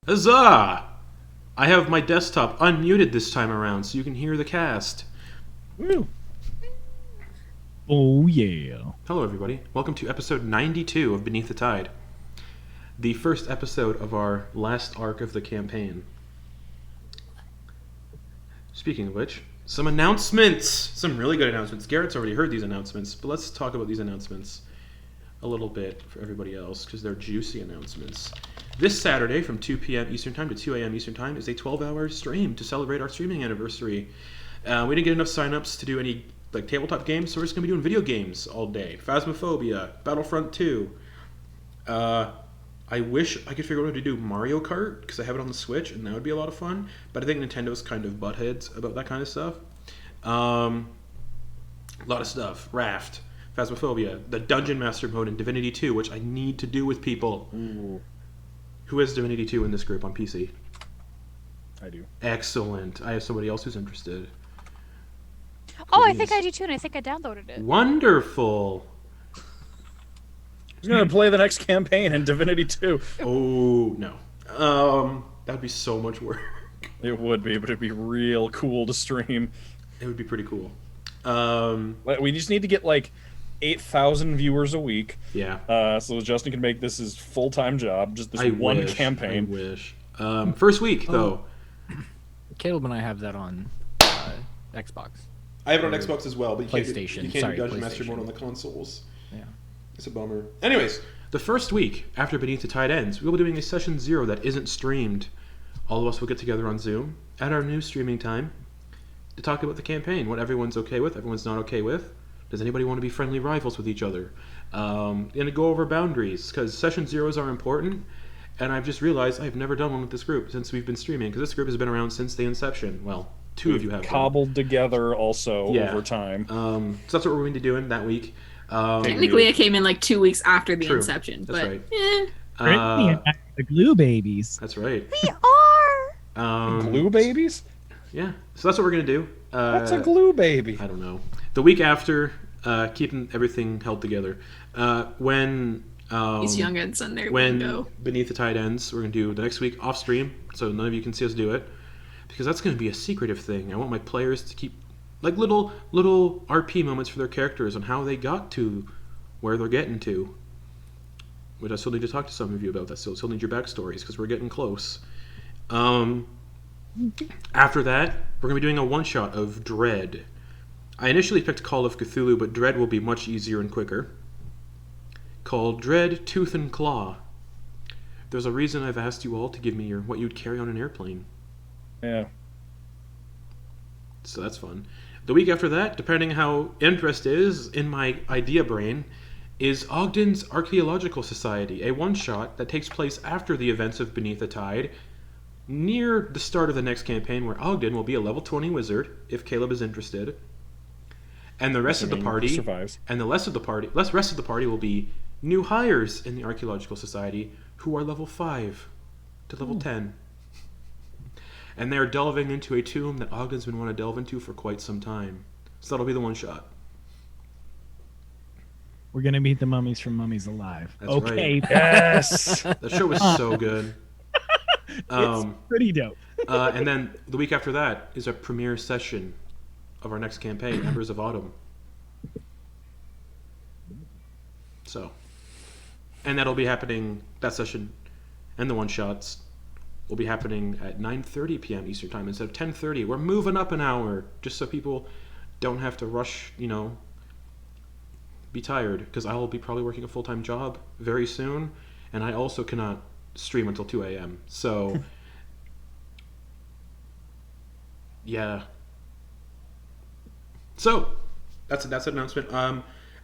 Huzzah! I have my desktop unmuted this time around so you can hear the cast. Woo. Oh, yeah. Hello, everybody. Welcome to episode 92 of Beneath the Tide, the first episode of our last arc of the campaign. Speaking of which, some announcements! Some really good announcements. Garrett's already heard these announcements, but let's talk about these announcements a little bit for everybody else, because they're juicy announcements. This Saturday from 2 p.m. Eastern Time to 2 a.m. Eastern Time is a 12-hour stream to celebrate our streaming anniversary. We didn't get enough sign-ups to do any tabletop games, so we're just going to be doing video games all day. Phasmophobia, Battlefront 2. I wish I could figure out how to do Mario Kart, because I have it on the Switch, and that would be a lot of fun. But I think Nintendo's kind of buttheads about that kind of stuff. A lot of stuff. Raft, Phasmophobia, the Dungeon Master mode in Divinity 2, which I need to do with people. Ooh. Who has Divinity 2 in this group on PC? I do. Excellent. I have somebody else who's interested. Oh, I think I do too, and I think I downloaded it. Wonderful. He's gonna play the next campaign in Divinity 2. Oh, no. That would be so much work. It would be, but it'd be real cool to stream. It would be pretty cool. We just need to get 8,000 viewers a week. Yeah. So Justin can make this his full-time job, just this I one wish, campaign. I wish. First week, though. Caleb and I have that on Xbox. I have it on Xbox as well, but you PlayStation. can't Sorry, do Dungeon Master PlayStation. mode on the consoles. Yeah. It's a bummer. Anyways, the first week after Beneath the Tide ends, we'll be doing a session 0 that isn't streamed. All of us will get together on Zoom at our new streaming time to talk about the campaign, what everyone's okay with, everyone's not okay with. Does anybody want to be friendly rivals with each other? And to go over boundaries, because session 0s are important, and I've just realized I've never done one with this group since we've been streaming, because this group has been around since the inception. Well, two of you have been. Cobbled together also over time. So that's what we're going to be doing that week. Technically, I came in 2 weeks after the True. inception. That's but, right. Brittany and I are the glue babies. That's right. We are! Glue babies? Yeah, so that's what we're going to do. What's a glue baby? I don't know. The week after, keeping everything held together. When These youngins and their when lingo. Beneath the Tide ends, we're going to do the next week off stream, so none of you can see us do it, because that's going to be a secretive thing. I want my players to keep little RP moments for their characters on how they got to where they're getting to, which I still need to talk to some of you about. That still need your backstories, because we're getting close. After that, we're going to be doing a one-shot of Dread. I initially picked Call of Cthulhu, but Dread will be much easier and quicker. Called Dread, Tooth and Claw. There's a reason I've asked you all to give me what you'd carry on an airplane. Yeah. So that's fun. The week after that, depending how interest is in my idea brain, is Ogden's Archaeological Society, a one-shot that takes place after the events of Beneath the Tide, near the start of the next campaign, where Ogden will be a level 20 wizard, if Caleb is interested. And the rest of the party, survives. and the rest of the party will be new hires in the Archaeological Society who are level 5 to level 10. And they're delving into a tomb that Ogden's been wanting to delve into for quite some time. So that'll be the one shot. We're going to meet the mummies from Mummies Alive. That's okay. right. Yes! That show was so good. It's pretty dope. And then the week after that is a premiere session of our next campaign, Embers of Autumn. So, and that'll be happening, that session and the one-shots will be happening at 9:30 p.m. Eastern Time instead of 10:30. We're moving up an hour just so people don't have to rush, be tired, because I will be probably working a full-time job very soon, and I also cannot stream until 2 a.m. So, yeah. So, that's an announcement.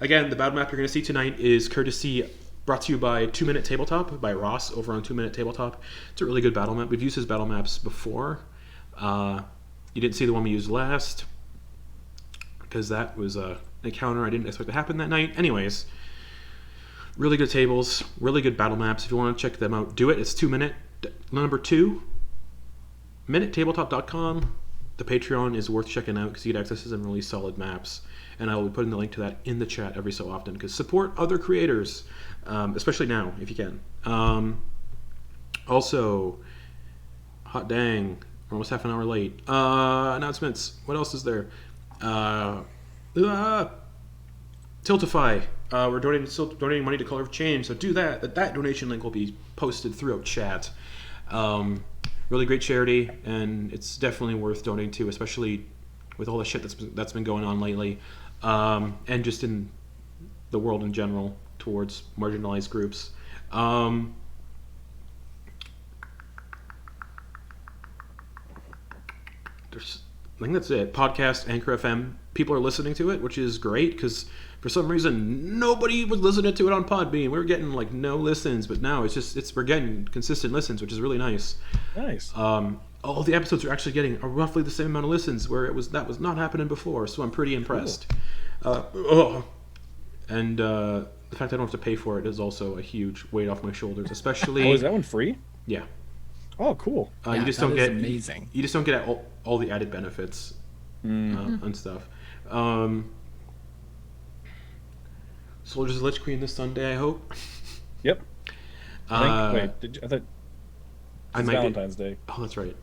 Again, the battle map you're going to see tonight is brought to you by 2 Minute Tabletop, by Ross over on 2 Minute Tabletop. It's a really good battle map. We've used his battle maps before. You didn't see the one we used last, because that was an encounter I didn't expect to happen that night. Anyways, really good tables, really good battle maps. If you want to check them out, do it. It's 2 Minute, number 2, minutetabletop.com. The Patreon is worth checking out because you get access to some really solid maps. And I will be putting the link to that in the chat every so often, because support other creators, especially now, if you can. Also, Hot dang. We're almost half an hour late. Announcements. What else is there? Tiltify. We're still donating money to Color of Change, so do that. That donation link will be posted throughout chat. Really great charity, and it's definitely worth donating to, especially with all the shit that's been going on lately, and just in the world in general towards marginalized groups. I think that's it. Podcast, Anchor FM. People are listening to it, which is great because for some reason nobody was listening to it on Podbean. We were getting like no listens, but now we're getting consistent listens, which is really nice. Nice. All the episodes are actually getting roughly the same amount of listens, where that was not happening before. So I'm pretty impressed. And the fact I don't have to pay for it is also a huge weight off my shoulders, especially. Oh, is that one free? Yeah. Oh, cool. You just don't get amazing. You just don't get all the added benefits and stuff. Soldiers of the Lich Queen this Sunday, I hope. Yep. I thought it's Valentine's Day. Oh, that's right.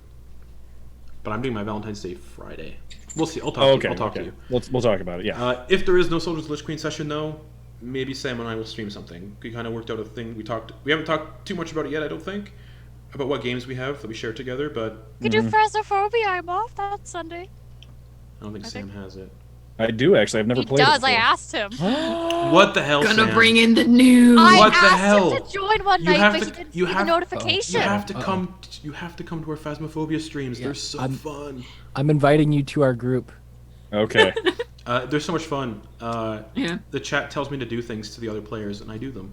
But I'm doing my Valentine's Day Friday. We'll see. I'll talk to you. We'll talk about it. Yeah. If there is no Soldiers of the Lich Queen session, though, maybe Sam and I will stream something. We kind of worked out a thing. We haven't talked too much about it yet, I don't think, about what games we have that we share together. But You could do Phasmophobia. I'm off that Sunday. I don't think Sam has it. I do actually. I've never played it before. I asked him. What the hell, Gonna Sam? bring in the news. What the I hell? asked him to join one night, but he didn't see the notification. You have to come. You have to come to our Phasmophobia streams. They're so fun. I'm inviting you to our group. Okay. They're so much fun. Yeah. The chat tells me to do things to the other players, and I do them.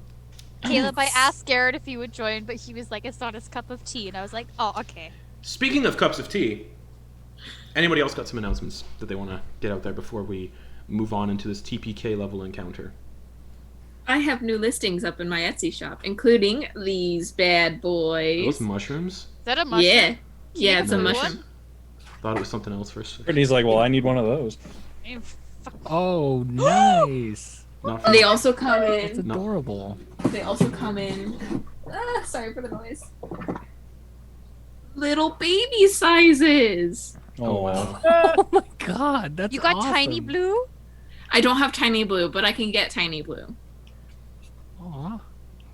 Caleb, I asked Garrett if he would join, but he was like, it's not his cup of tea. And I was like, oh, okay. Speaking of cups of tea, anybody else got some announcements that they want to get out there before we move on into this TPK level encounter? I have new listings up in my Etsy shop, including these bad boys. Those mushrooms? Is that a mushroom? Yeah. Yeah, it's a Nice. mushroom. Thought it was something else first. Brittany's like, well, I need one of those. Oh, nice. Not for They also come That's in. adorable. They also come in. Sorry for the noise. Little baby sizes. Oh, wow. Oh my god, that's You got awesome. tiny blue? I don't have tiny blue, but I can get tiny blue. Aw.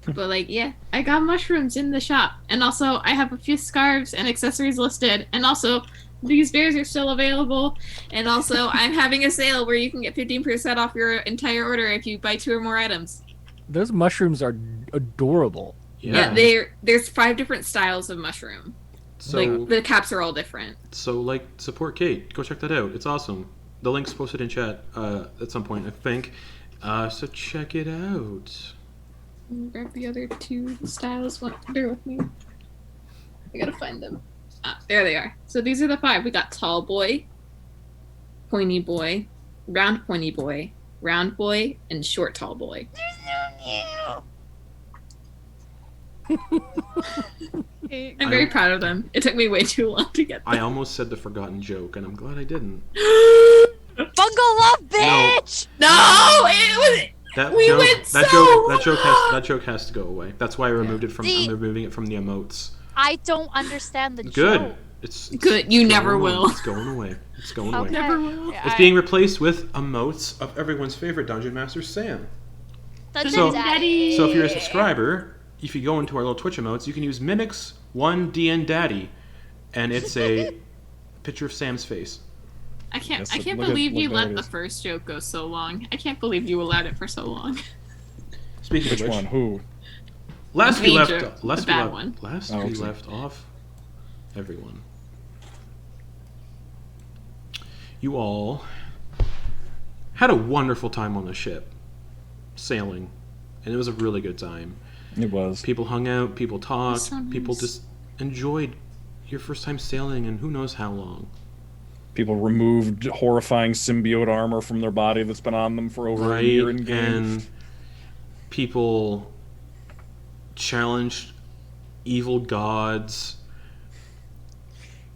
But like, yeah, I got mushrooms in the shop, and also I have a few scarves and accessories listed, and also these bears are still available, and also I'm having a sale where you can get 15% off your entire order if you buy 2 or more items. Those mushrooms are adorable. Yeah, there's 5 different styles of mushroom. So, Like the caps are all different. so like, support Kate. Go check that out. It's awesome. The link's posted in chat at some point, I think. So check it out. Grab the other 2 styles. Bear with me. I gotta find them. There they are. So these are the 5. We got tall boy, pointy boy, round pointy boy, round boy, and short tall boy. I'm very proud of them. It took me way too long to get them. I almost said the forgotten joke, and I'm glad I didn't. Bungle love, bitch! No, it was. That We joke, went that so joke, long. that joke has to go away. That's why I removed it from. See- I'm removing it from the emotes. I don't understand the Good. joke. It's Good, you going never away. will. It's going away. It's going Okay. away. Never will. Yeah, It's being replaced with emotes of everyone's favorite dungeon master, Sam. Dungeon So- Daddy. So if you're a subscriber, if you go into our little Twitch emotes, you can use Mimics 1DN Daddy, and it's a picture of Sam's face. I can't. Yes, I can't look at- believe you look there let it the is. first joke go so long. I can't believe you allowed it for so long. Speaking Which of which, one? Who? last we Main left, joke, last the we bad left, one. last Oh, we okay. left off everyone. You all had a wonderful time on the ship, sailing, and it was a really good time. It was. People hung out, people talked, So nice. people just enjoyed your first time sailing, and who knows how long. People removed horrifying symbiote armor from their body that's been on them for over a year in game. And people challenged evil gods.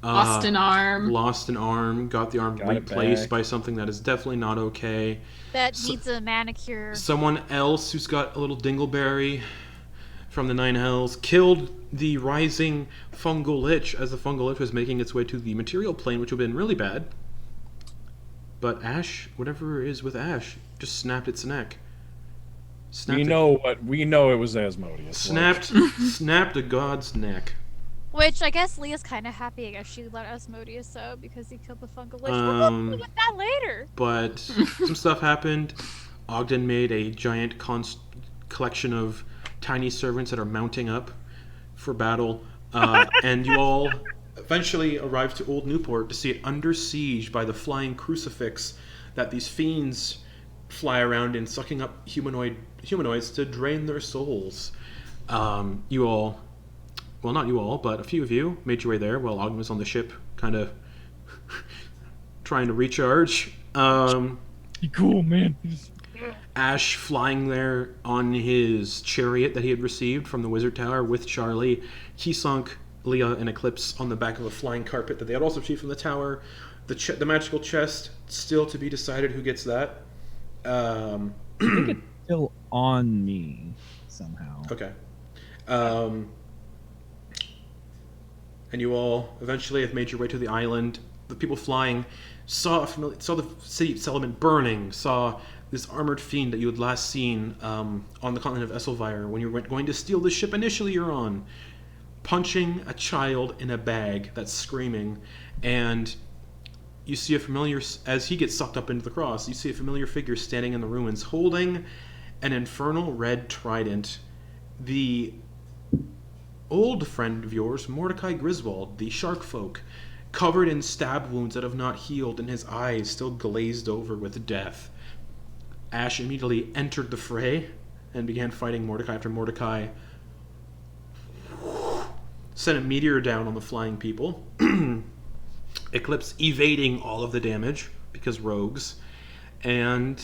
Lost an arm. Lost an arm, got the arm Got it replaced back. by something that is definitely not okay. That needs a manicure. Someone else who's got a little dingleberry from the Nine Hells, killed the rising fungal lich as the fungal lich was making its way to the material plane, which would have been really bad. But Ash, whatever it is with Ash, just snapped its neck. We know it was Asmodeus. Snapped a god's neck. Which I guess Leah's kind of happy. I guess she let Asmodeus out because he killed the fungal lich. We'll deal with that later. But some stuff happened. Ogden made a giant collection of tiny servants that are mounting up for battle. And you all eventually arrived to Old Newport to see it under siege by the flying crucifix that these fiends fly around in, sucking up humanoids to drain their souls. You all, well, not you all, but a few of you made your way there while Ogden was on the ship, kind of trying to recharge. Cool, man. Ash flying there on his chariot that he had received from the Wizard Tower with Charlie. Keysunk, Leah, and Eclipse on the back of a flying carpet that they had also received from the tower. The magical chest, still to be decided who gets that. I think it's still on me somehow. Okay. And you all eventually have made your way to the island. The people flying saw the city settlement burning, saw this armored fiend that you had last seen on the continent of Esselvire when you were going to steal the ship initially you're on, punching a child in a bag that's screaming, and you see a familiar, as he gets sucked up into the cross, you see a familiar figure standing in the ruins holding an infernal red trident. The old friend of yours, Mordecai Griswold, the shark folk, covered in stab wounds that have not healed and his eyes still glazed over with death. Ash immediately entered the fray and began fighting Mordecai after Mordecai sent a meteor down on the flying people. Eclipse evading all of the damage because rogues, and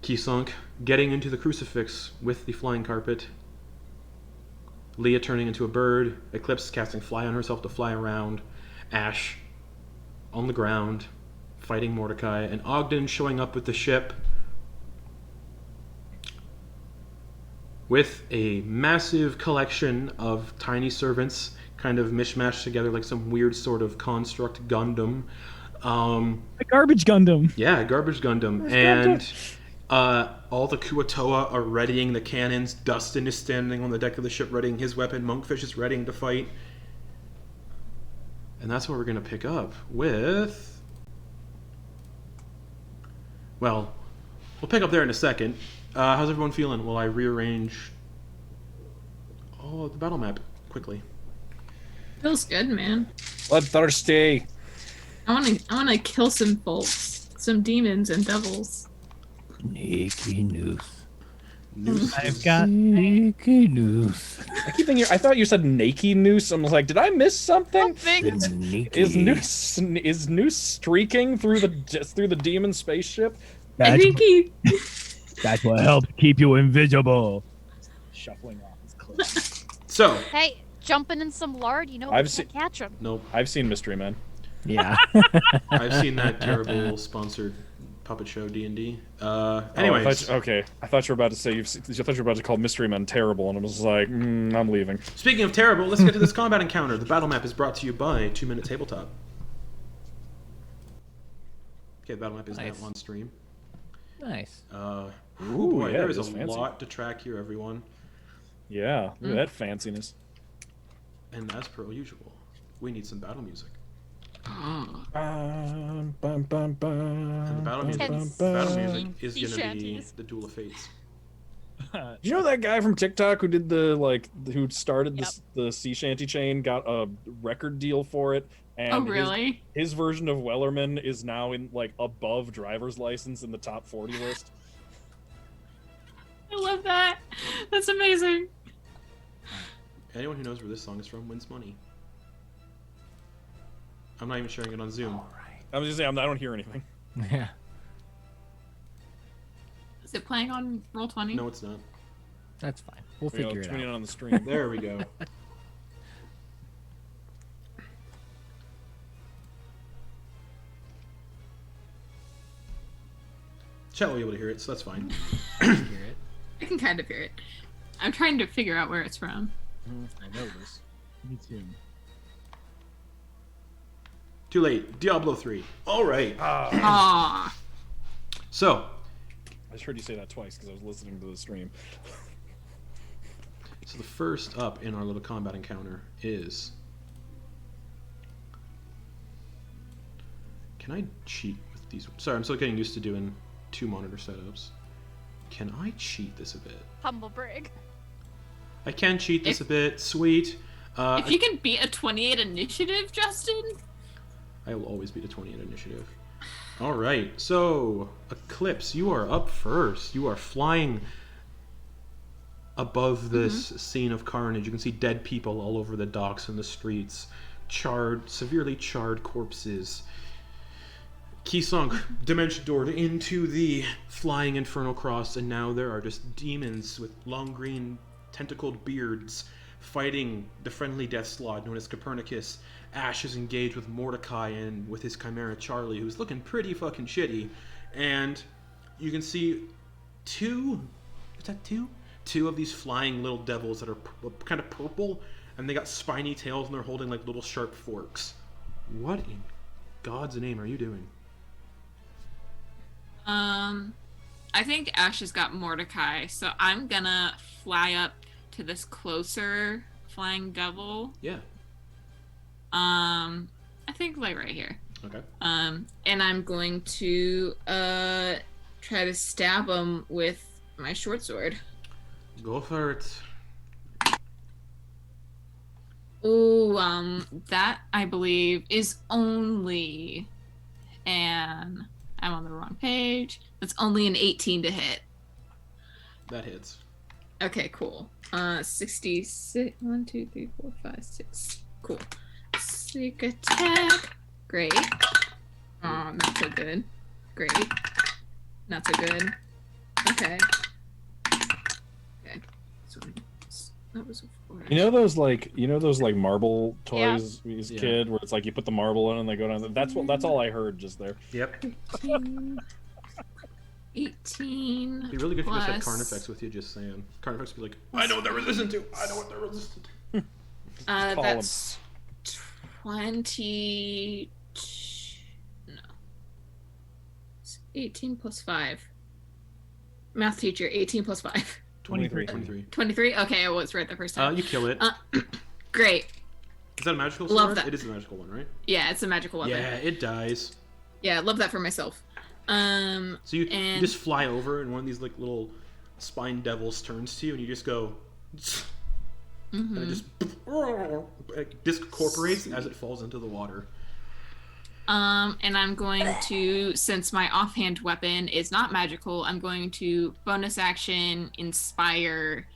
Keysunk getting into the crucifix with the flying carpet. Leah turning into a bird. Eclipse casting fly on herself to fly around. Ash on the ground fighting Mordecai, and Ogden showing up with the ship with a massive collection of tiny servants kind of mishmashed together like some weird sort of construct Gundam. A garbage Gundam. Yeah, garbage Gundam. And all the Kuatoa are readying the cannons. Dustin is standing on the deck of the ship readying his weapon. Monkfish is readying to fight. And that's what we're going to pick up with... Well, we'll pick up there in a second. How's everyone feeling while I rearrange the battle map quickly? Feels good, man. Bloodthirsty. I wanna kill some folks, some demons and devils. Sneaky news. I've got Sneaky news. I keep thinking. I thought you said naked noose. I'm like, did I miss something? Is noose streaking through the demon spaceship? I think he. That's what helps keep you invisible. Shuffling off his clothes. So, Hey, jumping in some lard, you know, I've we can't catch him. nope. I've seen Mystery Men. Yeah. I've seen that terrible sponsored puppet show D&D. Anyways. I thought you were about to say. I thought you were about to call Mystery Men terrible, and I was like, I'm leaving. Speaking of terrible, let's get to this combat encounter. The battle map is brought to you by 2 Minute Tabletop. Okay, the battle map is now Nice. on stream. Nice. Oh boy, yeah, there is a it is fancy. lot to track here, everyone. Yeah, look at that fanciness. And as per usual, we need some battle music. Bum, bum, bum, bum, And the battle music, Tense. battle music is Sea going to be shanties. the Duel of Fates. You know that guy from TikTok who did who started the sea shanty chain, got a record deal for it, and Oh really? his version of Wellerman is now in above driver's license in the top 40 list. I love that. That's amazing. Anyone who knows where this song is from wins money. I'm not even sharing it on Zoom. I was just saying, I don't hear anything. Yeah. Is it playing on Roll20? No, it's not. That's fine. We'll figure it Tune in out. on the stream. There we go. Chat will be able to hear it, so that's fine. Hear it. I can kind of hear it. I'm trying to figure out where it's from. I know this. Me too. Too late. Diablo 3. All right. Ah. So, I just heard you say that twice because I was listening to the stream. so the first up in our little combat encounter is... Can I cheat with these? Sorry, I'm still getting used to doing 2 monitor setups. Can I cheat this a bit? Humble brig. I can cheat this a bit. Sweet. If you can beat a 28 initiative, Justin. I will always beat a 28 initiative. All right, so Eclipse, you are up first. You are flying above this scene of carnage. You can see dead people all over the docks and the streets, charred, severely charred corpses. Key sunk, dimension doored into the flying infernal cross, and now there are just demons with long green tentacled beards fighting the friendly death slot known as Copernicus. Ash is engaged with Mordecai and with his chimera Charlie, who's looking pretty fucking shitty. And you can see two of these flying little devils that are kind of purple, and they got spiny tails and they're holding like little sharp forks. What in God's name are you doing? I think Ash has got Mordecai, so I'm gonna fly up to this closer flying devil. Yeah. I think like right here. Okay. And I'm going to try to stab him with my short sword. Go for it. Ooh, that I believe is only an I'm on the wrong page. That's only an 18 to hit. That hits. Okay, cool. 66. 1, 2, 3, 4, 5, 6. Cool. Sneak attack. Great. Oh, not so good. Great. Not so good. Okay. Okay. So that was a 4. You know those like marble toys as a Yeah. kid where it's like you put the marble in and they go down. That's all I heard just there. Yep. 18. It'd be really good if you just had plus- Carnifex with you, just saying. Carnifex would be like, I know what they're resistant to! I know what they're resistant to! Call 'em. That's 20. No. It's 18 plus 5. Math teacher, 18 plus 5. 23. 23. 23? Okay, I was right the first time. You kill it. Great. Is that a magical love sword? that. It is a magical one, right? Yeah, it's a magical weapon. Yeah, it dies. Yeah, love that for myself. So you And- just fly over, and one of these like little spine devils turns to you, and you just go, and it just it discorporates as it falls into the water. And I'm going to, since my offhand weapon is not magical, I'm going to bonus action inspire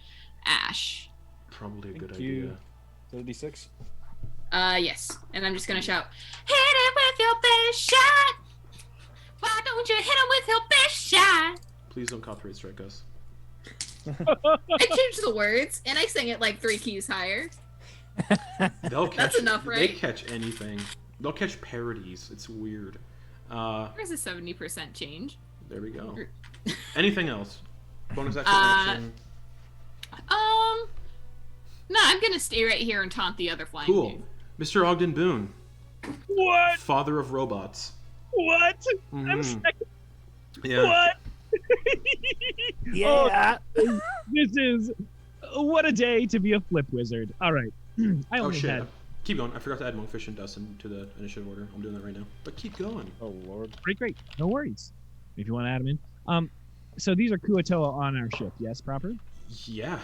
Ash. Probably a good Thank idea. you. Is that a D6? Yes. And I'm just gonna shout, hit it with your best shot! Why don't you hit him with your best shot? Please don't copyright strike us. I changed the words, and I sang it like 3 keys higher. They'll catch. That's enough, They right? catch anything. They'll catch parodies. It's weird. There's a 70% change. There we go. Anything else? Bonus action. Action. No, I'm gonna stay right here and taunt the other flying Cool. dude. Mr. Ogden Boon, What? father of robots. What? I'm Mhm. second. Yeah. What? Yeah. Oh, this is what a day to be a flip wizard. All right. I Oh only shit. had Keep going. I forgot to add Monkfish and Dust into the initiative order. I'm doing that right now. But keep going. Oh lord. great. No worries. If you want to add them in. So these are Kuatoa on our ship. Yes, proper. Yeah.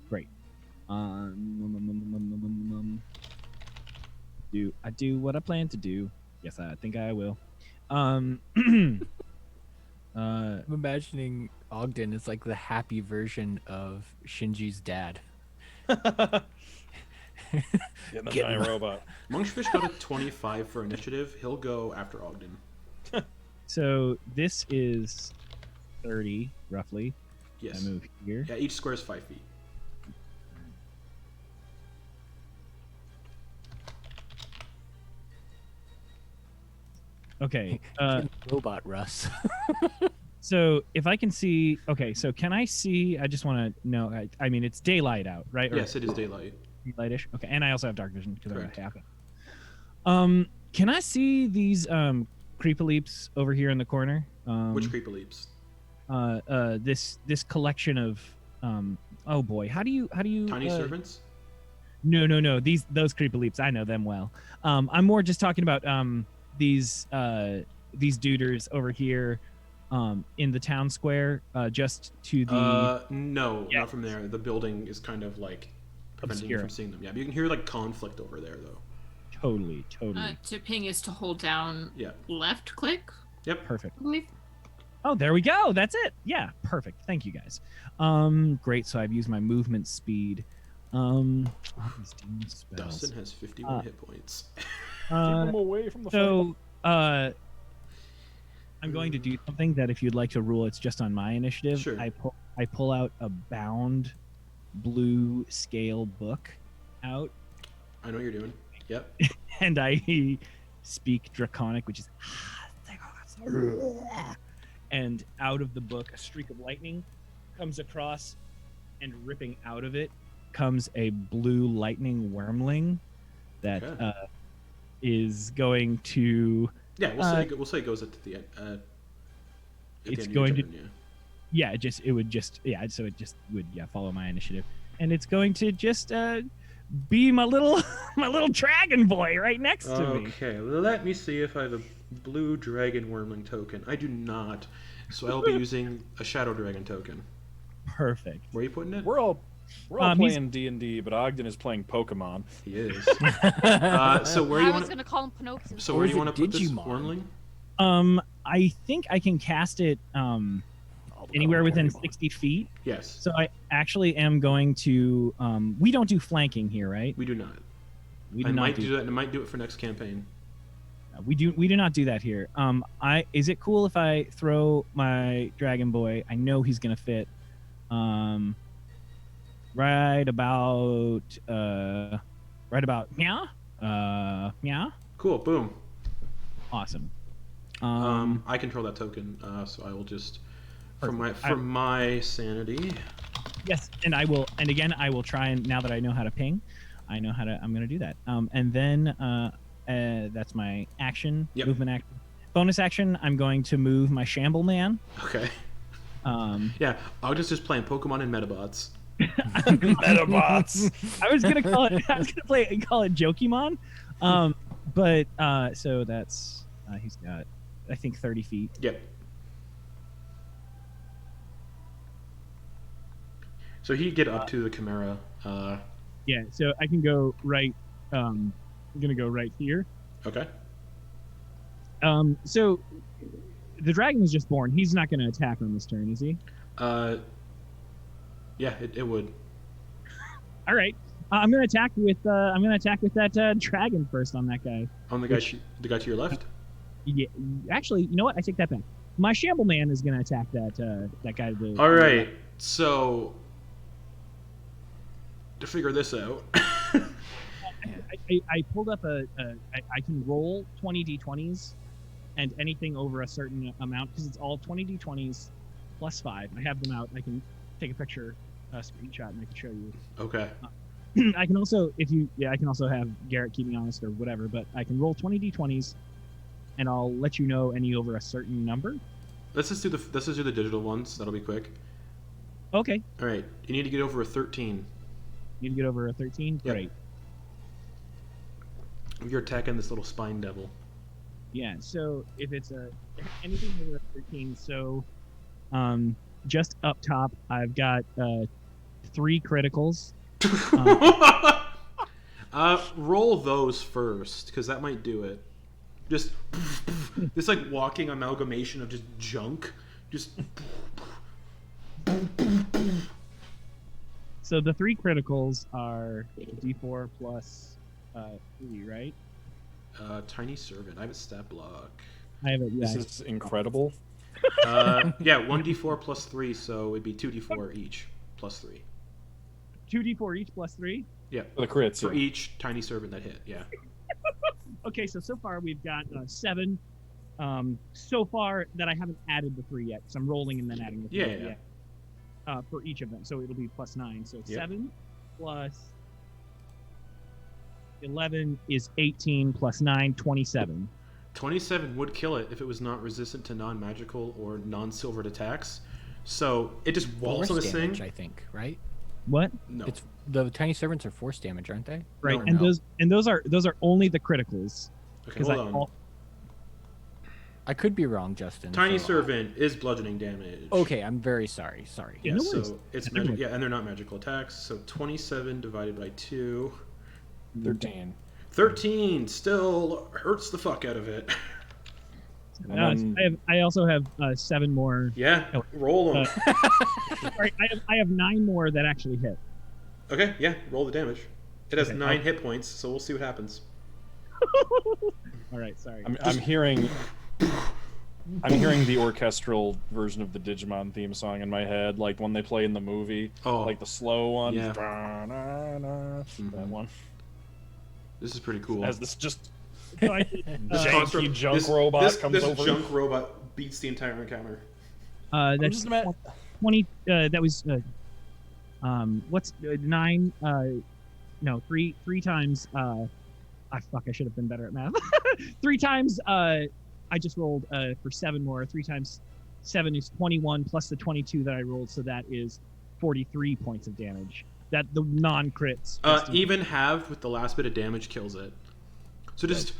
Great. Do I do what I plan to do? Yes, I think I will. I'm imagining Ogden is like the happy version of Shinji's dad. Getting a Get giant him. robot. Monkfish got a 25 for initiative. He'll go after Ogden. So this is 30 roughly. Yes. I move here. Yeah, each square is 5 feet. Okay. Robot Russ. So if I can see, okay. So can I see? I just want to know. I mean, it's daylight out, right? Or Yes, it is daylight. daylightish. Okay, and I also have dark vision because I Correct. have it. Can I see these creepaleeps over here in the corner? Which creepaleeps? This collection of oh boy, how do you Tiny servants? No, those creepaleeps, I know them well. I'm more just talking about these duders over here in the town square, just to the No, Yeah. not from there. The building is kind of like preventing you Obscure. from seeing them. Yeah, but you can hear like conflict over there though. totally To ping is to hold down Yeah. left click, Yep. perfect. I believe. Oh, there we go. That's it. Yeah, perfect. Thank you guys. Great. So I've used my movement speed. All these demon spells. Dustin has 51 hit points. Keep them away from the fight. So, I'm going to do something that if you'd like to rule, it's just on my initiative. Sure. I pull out a bound blue scale book out, I know what you're doing. Yep. and I speak Draconic, which is and out of the book, a streak of lightning comes across, and ripping out of it comes a blue lightning wormling that Okay. is going to Yeah, we'll say it goes at the end. At It's the end going of to- your turn, it just would follow my initiative, and it's going to just be my little my little dragon boy right next to me. Okay, let me see if I have a blue dragon wormling token. I do not, so I'll be using a shadow dragon token. Perfect. Where are you putting it? We're all He's- playing D&D, but Ogden is playing Pokemon. He is. So where do I you was want? gonna call him Pinocchio. So Or where do is you it want to put this Digimon? wormling? I think I can cast it anywhere within 60 feet. Yes, So I actually am going to. We don't do flanking here, right? we do not. We I do not might do that. And I might do it for next campaign. We do not do that here. Is it cool if I throw my dragon boy? I know he's gonna fit. Right about meow. Meow. Cool. Boom. Awesome. I control that token, so I will just Perfect. for my sanity. Yes, and I will. And again, I will try and now that I know how to ping, I know how to. I'm gonna do that. And then that's my action. Yep. Movement action. Bonus action. I'm going to move my Shamble Man. Okay. Yeah, I'll just playing Pokemon and Metabots. Metabots. I was gonna call it. I was gonna call it Jokimon. But so that's he's got I think 30 feet. Yep. So he'd get up to the Chimera. Yeah, so I can go right. I'm gonna go right here. Okay. So the dragon was just born. He's not gonna attack on this turn, is he? Yeah, it would. All right. I'm gonna attack with that dragon first on that guy. On the guy, the guy to your left. Yeah, actually, you know what? I take that back. My Shamble Man is gonna attack that guy. All right. So to figure this out. I pulled up I can roll 20 d20s, and anything over a certain amount because it's all 20 d20s plus 5. I have them out. I can take a picture, screenshot, and I can show you. Okay. I can also I can also have Garrett keep me honest or whatever, but I can roll 20 d20s, and I'll let you know any over a certain number. Let's just do the digital ones. That'll be quick. Okay. All right. You need to get over a 13. You need to get over a 13. Yep. Great. You're attacking this little spine devil. Yeah, so if it's anything over a 13, so just up top, I've got 3 criticals. Roll those first, because that might do it. Just this like walking amalgamation of just junk. Just So the 3 criticals are D4 plus 3, right? Tiny servant. I have a stat block. I have it. Yeah. This is incredible. Yeah, 1d4 plus 3, so it'd be 2d4 each plus 3. 2d4 each plus 3. Yeah, For the crits. for Yeah. each tiny servant that hit. Yeah. Okay, so far we've got 7, so far that I haven't added the 3 yet, because I'm rolling and then adding the 3 Yeah. for each of them. So it'll be +9. So 7 plus 11 is 18 plus 9, 27. 27 would kill it if it was not resistant to non-magical or non-silvered attacks. So it just waltz on Force this damage, thing. I think, right? What? No. It's the tiny servants are force damage, aren't they? Right, No, and no. those are only the criticals. Okay, Because hold on. I could be wrong, Justin. Tiny so- servant is bludgeoning damage. Okay, I'm very sorry. Sorry. Yeah, no worries. so it's No magic. worries. Yeah, and they're not magical attacks. So 27 divided by 2. 13. 13 still hurts the fuck out of it. And then- I also have 7 more. Yeah, Oh, roll them. Sorry, I have 9 more that actually hit. Okay, yeah, roll the damage. It has Okay, 9 hit points, so we'll see what happens. All right, sorry. I'm hearing the orchestral version of the Digimon theme song in my head, like when they play in the movie, Oh, like the slow one. Yeah. That one. this is pretty cool. As this just So I, This janky construct- junk this- robot this, comes this over. junk robot beats the entire encounter. I'm that's just ima- 20. That was what's 9? No, three times. I should have been better at math. 3 times. I just rolled for 7 more. 3 times 7 is 21 plus the 22 that I rolled, so that is 43 points of damage. That the non-crits. Even halved with the last bit of damage kills it. So just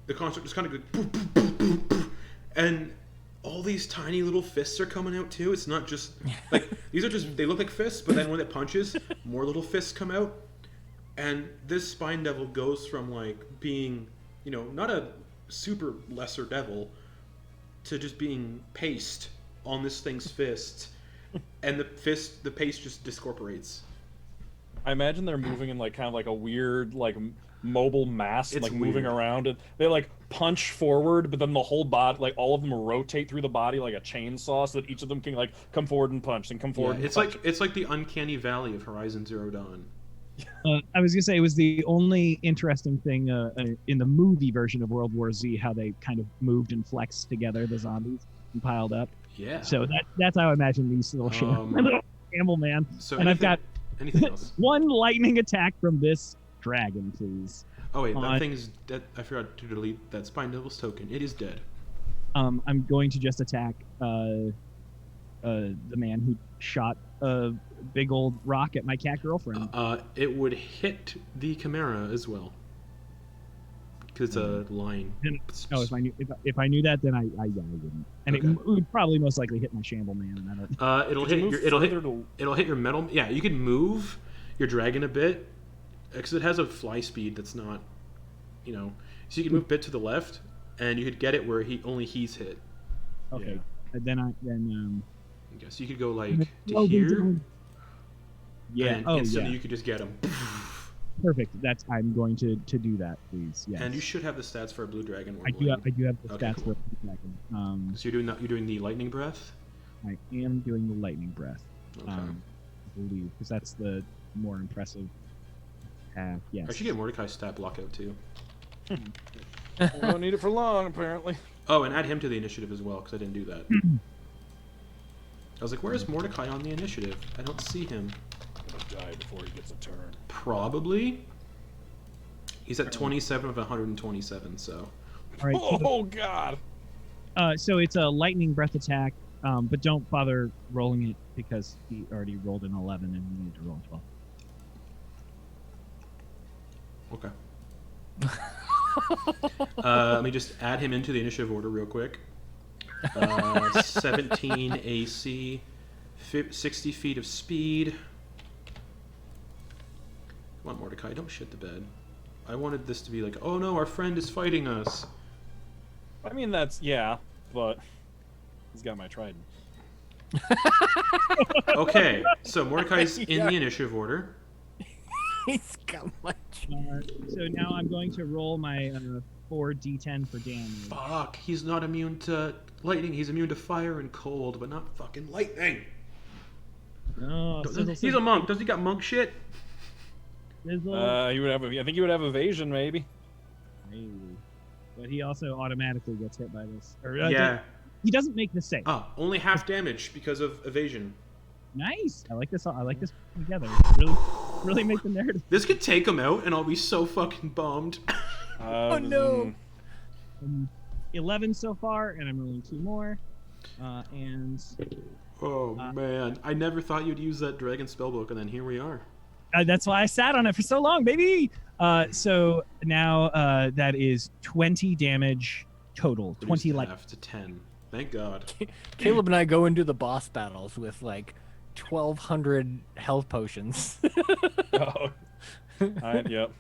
the construct just kind of goes boop, boop, boop, boop, boop, and all these tiny little fists are coming out too. It's not just like these are just they look like fists, but then when it punches, more little fists come out. And this spine devil goes from like being, not a super lesser devil to just being paste on this thing's fist, and the paste just discorporates. I imagine they're moving in like kind of like a weird like mobile mass, It's like moving weird. around, and they like punch forward, but then the whole body, like all of them rotate through the body like a chainsaw, so that each of them can like come forward and punch and come forward. Yeah, and it's punch. like the uncanny valley of Horizon Zero Dawn. I was gonna say it was the only interesting thing in the movie version of World War Z, how they kind of moved and flexed together the zombies and piled up. Yeah. So that's how I imagine these little little camel man. So And I've got anything else? 1 lightning attack from this dragon, please. Oh wait, that on- thing is dead. I forgot to delete that Spine Devil's token. It is dead. I'm going to just attack the man who shot a big old rock at my cat girlfriend. It would hit the Chimera as well. Because it's a line. Oh, if I knew that, then I wouldn't. And Okay. it would probably most likely hit my shamble man. And I don't. It'll Could you hit move your further to- it'll hit your metal. Yeah, you can move your dragon a bit because it has a fly speed that's not, so you can move a bit to the left, and you could get it where he's hit. Okay. And then I So you could go like to Oh, here, yeah. and Oh, instantly yeah. you could just get him. Perfect. I'm going to do that, please. Yes. And you should have the stats for a blue dragon. Or I do have the Okay, stats cool. for a second. So you're doing the lightning breath. I am doing the lightning breath. Okay. I believe because that's the more impressive. Yes. I should get Mordecai's stat block out too. We don't need it for long, apparently. Oh, and add him to the initiative as well, because I didn't do that. I was like, where is Mordecai on the initiative? I don't see him. Gonna die before he gets a turn. Probably. He's at 27 of 127, so. All right. Oh God! So it's a lightning breath attack, but don't bother rolling it because he already rolled an 11 and we need to roll a 12. Okay. Let me just add him into the initiative order real quick. 17 AC, 60 feet of speed. Come on, Mordecai, don't shit the bed. I wanted this to be like, oh no, our friend is fighting us. I mean, but he's got my trident. Okay, so Mordecai's in the initiative order. He's got my. So now I'm going to roll my 4d10 for damage. Fuck, he's not immune to lightning. He's immune to fire and cold, but not fucking lightning. Oh, He's a monk. Does he got monk shit? sizzle. He would have. I think he would have evasion, maybe. Hey. but he also automatically gets hit by this. Or, Yeah. he doesn't make the save. Oh, only half damage because of evasion. Nice. I like this. I like this together. Really make the narrative. This could take him out, and I'll be so fucking bummed. Oh no! 11 so far, and I'm rolling 2 more. And Oh man, I never thought you'd use that dragon spellbook, and then here we are. that's why I sat on it for so long, baby. So now that is 20 damage total. 20 like half to 10. Thank God. Caleb and I go into the boss battles with like 1,200 health potions. Oh. Yep.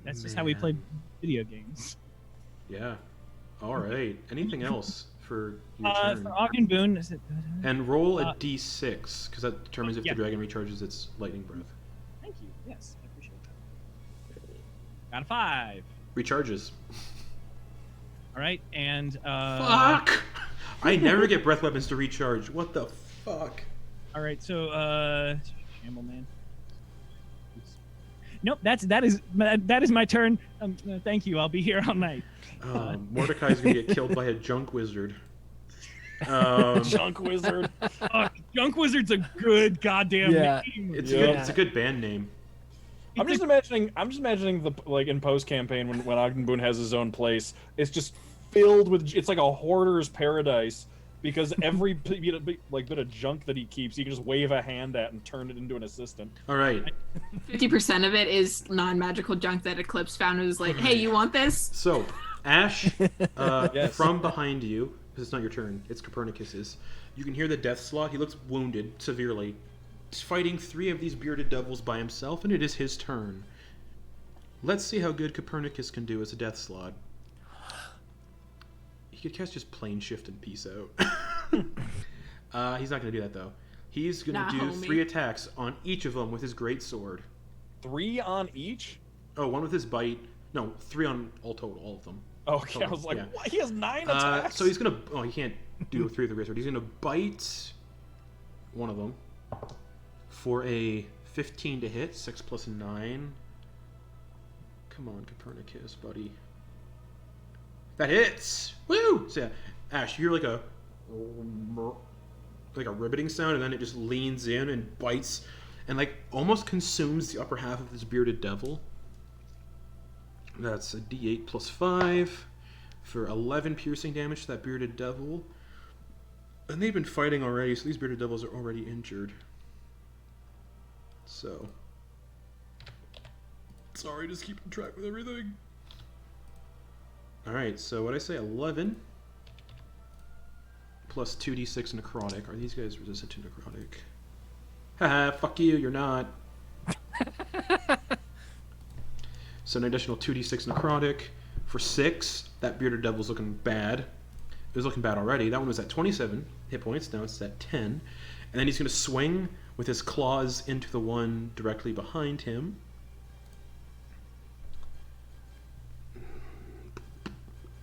that's just how we play video games. Yeah. All right. Anything else for your turn? For Ogden Boon, is it? And roll a d6 because that determines if yeah. the dragon recharges its lightning breath. Thank you. Yes, I appreciate that. Got a 5. Recharges. All right, and Fuck! I never get breath weapons to recharge. What the fuck? all right, so Shamble Man. Nope, that is my turn. Thank you. I'll be here all night. Mordecai's gonna get killed by a junk wizard. Junk wizard. Junk Wizard's a good goddamn Yeah. name. It's a good band name. I'm just imagining the like in post campaign when Ogden Boon has his own place, it's just filled with, it's like a hoarder's paradise because every bit of junk that he keeps, you can just wave a hand at and turn it into an assistant. All right. 50% of it is non-magical junk that Eclipse found and was like, hey, you want this? So, Ash, Yes. from behind you, because it's not your turn, it's Copernicus's, you can hear the death slot. He looks wounded severely. He's fighting 3 of these bearded devils by himself, and it is his turn. Let's see how good Copernicus can do as a death slot. He could cast just plane shift and peace out. He's not going to do that, though. He's going to do homie. 3 attacks on each of them with his great sword. 3 on each? Oh, 1 with his bite. No, 3 on all total, all of them. Okay, I was like, Yeah. what? He has 9 attacks? So he's gonna. Oh, he can't do 3 with the great sword. He's gonna bite one of them for a 15 to hit. 6 plus 9. Come on, Copernicus, buddy. That hits. Woo! So yeah, Ash, you hear like a ribbiting sound, and then it just leans in and bites, and like almost consumes the upper half of this bearded devil. That's a d8 plus 5 for 11 piercing damage to that bearded devil. And they've been fighting already, so these bearded devils are already injured. So. Sorry, just keeping track with everything. Alright, so what I say, 11 plus 2d6 necrotic. Are these guys resistant to necrotic? Haha, fuck you, you're not. So an additional 2d6 necrotic for 6. That bearded devil's looking bad. It was looking bad already. That one was at 27 hit points. Now it's at 10. And then he's going to swing with his claws into the one directly behind him.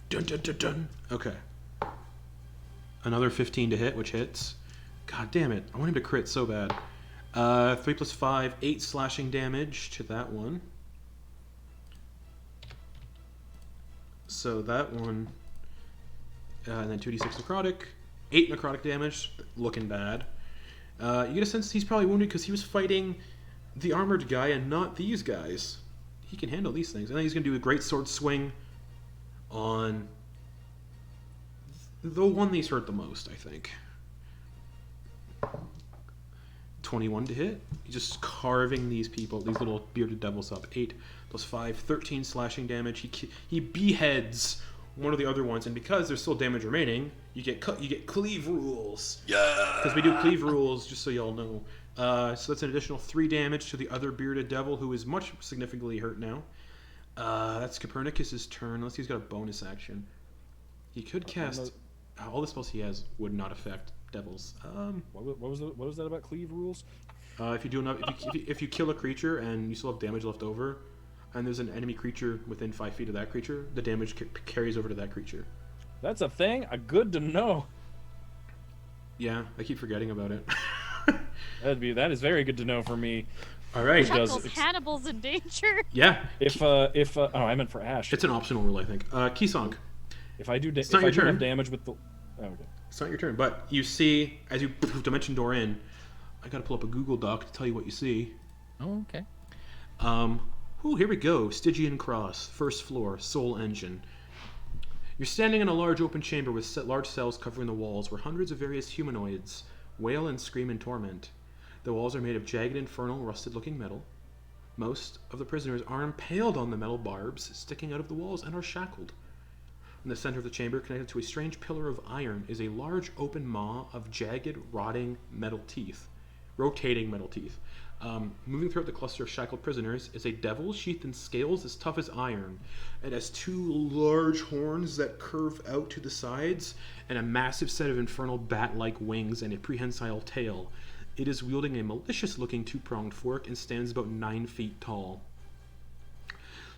Dun, dun, dun, dun. Okay. Another 15 to hit, which hits. God damn it. I want him to crit so bad. 3 plus 5, 8 slashing damage to that one. So that one, and then 2d6 necrotic, 8 necrotic damage, looking bad. You get a sense he's probably wounded because he was fighting the armored guy and not these guys. He can handle these things. And then he's going to do a great sword swing on the one he's hurt the most, I think. 21 to hit. He's just carving these people, these little bearded devils up. 8 plus 5, 13 slashing damage. He beheads one of the other ones, and because there's still damage remaining, you get cleave rules. Yeah. Because we do cleave rules, just so y'all know. So that's an additional 3 damage to the other bearded devil, who is much significantly hurt now. That's Copernicus's turn, unless he's got a bonus action. He could cast. All the spells he has would not affect devils. What was that about cleave rules? If you do enough, if you kill a creature and you still have damage left over, and there's an enemy creature within 5 feet of that creature, the damage carries over to that creature. That's a thing. Good to know. Yeah, I keep forgetting about it. That is very good to know for me. All right. does Chuckles, ex- Hannibal's in danger. Yeah. Oh, I meant for Ash. It's an optional rule, I think. Keysong. If I do, It's if not I your do turn. enough damage with the, oh, okay. It's not your turn, but you see, as you dimension door in, I gotta pull up a Google Doc to tell you what you see. Oh, okay. Here we go. Stygian Cross, first floor, Soul Engine. You're standing in a large open chamber with large cells covering the walls where hundreds of various humanoids wail and scream in torment. The walls are made of jagged, infernal, rusted-looking metal. Most of the prisoners are impaled on the metal barbs sticking out of the walls and are shackled. In the center of the chamber, connected to a strange pillar of iron, is a large open maw of jagged, rotting metal teeth. Rotating metal teeth. Moving throughout the cluster of shackled prisoners is a devil sheathed in scales as tough as iron. It has two large horns that curve out to the sides, and a massive set of infernal bat-like wings and a prehensile tail. It is wielding a malicious-looking two-pronged fork and stands about 9 feet tall.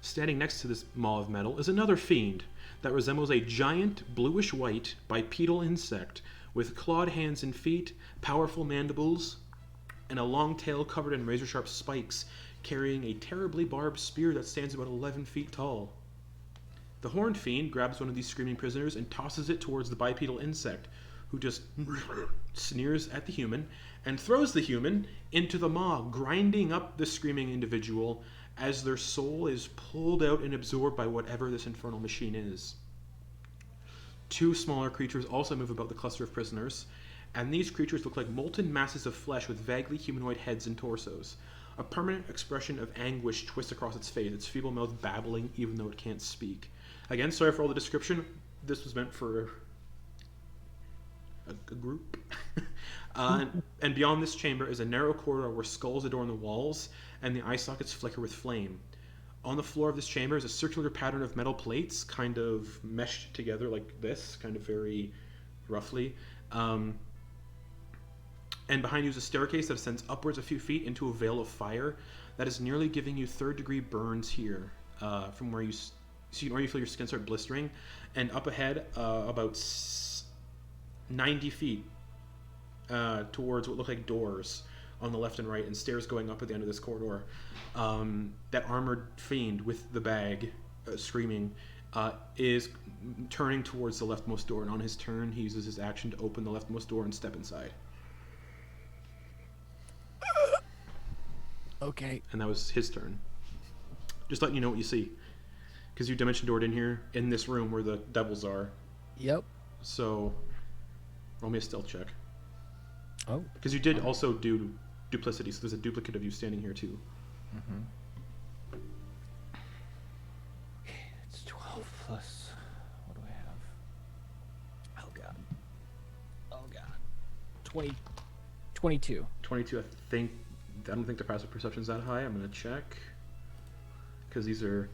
Standing next to this maw of metal is another fiend that resembles a giant bluish-white bipedal insect with clawed hands and feet, powerful mandibles, and a long tail covered in razor-sharp spikes, carrying a terribly barbed spear that stands about 11 feet tall. The horned fiend grabs one of these screaming prisoners and tosses it towards the bipedal insect, who just sneers at the human and throws the human into the maw, grinding up the screaming individual as their soul is pulled out and absorbed by whatever this infernal machine is. Two smaller creatures also move about the cluster of prisoners, and these creatures look like molten masses of flesh with vaguely humanoid heads and torsos. A permanent expression of anguish twists across its face, its feeble mouth babbling even though it can't speak. Again, sorry for all the description. This was meant for a group. And beyond this chamber is a narrow corridor where skulls adorn the walls and the eye sockets flicker with flame. On the floor of this chamber is a circular pattern of metal plates, kind of meshed together like this, kind of very roughly. And behind you is a staircase that ascends upwards a few feet into a veil of fire that is nearly giving you third-degree burns here, from where you feel your skin start blistering. And up ahead, about 90 feet towards what look like doors on the left and right, and stairs going up at the end of this corridor. That armored fiend with the bag, screaming, is turning towards the leftmost door, and on his turn, he uses his action to open the leftmost door and step inside. Okay. And that was his turn. Just letting you know what you see, because you dimension doored in here in this room where the devils are. Yep. So, roll me a stealth check. Oh. Because you did also do duplicity, so there's a duplicate of you standing here too. Mm-hmm. Okay, that's 12 plus. What do I have? Oh god. Oh god. 22. 22, I don't think the passive perception's that high. I'm going to check. Because these are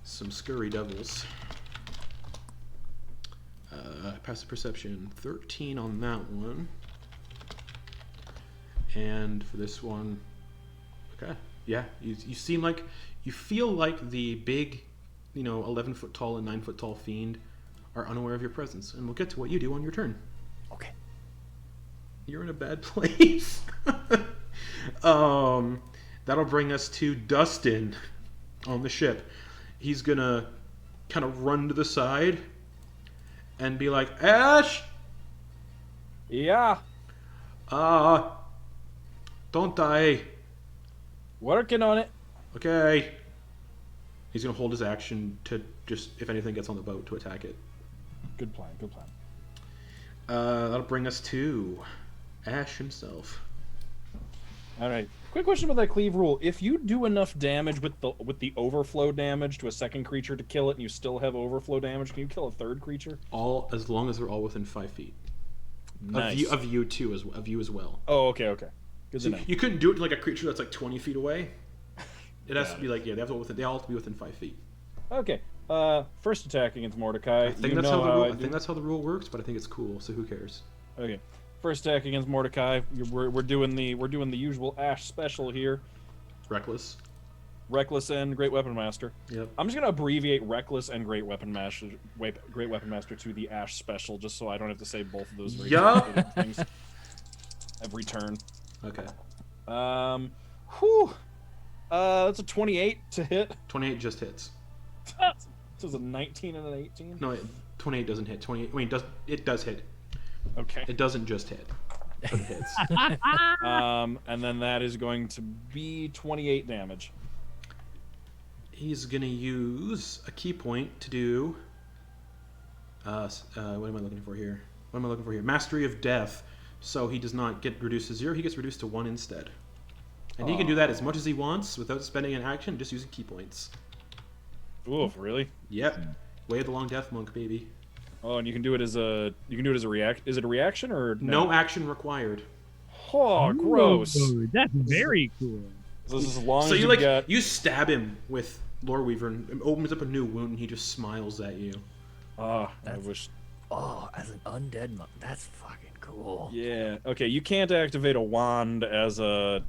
some scurry devils. Passive perception, 13 on that one. And for this one, okay. Yeah, you seem like, you feel like the big, 11 foot tall and 9 foot tall fiend are unaware of your presence. And we'll get to what you do on your turn. Okay. You're in a bad place. That'll bring us to Dustin on the ship. He's gonna kind of run to the side and be like, Ash! Yeah, Don't die. working on it. Okay. He's gonna hold his action to just, if anything gets on the boat, to attack it. Good plan, good plan. That'll bring us to Ash himself. All right. Quick question about that cleave rule. If you do enough damage with the overflow damage to a second creature to kill it, and you still have overflow damage, can you kill a third creature? All, as long as they're all within 5 feet. Nice. Of you too, of you as well. Oh, okay. Good So to know. you couldn't do it to like a creature that's like 20 feet away. It has to be like, they all have to be within 5 feet. Okay. First attack against Mordecai. I think that's how the rule works, but I think it's cool. So who cares? Okay. First attack against Mordecai. We're doing the usual Ash special here. Reckless. Reckless and Great Weapon Master. Yep. I'm just gonna abbreviate Reckless and Great Weapon Master to the Ash special, just so I don't have to say both of those very Yup. complicated things every turn. Okay. Whew. That's a 28 to hit. 28 just hits. So it's a 19 and an 18. No, 28 doesn't hit. 28. Wait, it does hit. Okay. It doesn't just hit, but it hits. And then that is going to be 28 damage. He's gonna use a key point to do. What am I looking for here? What am I looking for here? Mastery of Death. So he does not get reduced to 0. He gets reduced to 1 instead. And he can do that as much as he wants without spending an action, just using key points. Oof, really? Yep. Way of the Long Death Monk, baby. Oh, and you can do it as a react. Is it a reaction or No action required. Oh, gross. Ooh, that's very cool. So this is as long So as you you get. you stab him with Loreweaver and it opens up a new wound and he just smiles at you. I That's- wish. Oh, as an undead monk, that's fucking cool. Yeah. Okay, you can't activate a wand as a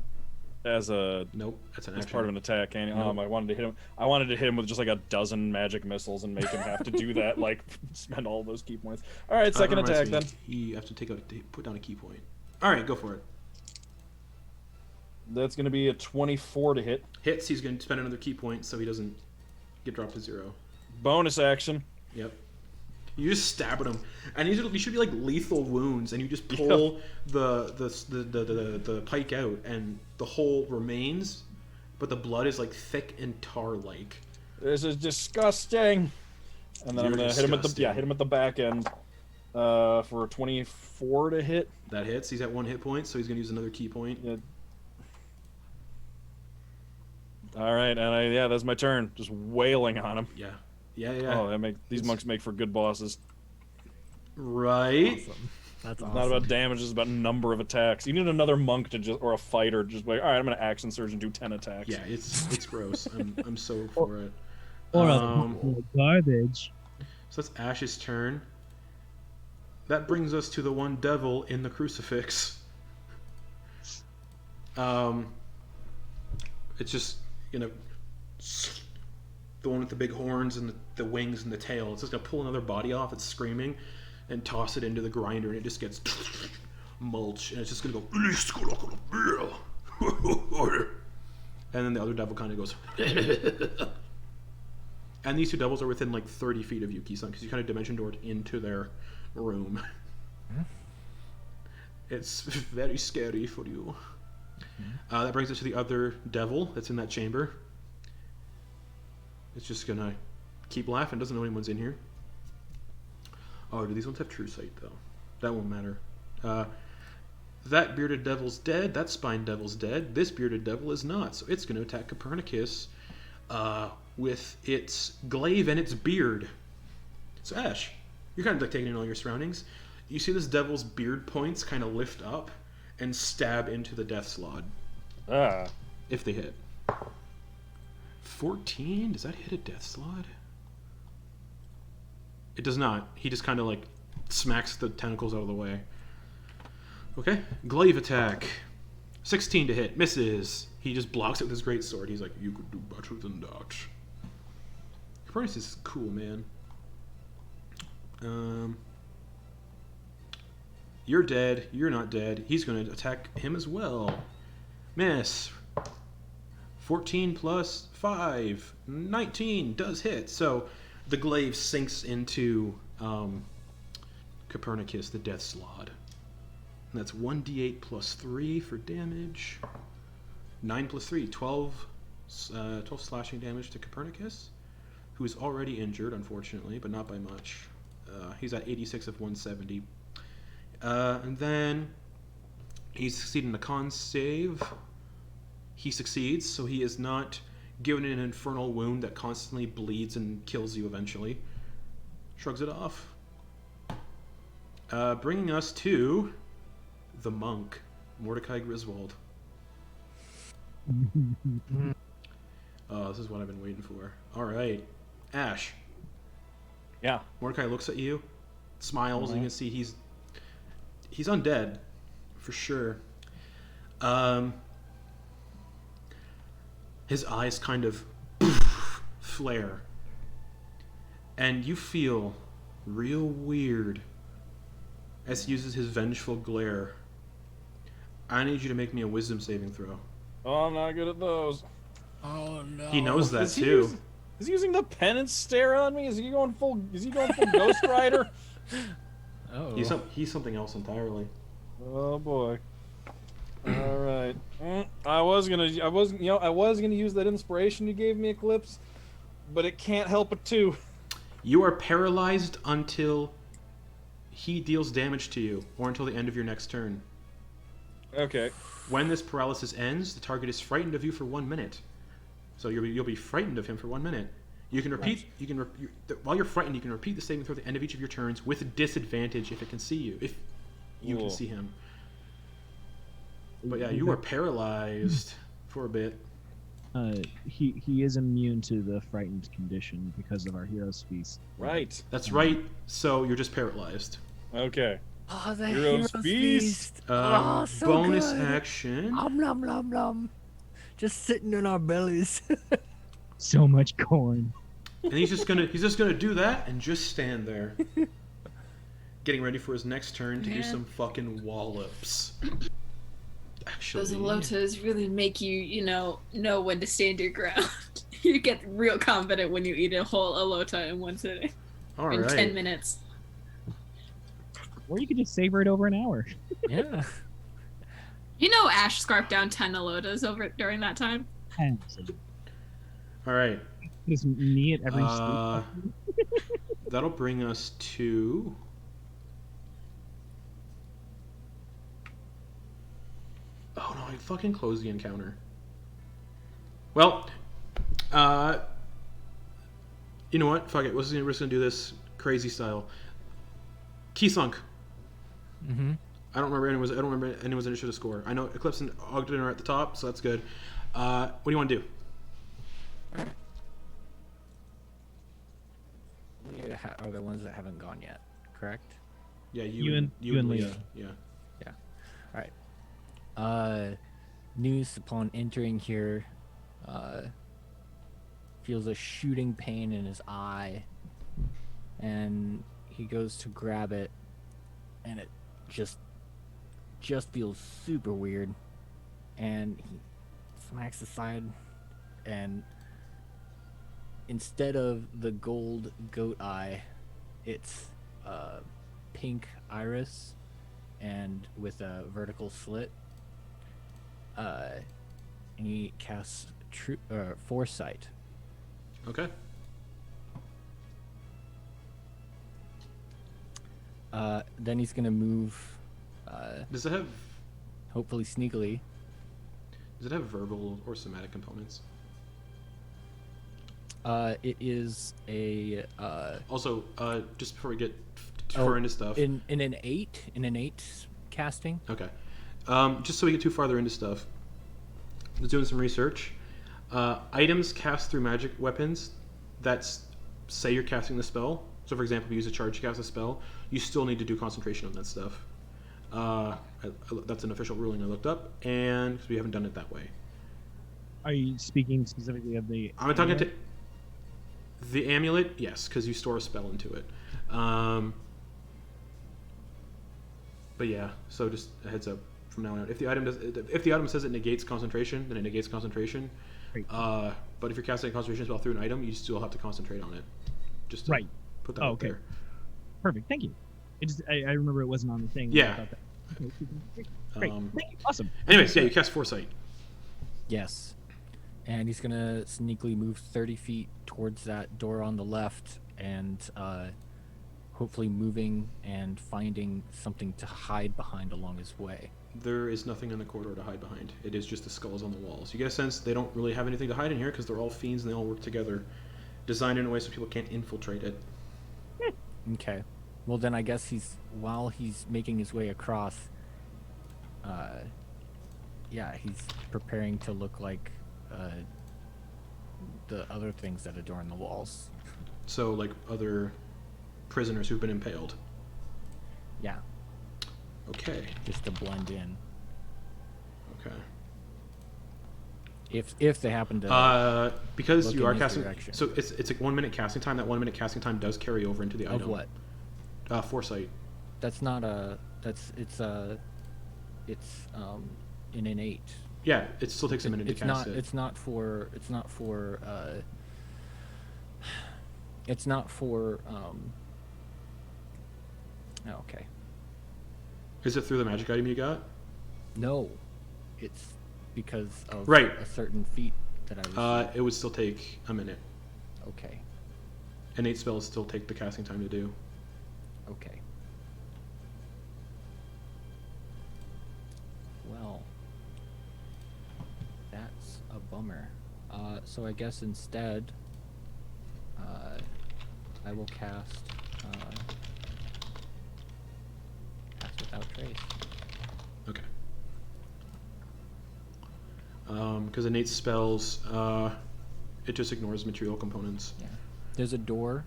Nope, that's an as action. part of an attack, can you? Nope. I wanted to hit him. I wanted to hit him with just like a dozen magic missiles and make him have to do that, like spend all those key points. All right, second That attack reminds then. me, You have to put down a key point. All right, go for it. That's gonna be a 24 to hit. Hits. He's going to spend another key point so he doesn't get dropped to 0. Bonus action. Yep. You just stab at him, and these should be like lethal wounds, and you just pull the pike out, and the hole remains, but the blood is like thick and tar-like. This is disgusting. And then I'm You're gonna hit him at the disgusting. hit him at the back end for a 24 to hit. That hits. He's at 1 hit point, so he's gonna use another key point. Yeah. All right, and that's my turn. Just wailing on him. Yeah. Oh, these monks make for good bosses. Right. Awesome. That's It's awesome. not about damage, it's about number of attacks. You need another monk to just, or a fighter, just like, all right, I'm gonna action surge and do 10 attacks. Yeah, it's gross. I'm so for it. Or garbage. So that's Ash's turn. That brings us to the one devil in the crucifix. It's just the one with the big horns and the wings and the tail. It's just gonna pull another body off. It's screaming, and toss it into the grinder, and it just gets mulch, and it's just gonna go. And then the other devil kind of goes. And these two devils are within like 30 feet of you, Kisan, because you kind of dimension doored into their room. It's very scary for you. That brings us to the other devil that's in that chamber. It's just gonna keep laughing, doesn't know anyone's in here. Oh, do these ones have true sight, though? That won't matter. That bearded devil's dead, that spine devil's dead, this bearded devil is not, so it's gonna attack Copernicus with its glaive and its beard. So Ash, you're kind of like taking in all your surroundings. You see this devil's beard points kind of lift up and stab into the death slot. If they hit. 14? Does that hit a death slot? It does not. He just kind of like smacks the tentacles out of the way. Okay. Glaive attack. 16 to hit. Misses. He just blocks it with his great sword. He's like, you could do better than that. Copernicus is cool, man. You're dead. You're not dead. He's going to attack him as well. Miss. 14 plus 5. 19 does hit. So the glaive sinks into Copernicus, the death slot. And that's 1d8 plus 3 for damage. 9 plus 3, 12 slashing damage to Copernicus, who is already injured, unfortunately, but not by much. He's at 86 of 170. And then he's succeeding a con save. He succeeds, so he is not given an infernal wound that constantly bleeds and kills you eventually. Shrugs it off. Bringing us to the monk, Mordecai Griswold. Oh, this is what I've been waiting for. Alright. Ash. Yeah. Mordecai looks at you, smiles, and you can see he's undead, for sure. His eyes kind of flare, and you feel real weird as he uses his vengeful glare. I need you to make me a wisdom saving throw. Oh, I'm not good at those. Oh no. He knows that Is he too. is he using the penance stare on me? Is he going full Ghost Rider? Oh. He's something else entirely. Oh boy. All right. I was gonna use that inspiration you gave me, Eclipse, but it can't help it too. You are paralyzed until he deals damage to you, or until the end of your next turn. Okay. When this paralysis ends, the target is frightened of you for 1 minute. So you'll be frightened of him for 1 minute. You can repeat. While you're frightened, you can repeat the saving throw at the end of each of your turns with disadvantage if it can see you. If you can see him. But yeah, you are paralyzed for a bit. He is immune to the frightened condition because of our hero's feast. Right. That's right. So you're just paralyzed. Okay. Oh, the Hero's hero's feast. feast. Oh, so Bonus good. action. Nom nom nom nom. Just sitting in our bellies. So much corn. And he's just gonna do that and just stand there. Getting ready for his next turn to do some fucking wallops. Actually, Those elotas really make you know when to stand your ground. You get real confident when you eat a whole elota in one sitting. all in right. 10 minutes. Or you could just savor it over an hour. Yeah. You know Ash scarfed down 10 elotas over during that time? All right. Just me at every street. That'll bring us to. Oh no! I fucking closed the encounter. Well, you know what? Fuck it. We're just gonna do this crazy style. Key sunk. Mm-hmm. I don't remember anyone's initiative score. I know Eclipse and Ogden are at the top, so that's good. What do you want to do? We are the ones that haven't gone yet, correct? Yeah, You and Leah. Yeah. All right. News upon entering here, feels a shooting pain in his eye, and he goes to grab it, and it just feels super weird, and he smacks aside, and instead of the gold goat eye, it's pink iris, and with a vertical slit. And he casts foresight. Okay. Then he's gonna move, Does it have hopefully sneakily. verbal or somatic components? It is a Also, just before we get too far into stuff. in an 8 casting. Okay. Just so we get too farther into stuff, I was doing some research. Items cast through magic weapons that say you're casting the spell. So, for example, if you use a charge to cast a spell, you still need to do concentration on that stuff. That's an official ruling I looked up, and we haven't done it that way. Are you speaking specifically of the? I'm talking to the amulet, yes, because you store a spell into it. But yeah, so just a heads up from now on. If the item says it negates concentration, then it negates concentration. Great. But if you're casting a concentration spell through an item, you still have to concentrate on it. Just to Right. put that Oh, out okay. there. Perfect. Thank you. I remember it wasn't on the thing. Yeah. I thought that. Okay, great. Thank you. Awesome. Anyways, yeah, you cast foresight. Yes. And he's gonna sneakily move 30 feet towards that door on the left, and hopefully moving and finding something to hide behind along his way. There is nothing in the corridor to hide behind. It is just the skulls on the walls. You get a sense they don't really have anything to hide in here because they're all fiends and they all work together, designed in a way so people can't infiltrate it. Okay. Well, then I guess while he's making his way across, he's preparing to look like the other things that adorn the walls. So, like other prisoners who've been impaled. Yeah, Okay. just to blend in. Okay. If they happen to Because look you in are his casting, direction. so it's like 1 minute casting time. That 1 minute casting time does carry over into the item. of what? Foresight. That's not a. It's in an 8. Yeah, it still takes a minute to cast it. It's not for. Oh, okay. Is it through the magic item you got? No, it's because of Right. a certain feat that I received. It would still take a minute. Okay. Innate spells still take the casting time to do. Okay. Well, that's a bummer. So I guess instead, I will cast Cast Without Trace. Okay. Because innate spells, it just ignores material components. Yeah. There's a door.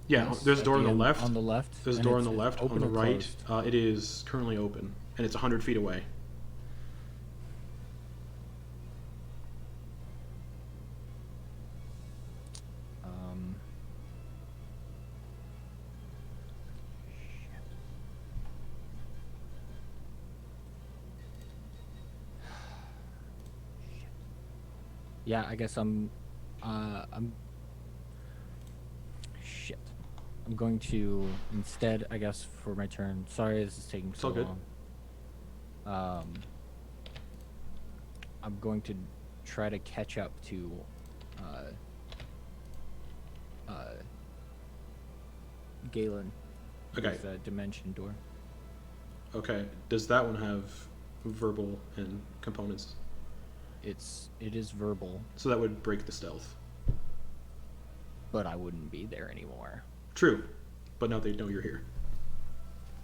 Yeah, Yes, there's a at door the on the end- left. On the left. There's a and door on it's the left. On open the or right, closed? it is currently open, and it's 100 feet away. Yeah, I guess I'm shit. I'm going to instead, I guess, for my turn. Sorry, this is taking so all good. long. I'm going to try to catch up to Galen. Okay. With the dimension door. Okay. Does that one have verbal and components? It is verbal, So that would break the stealth. but I wouldn't be there anymore. True, but now they know you're here.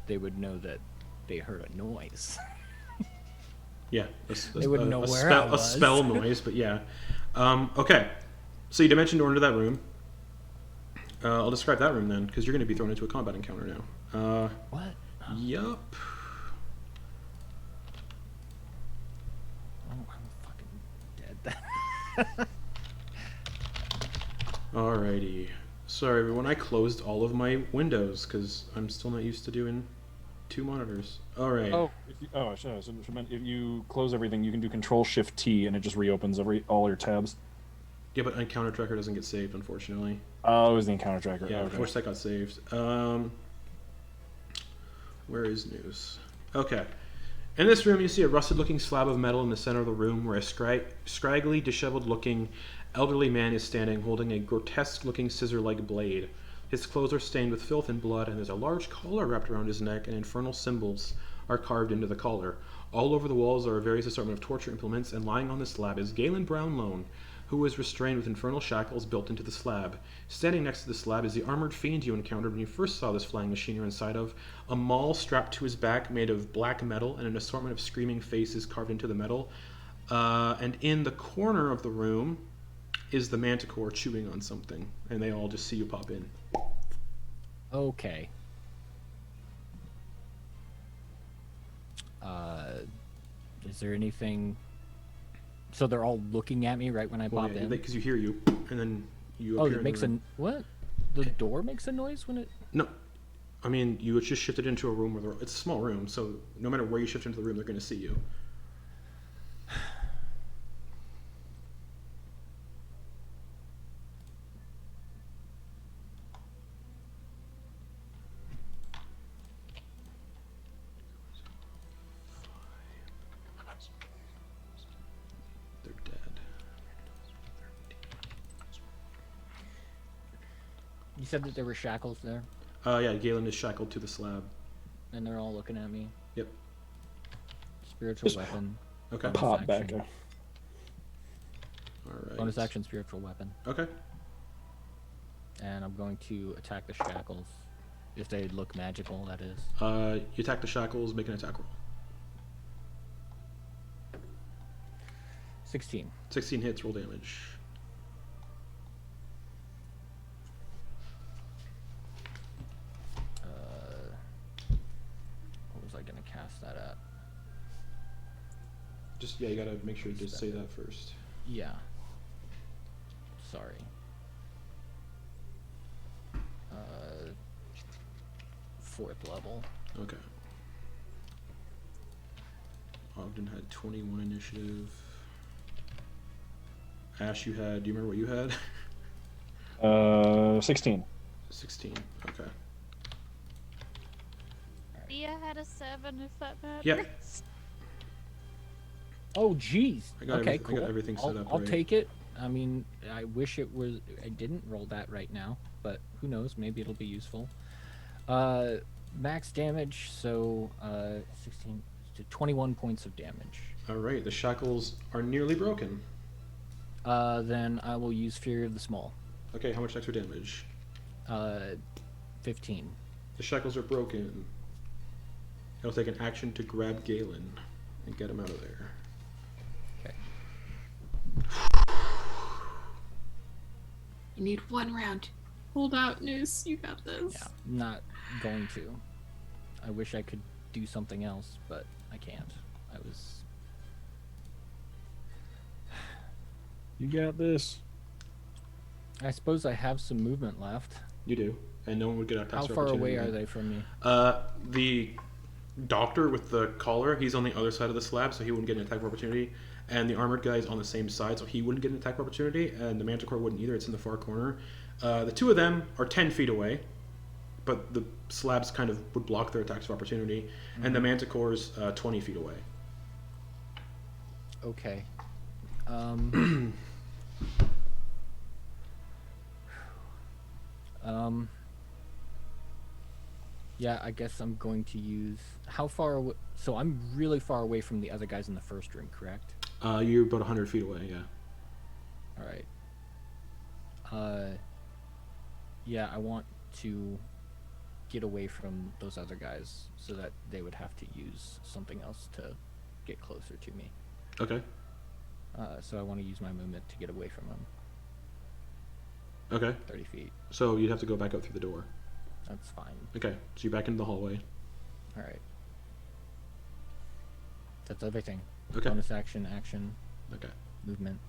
They would know that they heard a noise. Yeah, They wouldn't know where spell, I was. A spell noise, but yeah. Okay, so you dimension door into that room. I'll describe that room then, because you're going to be thrown into a combat encounter now. What? Yup. Oh, I'm fucking dead. Alrighty. Sorry everyone, I closed all of my windows, because I'm still not used to doing 2 monitors. Alright. Oh, if you close everything, you can do Control-Shift-T, and it just reopens all your tabs. Yeah, but encounter tracker doesn't get saved, unfortunately. Oh, it was the encounter tracker. Yeah, okay. of course that got saved. Where is news? Okay. In this room, you see a rusted-looking slab of metal in the center of the room where a scraggly, disheveled-looking elderly man is standing holding a grotesque-looking scissor-like blade. His clothes are stained with filth and blood, and there's a large collar wrapped around his neck, and infernal symbols are carved into the collar. All over the walls are various assortment of torture implements, and lying on the slab is Galen Brownloan, who is restrained with infernal shackles built into the slab. Standing next to the slab is the armored fiend you encountered when you first saw this flying machine you're inside of, a maul strapped to his back made of black metal, and an assortment of screaming faces carved into the metal. And in the corner of the room is the Manticore chewing on something, and they all just see you pop in. Okay. Is there anything? So they're all looking at me right when I pop in. Because you hear you, and then you. Oh, appear it in makes the a room. what? The door makes a noise when it. No, I mean you just shifted into a room where it's a small room, so no matter where you shift into the room, they're going to see you. They're dead. You said that there were shackles there, Yeah, Galen is shackled to the slab. and they're all looking at me. Yep. Spiritual Just weapon. Okay. Bonus Pop back. action. All right. Bonus action, spiritual weapon, Okay. and I'm going to attack the shackles. If they look magical, that is. You attack the shackles, make an attack roll. 16. 16 hits, roll damage. What was I gonna cast that at? Just you gotta make sure you just say that first. Yeah. Sorry. Fourth level. Okay. Ogden had 21 initiative. Ash, you had. Do you remember what you had? 16. 16. Okay. Leah had a 7, if that matters. Yep. Oh, jeez. I got Okay, everything- I cool. got everything set up I'll right. take it. I mean, I wish it was. I didn't roll that right now, but who knows? Maybe it'll be useful. Max damage, so 16 to 21 points of damage. All right. The shackles are nearly broken. Then I will use Fury of the Small. Okay. How much extra damage? 15. The shackles are broken. I'll take an action to grab Galen and get him out of there. Okay. You need 1 round. Hold out, Noose. You got this. Yeah, I'm not going to. I wish I could do something else, but I can't. I was. You got this. I suppose I have some movement left. You do, and no one would get attacks. How far away are they from me? The doctor with the collar, he's on the other side of the slab, so he wouldn't get an attack of opportunity. And the armored guy is on the same side, so he wouldn't get an attack of opportunity. And the Manticore wouldn't either. It's in the far corner. The two of them are 10 feet away, but the slabs kind of would block their attacks of opportunity. Mm-hmm. And the Manticore's 20 feet away. Okay. Yeah, I guess I'm going to use. How far away? So I'm really far away from the other guys in the first room, correct? You're about 100 feet away, yeah. All right. Yeah, I want to get away from those other guys so that they would have to use something else to get closer to me. Okay. So I want to use my movement to get away from them. Okay. 30 feet. So you'd have to go back out through the door. That's fine. Okay, so you're back into the hallway. All right. That's everything. Okay. Bonus action, action, Okay. movement.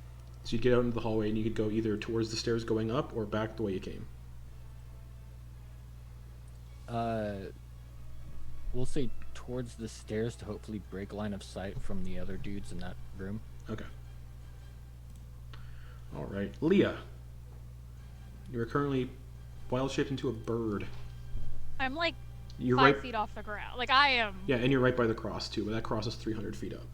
So you'd get out into the hallway and you could go either towards the stairs going up or back the way you came. We'll say towards the stairs to hopefully break line of sight from the other dudes in that room. Okay. All right, Leah. You are currently wild shaped into a bird. I'm like You're 5 right. feet off the ground. Like I am. Yeah, and you're right by the cross too, but that cross is 300 feet up.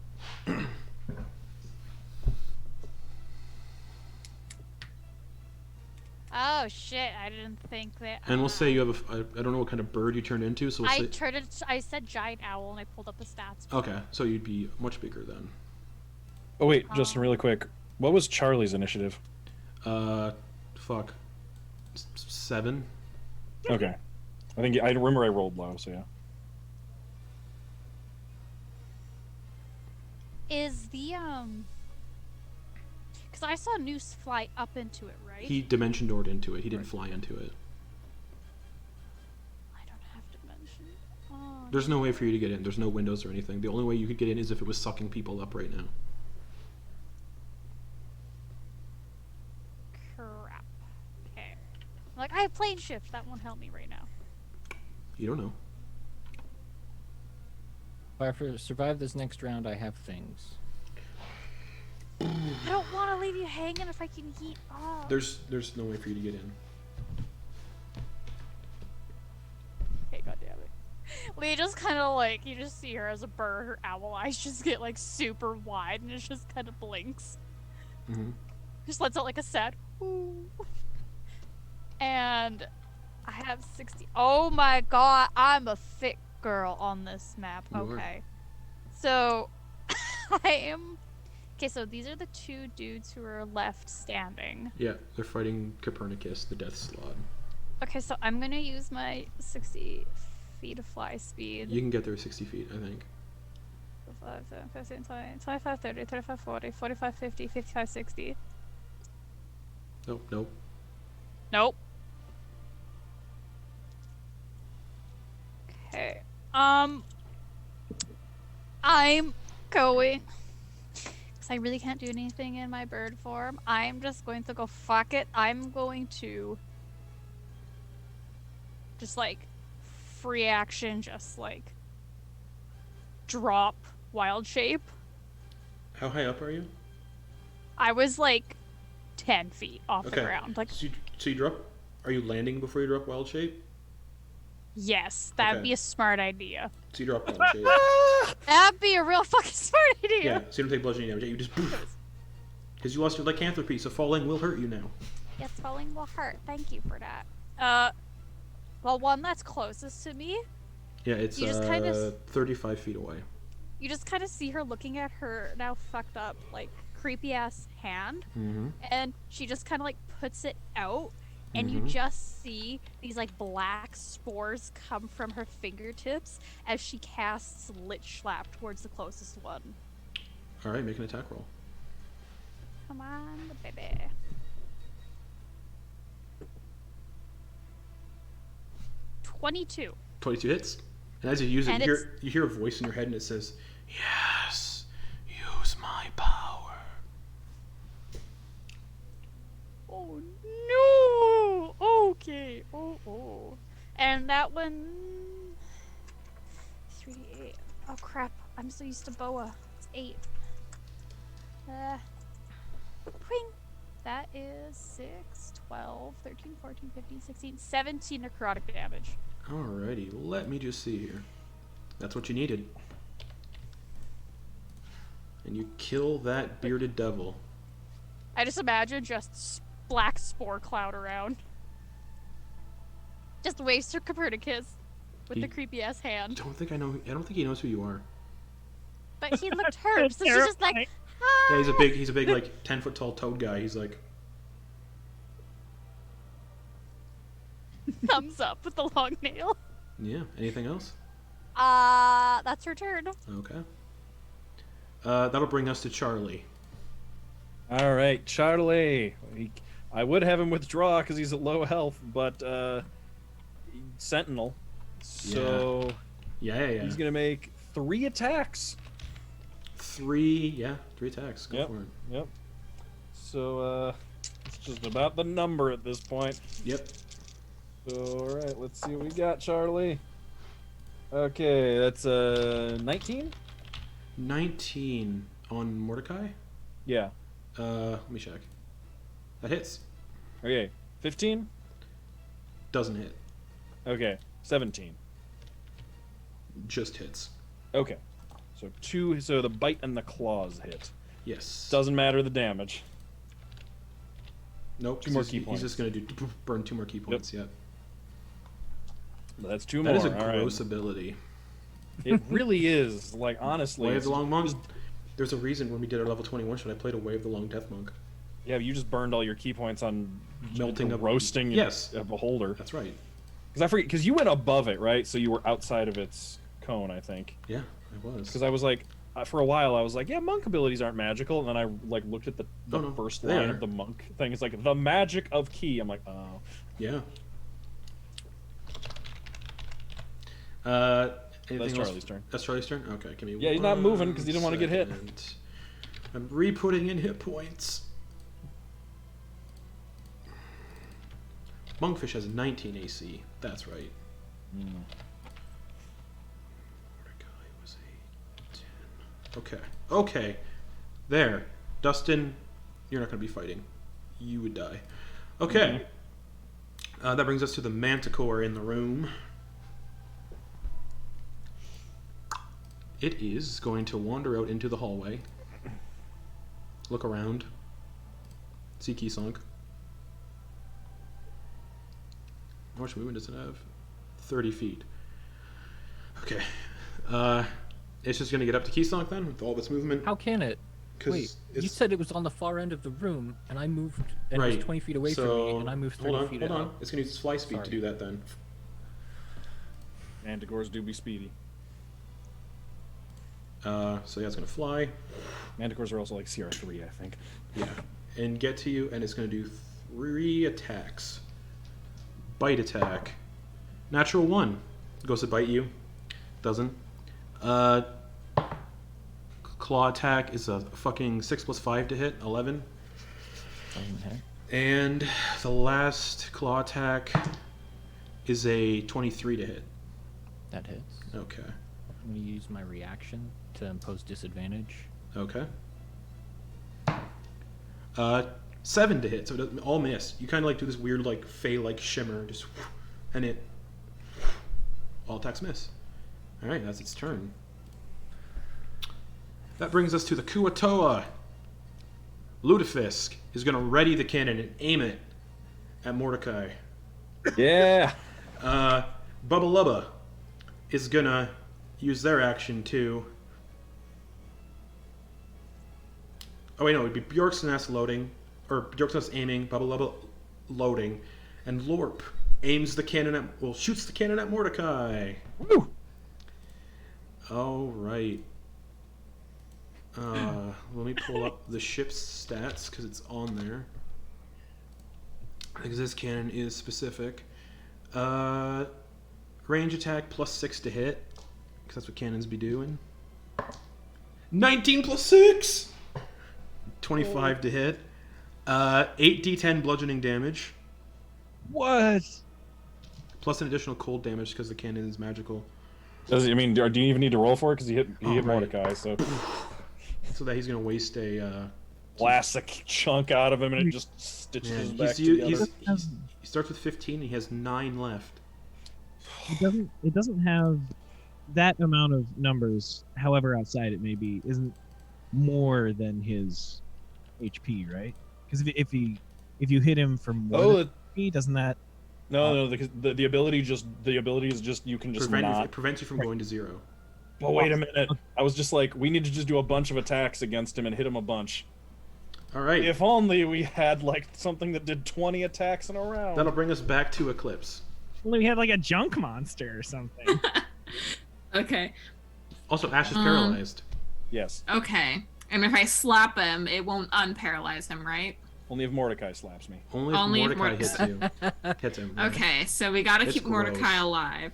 Oh shit! I didn't think that. And we'll say you have I don't know what kind of bird you turned into, so we'll I say. turned it. I said giant owl, and I pulled up the stats. Okay, so you'd be much bigger then. Oh wait, Justin, really quick. What was Charlie's initiative? Fuck. 7. Okay. I remember I rolled low, so yeah. Is the Because I saw Noose fly up into it, right? He dimension doored into it. He didn't fly into it. I don't have dimension. Oh. There's no way for you to get in. There's no windows or anything. The only way you could get in is if it was sucking people up right now. Crap. Okay. Like I have plane shift. That won't help me right now. You don't know. If I survive this next round, I have things. I don't want to leave you hanging if I can heat up. There's no way for you to get in. Okay, goddamn it. Leah just kind of like, you just see her as a bird, her owl eyes just get like super wide and it just kind of blinks. Mm-hmm. Just lets out like a sad ooh. And I have 60. Oh my god, I'm a thick girl on this map. You are. Okay. So, I am. Okay, so these are the two dudes who are left standing. Yeah, they're fighting Copernicus, the Death Slot. Okay, so I'm gonna use my 60 feet of fly speed. You can get there 60 feet, I think. 5, 7, 15, 20, 25, 30, 35, 40, 45, 50, 55, 60. Nope. Nope. Okay. I'm going. Because I really can't do anything in my bird form. I'm just going to go fuck it. I'm going to just like free action, just like drop wild shape. How high up are you? I was like 10 feet off the Okay. ground. Like, So you drop. Are you landing before you drop wild shape? yes, that'd Okay. be a smart idea. So you drop wild shape. That'd be a real fucking smart idea. Yeah. So you don't take bludgeoning damage. You just because you lost your lycanthropy, so falling will hurt you now. Yes, falling will hurt. Thank you for that. Well, one that's closest to me, Yeah, it's You just kinda 35 feet away. you just kind of see her looking at her now fucked up, like, creepy ass hand, Mm-hmm. and she just kind of like puts it out, and you Mhm. just see these like black spores come from her fingertips as she casts Lich Slap towards the closest one. All right, make an attack roll. Come on, baby. 22. 22 hits. And as you use it, And you hear a voice in your head, and it says, "Yes, use my power." Oh no! Okay. Oh. And that one. 3d8. Oh crap! I'm so used to boa. It's 8. Pwing. That is 6, 12, 13, 14, 15, 16, 17 necrotic damage. Alrighty, let me just see here. That's what you needed. And you kill that bearded devil. I just imagine black spore cloud around. Just waves to Copernicus with the creepy ass hand. I don't think he knows who you are. But he looked hurt, so she's just like, ah! Yeah, he's a big like 10-foot tall toad guy. He's like, thumbs up with the long nail. yeah. Anything else? That's her turn. Okay. That'll bring us to Charlie. All right, Charlie. I would have him withdraw because he's at low health, but Sentinel. So Yeah. he's gonna make 3 attacks. 3 attacks. Go Yep. for it. Yep. So it's just about the number at this point. Yep. So all right, let's see what we got, Charlie. Okay, that's 19. 19 on Mordecai. Yeah. Let me check. That hits. Okay, 15. Doesn't hit. Okay, 17. Just hits. Okay, so 2. So the bite and the claws hit. Yes. Doesn't matter the damage. Nope. 2 more key He's points. just gonna burn 2 more key points. Yep. But that's 2 That more. is a all right. gross ability. It really is. Like honestly, Wave it's the Long just- Monk. There's a reason when we did our level 21 shot, I played a Wave the Long Death Monk. Yeah, you just burned all your key points on Melting the up- roasting Yes. a beholder. That's right. Because I forget, because you went above it, right? So you were outside of its cone, I think. Yeah, I was. Because I was like, for a while, I was like, yeah, monk abilities aren't magical, and then I like looked at the Oh, no, first they line are. of the monk thing. It's like the magic of key. I'm like, oh. Yeah. Anything That's else? Charlie's turn. That's Charlie's turn? Okay, give me Yeah, he's not moving 'cause he didn't 1 wanna get hit. second. I'm re-putting in hit points. Monkfish has 19 AC. That's right. Mordecai was 8, 10. Okay. There. Dustin, you're not going to be fighting. You would die. Okay. That brings us to the Manticore in the room. It is going to wander out into the hallway. Look around. See Keysonk. How much movement does it have? 30 feet. Okay. It's just going to get up to Keysonk then, with all of its movement. How can it? 'Cause Wait, you it's- said it was on the far end of the room, and I moved, and it was 20 feet away from me, and I moved 30 feet Hold out. on. It's going to use its fly speed to Sorry. do that then. Manticores do be speedy. So yeah, it's going to fly. Manticores are also like CR3, I think. Yeah. And get to you, and it's going to do 3 attacks. Bite attack. Natural 1. Goes to bite you. Doesn't. Claw attack is a fucking 6 + 5 to hit. 11. Doesn't hit. And the last claw attack is a 23 to hit. That hits. Okay. I'm gonna use my reaction to impose disadvantage. Okay. 7 to hit, so it doesn't all miss. You kind of like do this weird like fey-like shimmer, just and it all attacks miss. All right, that's its turn. That brings us to the Kuatoa. Lutefisk is going to ready the cannon and aim it at Mordecai. Yeah. Bubba Lubba is going to use their action to... Oh, wait, no, it would be Bjorksness loading, or Bjorksness aiming, Bubba Lubba loading, and Lorp aims the cannon at... Well, shoots the cannon at Mordecai. Woo! All right. Let me pull up the ship's stats because it's on there. Because this cannon is specific. Range attack +6 to hit, because that's what cannons be doing. 19 + 6! 25 to hit. 8d10 bludgeoning damage, What? plus an additional cold damage because the cannon is magical. Do you even need to roll for it? Because he hit Oh, right. Mordecai, so So that he's going to waste a... blasts a chunk out of him and it just stitches his back together. He starts with 15, he has 9 left. It doesn't have that amount of numbers, however outside it may be, isn't more than his HP, right? Because if you hit him for more than HP, doesn't that... No, because the ability is just you can just not. It prevents you from going to 0. But wait a minute, I was just like, we need to just do a bunch of attacks against him and hit him a bunch. All right. If only we had like something that did 20 attacks in a round. That'll bring us back to Eclipse. Only we had like a junk monster or something. Okay. Also, Ash is paralyzed. Yes. Okay. And if I slap him, it won't unparalyze him, right? Only if Mordecai slaps me. Only if Mordecai hits him. Okay, so we gotta It's keep Mordecai gross. alive.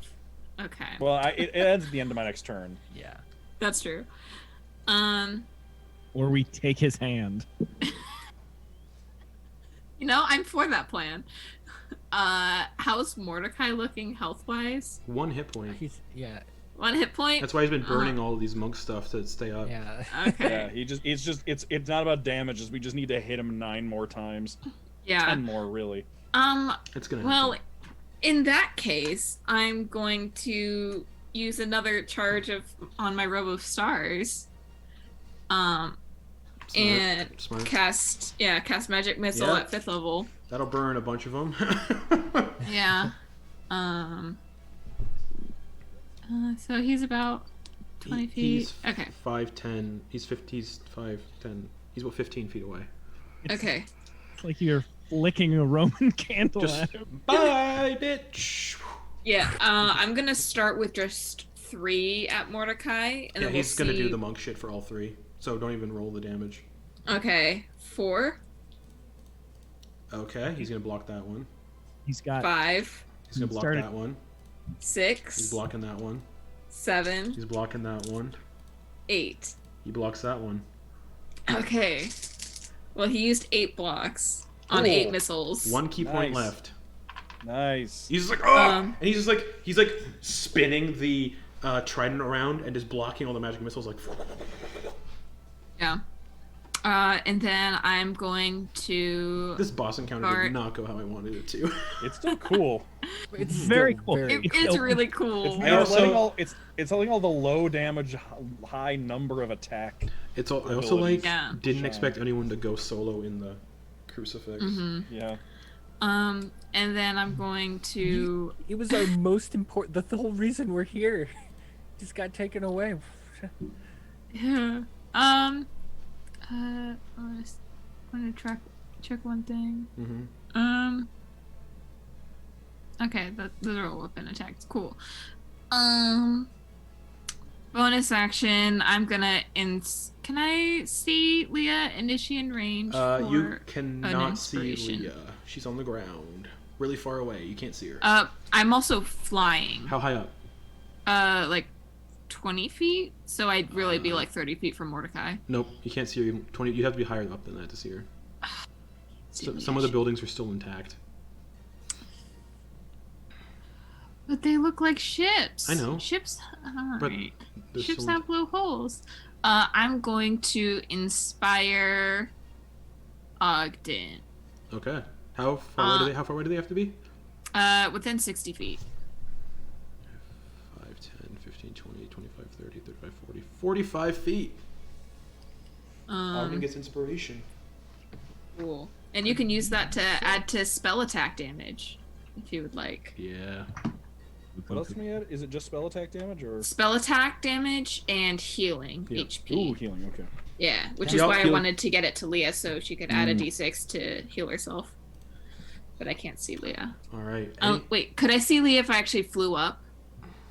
Okay. Well, it ends at the end of my next turn. Yeah. That's true. Or we take his hand. I'm for that plan. How's Mordecai looking health-wise? 1 hit point. Yeah. 1 hit point? That's why he's been burning all of these monk stuff to stay up. Yeah. Okay. Yeah, it's not about damages. We just need to hit him 9 more times. Yeah. 10 more, really. It's gonna Well, happen. in that case, I'm going to use another charge on my Robe of Stars. And Smart. cast magic missile Yeah. at 5th level. That'll burn a bunch of them. Yeah. So he's about 20 feet. He's Okay. 5'10". He's 5'10". He's about 15 feet away. Okay. It's like you're flicking a Roman candle Just at him. bye, bitch. Yeah. I'm gonna start with just 3 at Mordecai, and Yeah, then he's we'll gonna see... do the monk shit for all 3. So don't even roll the damage. Okay. 4, Okay, he's gonna block that one. He's got 5, He's gonna block Started- that one. 6, He's blocking that one. 7, He's blocking that one. 8. He blocks that one. Okay. Well, he used 8 blocks on Cool. 8 missiles. 1 key point Nice. left. Nice. He's just like, oh! Um, And he's like spinning the trident around and just blocking all the magic missiles. Like, Yeah. And then I'm going to... this boss encounter Bart. did not go how I wanted it to. It's still cool. It's very still cool. very It is really cool. I also- It's letting all the low damage, high number of attack. I also like Yeah. didn't Shine. expect anyone to go solo in the crucifix. Yeah. And then I'm going to... It was our most important. The whole reason we're here just got taken away. I want to check one thing. Mm-hmm. Okay, those are all weapon attacks. Cool. Bonus action. I'm gonna Can I see Leah initiate range? You for cannot see inspiration? Leah. She's on the ground, really far away. You can't see her. I'm also flying. How high up? Like 20 feet. So I'd really be like 30 feet from Mordecai. Nope, you can't see her. Even 20. You have to be higher up than that to see her. Some of the buildings are still intact. But they look like ships. I know. Ships. But Alright. there's Ships so- have blowholes. I'm going to inspire Ogden. Okay. How far away do they have to be? Within 60 feet. 5, 10, 15, 20, 25, 30, 35, 40. 45 feet. Ogden gets inspiration. Cool. And you can use that to add to spell attack damage, if you would like. Yeah. What else can we add? Is it just spell attack damage or? Spell attack damage and healing Yeah. HP. Ooh, healing. Okay. Yeah, which Yeah. is why I Healing- wanted to get it to Leah so she could add a d6 to heal herself. But I can't see Leah. All right. Wait, could I see Leah if I actually flew up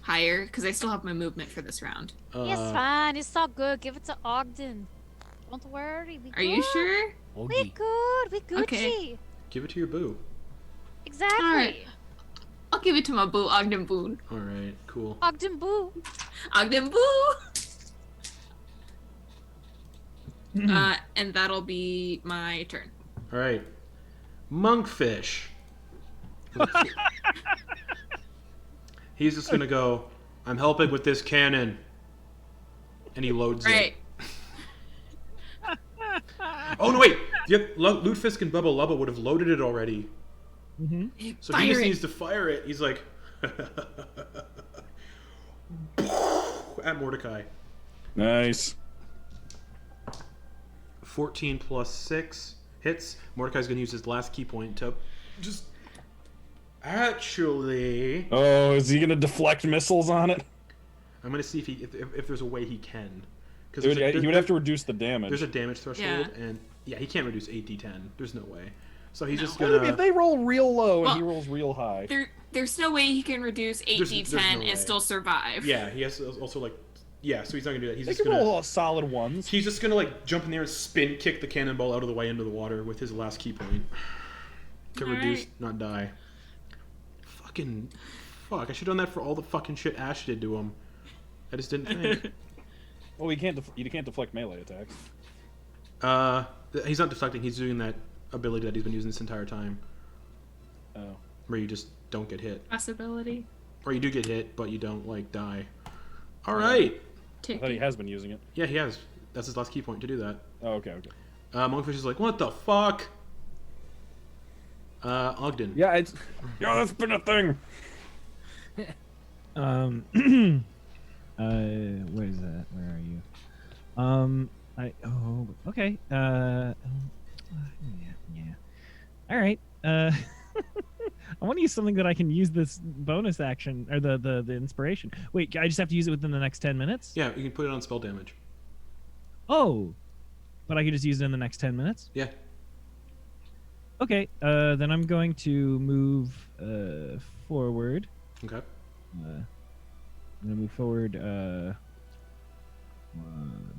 higher? Because I still have my movement for this round. It's fine. It's all good. Give it to Ogden. Don't worry. We Are you sure? We Oggy. good. We Gucci. Okay. Give it to your boo. Exactly. Alright. I'll give it to my boo, Ogden Boon. All right. Cool. Ogden Boo. Ogden Boo! And that'll be my turn. All right. Monkfish. He's just gonna go. I'm helping with this cannon, and he loads Right. it. Oh no! Wait. Lutefisk and Bubba Lubba would have loaded it already. Mm-hmm. So Fire he just it. needs to fire it. He's like at Mordecai. Nice. 14 plus 6 hits. Mordecai's gonna use his last key point to just actually. Oh, is he gonna deflect missiles on it? I'm gonna see if there's a way he can. Because He would have to reduce the damage. There's a damage threshold, Yeah. and yeah, he can't reduce 8d10. There's no way. So he's No. just What if gonna. they roll real low and he Well, rolls real high? There's no way he can reduce 8d10 there's no way. and still survive. Yeah, he has to also like. Yeah, so he's not gonna do that. He's They just can gonna. roll solid ones. He's just gonna like jump in there and spin kick the cannonball out of the way into the water with his last key point to reduce, Alright. not die. Fucking fuck! I should have done that for all the fucking shit Ash did to him. I just didn't think. Well, you can't deflect melee attacks. He's not deflecting. He's doing that ability that he's been using this entire time, Oh. where you just don't get hit, Possibility. or you do get hit, but you don't like die. All right. I thought he has been using it. Yeah, he has. That's his last key point to do that. Oh, okay, okay. Monkfish is like, what the fuck? Ogden. Yeah, it's. Yeah, that's been a thing. Where is that? Where are you? Okay. Yeah. All right. I want to use something that I can use this bonus action or the inspiration. Wait, I just have to use it within the next 10 minutes? Yeah, you can put it on spell damage. Oh, but I could just use it in the next 10 minutes? Yeah. Okay. Then I'm going to move forward. Okay. I'm gonna move forward.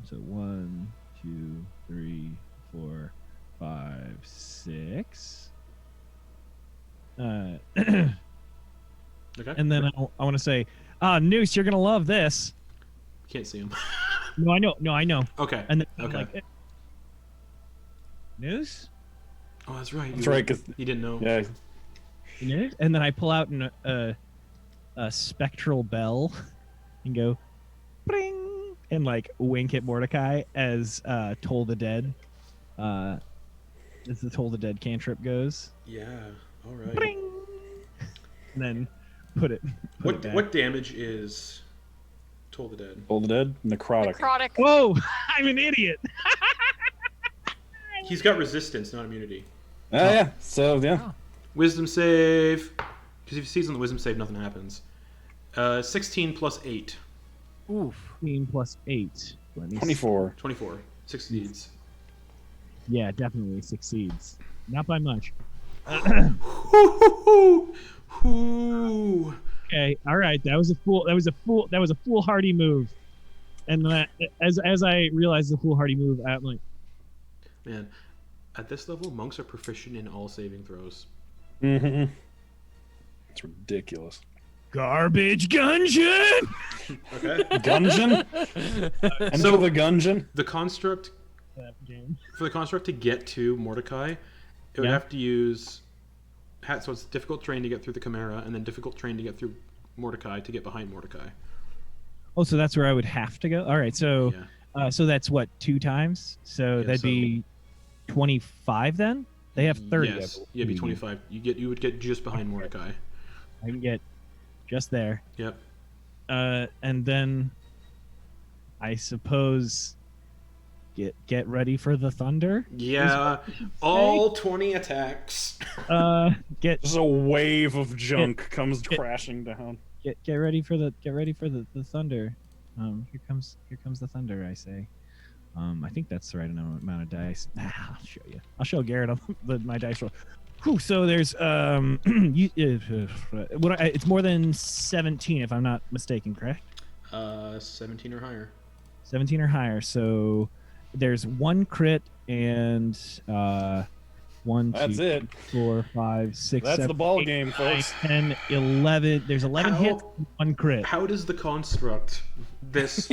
So 1, 2, 3, 4, 5, 6. Okay. And then I want to say, Noose, you're gonna love this. Can't see him. No, I know. Okay. And then I'm Okay. like, Noose, Oh, that's right. That's right, 'cause- you didn't know. Yeah. Noose, and then I pull out a spectral bell and go, bring, and like wink at Mordecai as Toll the Dead. As the Toll the Dead cantrip goes. Yeah. All right. Bring! And then put it back. What damage is Toll the Dead? Toll the Dead? Necrotic. Necrotic. Whoa! I'm an idiot. He's got resistance, not immunity. Oh, yeah. So, yeah. Wisdom save. Because if he sees on the wisdom save, nothing happens. 16 plus 8. Oof. 15 plus 8. Let me see. 24. 24. Succeeds. Yeah, definitely succeeds. Not by much. Ooh. Okay, all right. That was a foolhardy move. And then as I realized the foolhardy move, I'm like, Man, at this level, monks are proficient in all saving throws. Mm-hmm. It's ridiculous. garbage gungeon. Okay. Gungeon? Enter the Gungeon? The construct That game. for the construct to get to Mordecai, it would Yeah. have to use so it's difficult terrain to get through the Chimera, and then difficult terrain to get through Mordecai to get behind Mordecai. Oh, so that's where I would have to go. All right, so Yeah. so that's what 2 times. So Yeah, that'd so- be 25 then. They have 30. I Yes. Yeah, it'd be believe. 25. You would get just behind Mordecai. I can get just there. Yep. And then I suppose get ready for the thunder. Yeah. All 20 attacks. Get Just a wave of junk comes crashing down. get ready for the the thunder. Here comes the thunder, I say. I think that's the right amount of dice. I'll show you. I'll show Garrett my dice roll. Whew, so there's it's more than 17 if I'm not mistaken, correct? 17 or higher. 17 or higher. So there's 1 crit and 1, That's 2, it. 4, 5, 6, That's 7, the ball 8, game, 9, folks. 10, 11. There's 11 How- hits, and 1 crit. How does the construct, this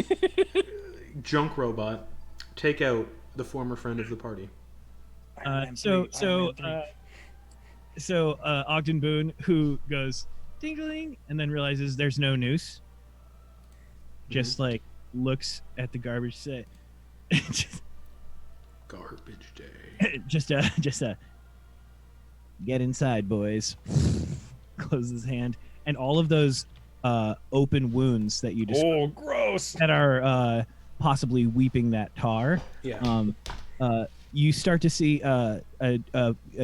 junk robot, take out the former friend of the party? So Ogden Boon, who goes ding-a-ling and then realizes there's no noose, just like looks at the garbage set, Garbage day. just a get inside, boys. Closes his hand, and all of those open wounds that you just Oh, gross! that are possibly weeping that tar. Yeah. You start to see a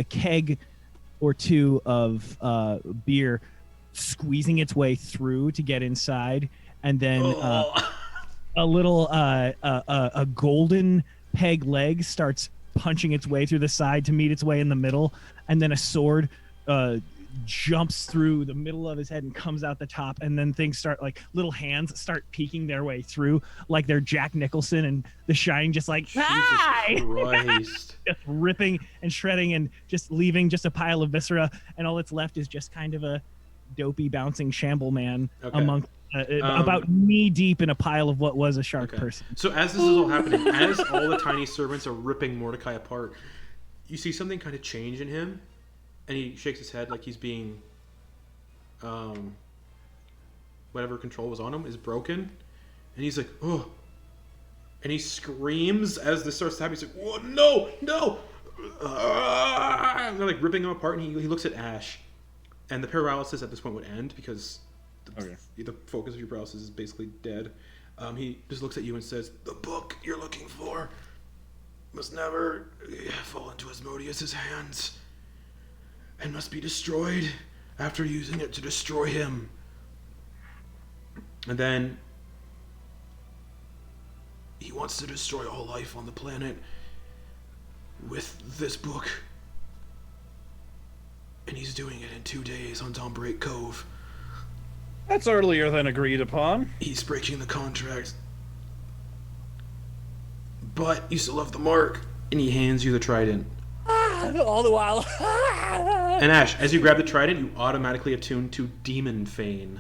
keg or 2 of beer squeezing its way through to get inside, and then a little a golden peg leg starts punching its way through the side to meet its way in the middle, and then a sword jumps through the middle of his head and comes out the top, and then things start like little hands start peeking their way through like they're Jack Nicholson and The Shining, just like hi, Christ. just ripping and shredding and just leaving just a pile of viscera, and all that's left is just kind of a dopey bouncing shamble man Okay. among about knee deep in a pile of what was a shark Okay. person. So as this is all happening, as all the tiny servants are ripping Mordecai apart, you see something kind of change in him, and he shakes his head like he's being, whatever control was on him is broken, and he's like, oh, and he screams as this starts to happen. He's like, whoa, no, and they're like ripping him apart, and he looks at Ash, and the paralysis at this point would end because the focus of your paralysis is basically dead. He just looks at you and says, the book you're looking for must never fall into Asmodeus' hands and must be destroyed after using it to destroy him. And then he wants to destroy all life on the planet with this book. And he's doing it in 2 days on Dawnbreak Cove. That's earlier than agreed upon. He's breaking the contract. But you still have the mark. And he hands you the trident. All the while. And Ash, as you grab the trident, you automatically attune to Demonfane.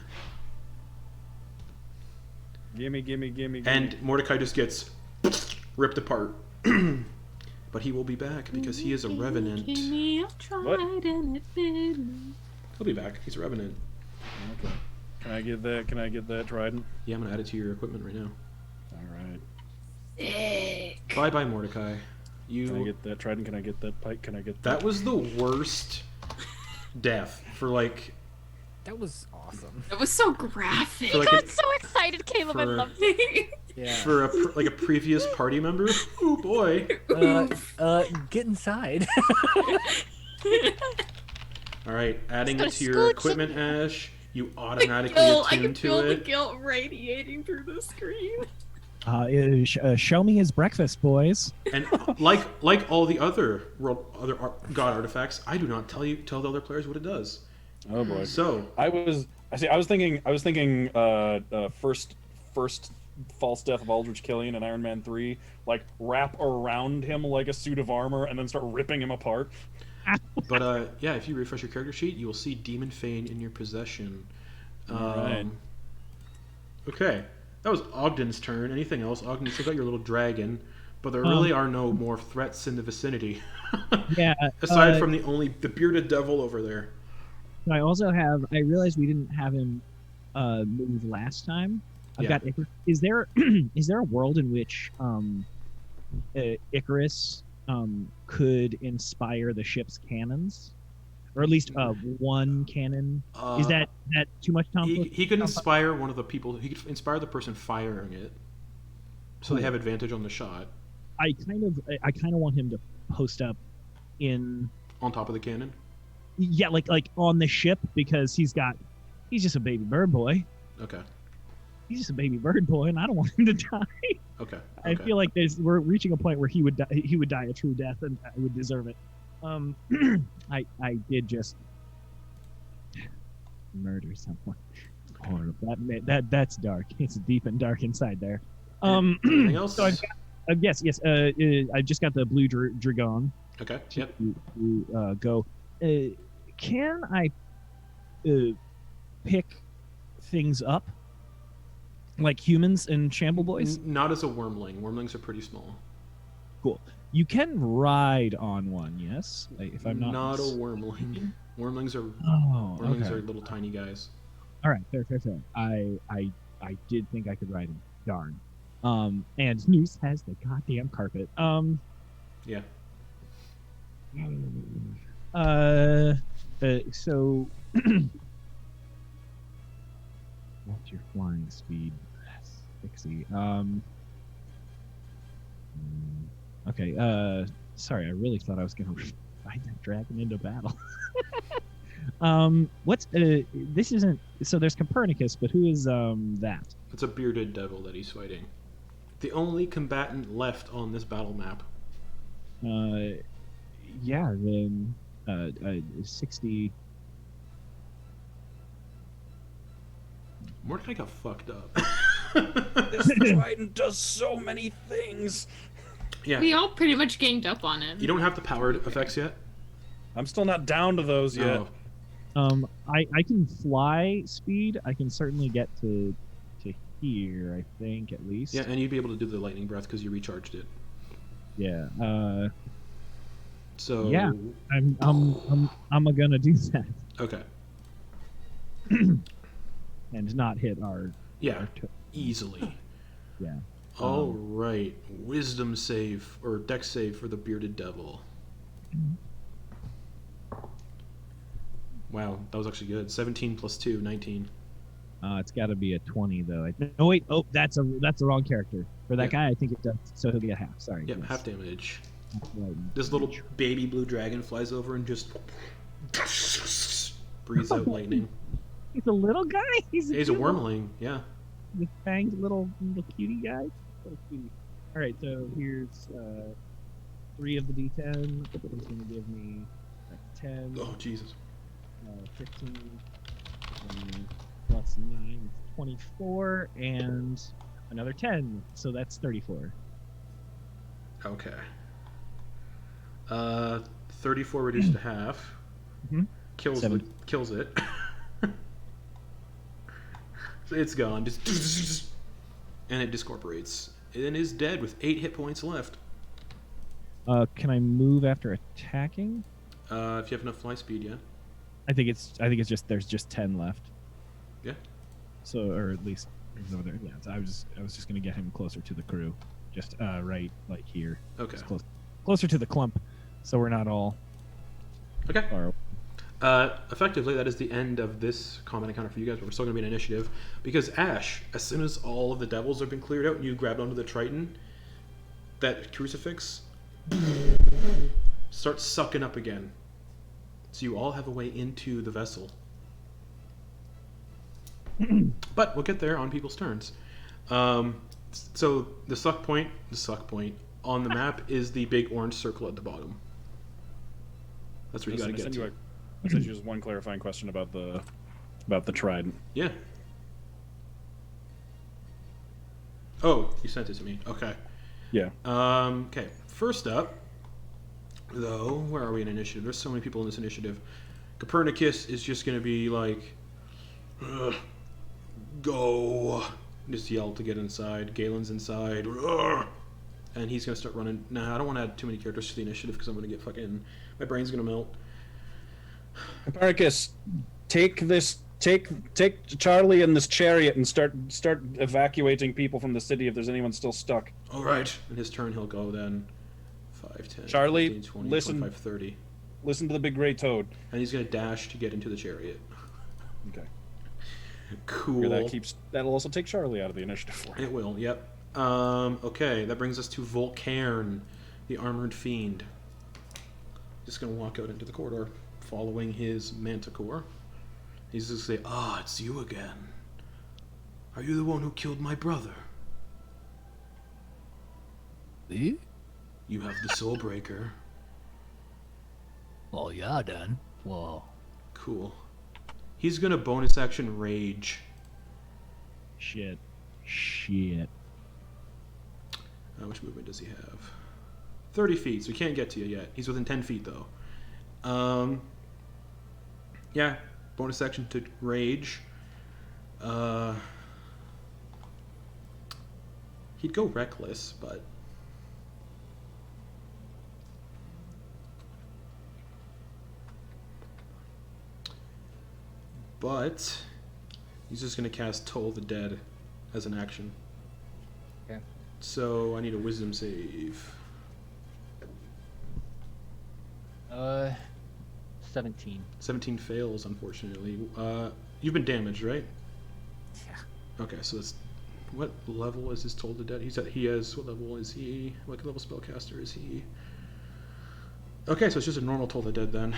Gimme. And Mordecai just gets ripped apart. But he will be back because he is a revenant. He'll be back. He's a revenant. Okay. Can I get that trident? Yeah, I'm gonna add it to your equipment right now. All right. Bye, Mordecai. Can I get that trident? Can I get that pike? Can I get That was the worst death for like. That was awesome. It was so graphic. For like got so excited, Caleb. I for- loved it. Yeah. for a previous party member. Oh boy! Get inside. All right, adding Just it to gotta your scooch. equipment, Ash. You automatically I attune can to feel the it. guilt radiating through the screen. Show me his breakfast, boys. And like all the other god artifacts, I do not tell the other players what it does. Oh boy. So I was thinking first false death of Aldrich Killian in Iron Man 3, like wrap around him like a suit of armor and then start ripping him apart. But yeah, if you refresh your character sheet, you will see Demonfane in your possession. Alright. Okay, that was Ogden's turn. Anything else? Ogden, you still got your little dragon, but there really are no more threats in the vicinity. Yeah. Aside from the bearded devil over there. I also have. I realized we didn't have him move last time. I've Yeah. got Icarus. Is there is there a world in which Icarus could inspire the ship's cannons, or at least one cannon? Is that too much, Tom? He could inspire one of the people. He could inspire the person firing it, so they have advantage on the shot. I kind of want him to post up in On top of the cannon. Yeah, like on the ship, because he's just a baby bird boy. Okay. He's just a baby bird boy, and I don't want him to die. Okay. I feel like we're reaching a point where he would die a true death, and I would deserve it. I did just murder someone. Horrible. That's dark. It's deep and dark inside there. Anything else? So I've got, yes. I just got the blue dragon. Okay. Yep. To go. Can I pick things up like humans and shamble boys? Not as a wormling. Wormlings are pretty small. Cool. You can ride on one, yes? If I'm not Not a wormling. Wormlings are okay. are little tiny guys. All right, fair. I did think I could ride him. Darn. And Noose has the goddamn carpet. Yeah. So what's your flying speed? 60. Okay, sorry, I really thought I was gonna ride that dragon into battle. What's this isn't so there's Copernicus, but who is that? It's a bearded devil that he's fighting. The only combatant left on this battle map. Yeah, then 60. Mordecai got fucked up. This trident does so many things. Yeah. We all pretty much ganged up on him. You don't have the powered effects yet? I'm still not down to those yet. Oh. I can fly speed. I can certainly get to here, I think, at least. Yeah, and you'd be able to do the lightning breath because you recharged it. Yeah. So yeah, I'm gonna do that Okay. and not hit our Yeah. Easily. Yeah. All right. Wisdom save or dex save for the bearded devil. Wow, that was actually good. 17 plus 2, 19. It's got to be a 20 though. No wait. Oh, that's the wrong character for that Yeah. guy. I think it does. So he'll get half. Sorry. Yep, yes. half damage. Right. This little baby blue dragon flies over and just breathes out lightning. He's a little guy. He's He's a cute wormling, yeah. This fanged little cutie guy. So cutie. All right. So here's 3 of the D10. It's going to give me 10. Oh, Jesus. 15 plus 9 is 24, and another 10, so that's 34. Okay. 34 reduced to half. Mhm. Kills Seven. kills it. It's gone. Just and it discorporates. And is dead with 8 hit points left. Can I move after attacking? If you have enough fly speed, yeah. I think it's just there's just 10 left. Yeah. So, or at least he's over there. Yeah. So I was just gonna get him closer to the crew, just right like here. Okay. Just closer to the clump, so we're not all Okay. far. Effectively, that is the end of this combat encounter for you guys, but we're still going to be in initiative. Because Ash, as soon as all of the devils have been cleared out and you grabbed onto the trident, that crucifix starts sucking up again. So you all have a way into the vessel. But we'll get there on people's turns. So the suck point on the map is the big orange circle at the bottom. That's where you got to get to. I sent you just one clarifying question about the trident. Yeah. Oh, you sent it to me. Okay. Yeah. Okay. First up, though, where are we in initiative? There's so many people in this initiative. Copernicus is just going to be like, "Ugh, go. Just yell to get inside. Galen's inside. Ugh. And he's going to start running. Nah, I don't want to add too many characters to the initiative because I'm going to get fucking... My brain's going to melt. Copernicus, take this take Charlie in this chariot and start evacuating people from the city if there's anyone still stuck. All right. In his turn, he'll go then. 5, 10, Charlie, 15, 20, listen. 25, 30. Listen to the big gray toad. And he's going to dash to get into the chariot. Okay. Cool. That'll also take Charlie out of the initiative for you. It will, yep. Okay, that brings us to Volcairn, the armored fiend. Just gonna walk out into the corridor, following his Manticore. He's just gonna say, "Ah, it's you again. Are you the one who killed my brother? Me? You have the Soulbreaker." Well, yeah, then. Well, Cool. He's gonna bonus action Rage. Shit. How much movement does he have? 30 feet, so he can't get to you yet. He's within 10 feet, though. Yeah, bonus action to Rage. He'd go Reckless, but... But... he's just going to cast Toll the Dead as an action. okay. So I need a Wisdom save. 17. 17 fails, unfortunately. You've been damaged, right? Yeah. Okay, so that's... what level is his Toll the Dead? He has... what level is he? What level spellcaster is he? Okay, so it's just a normal Toll the Dead then.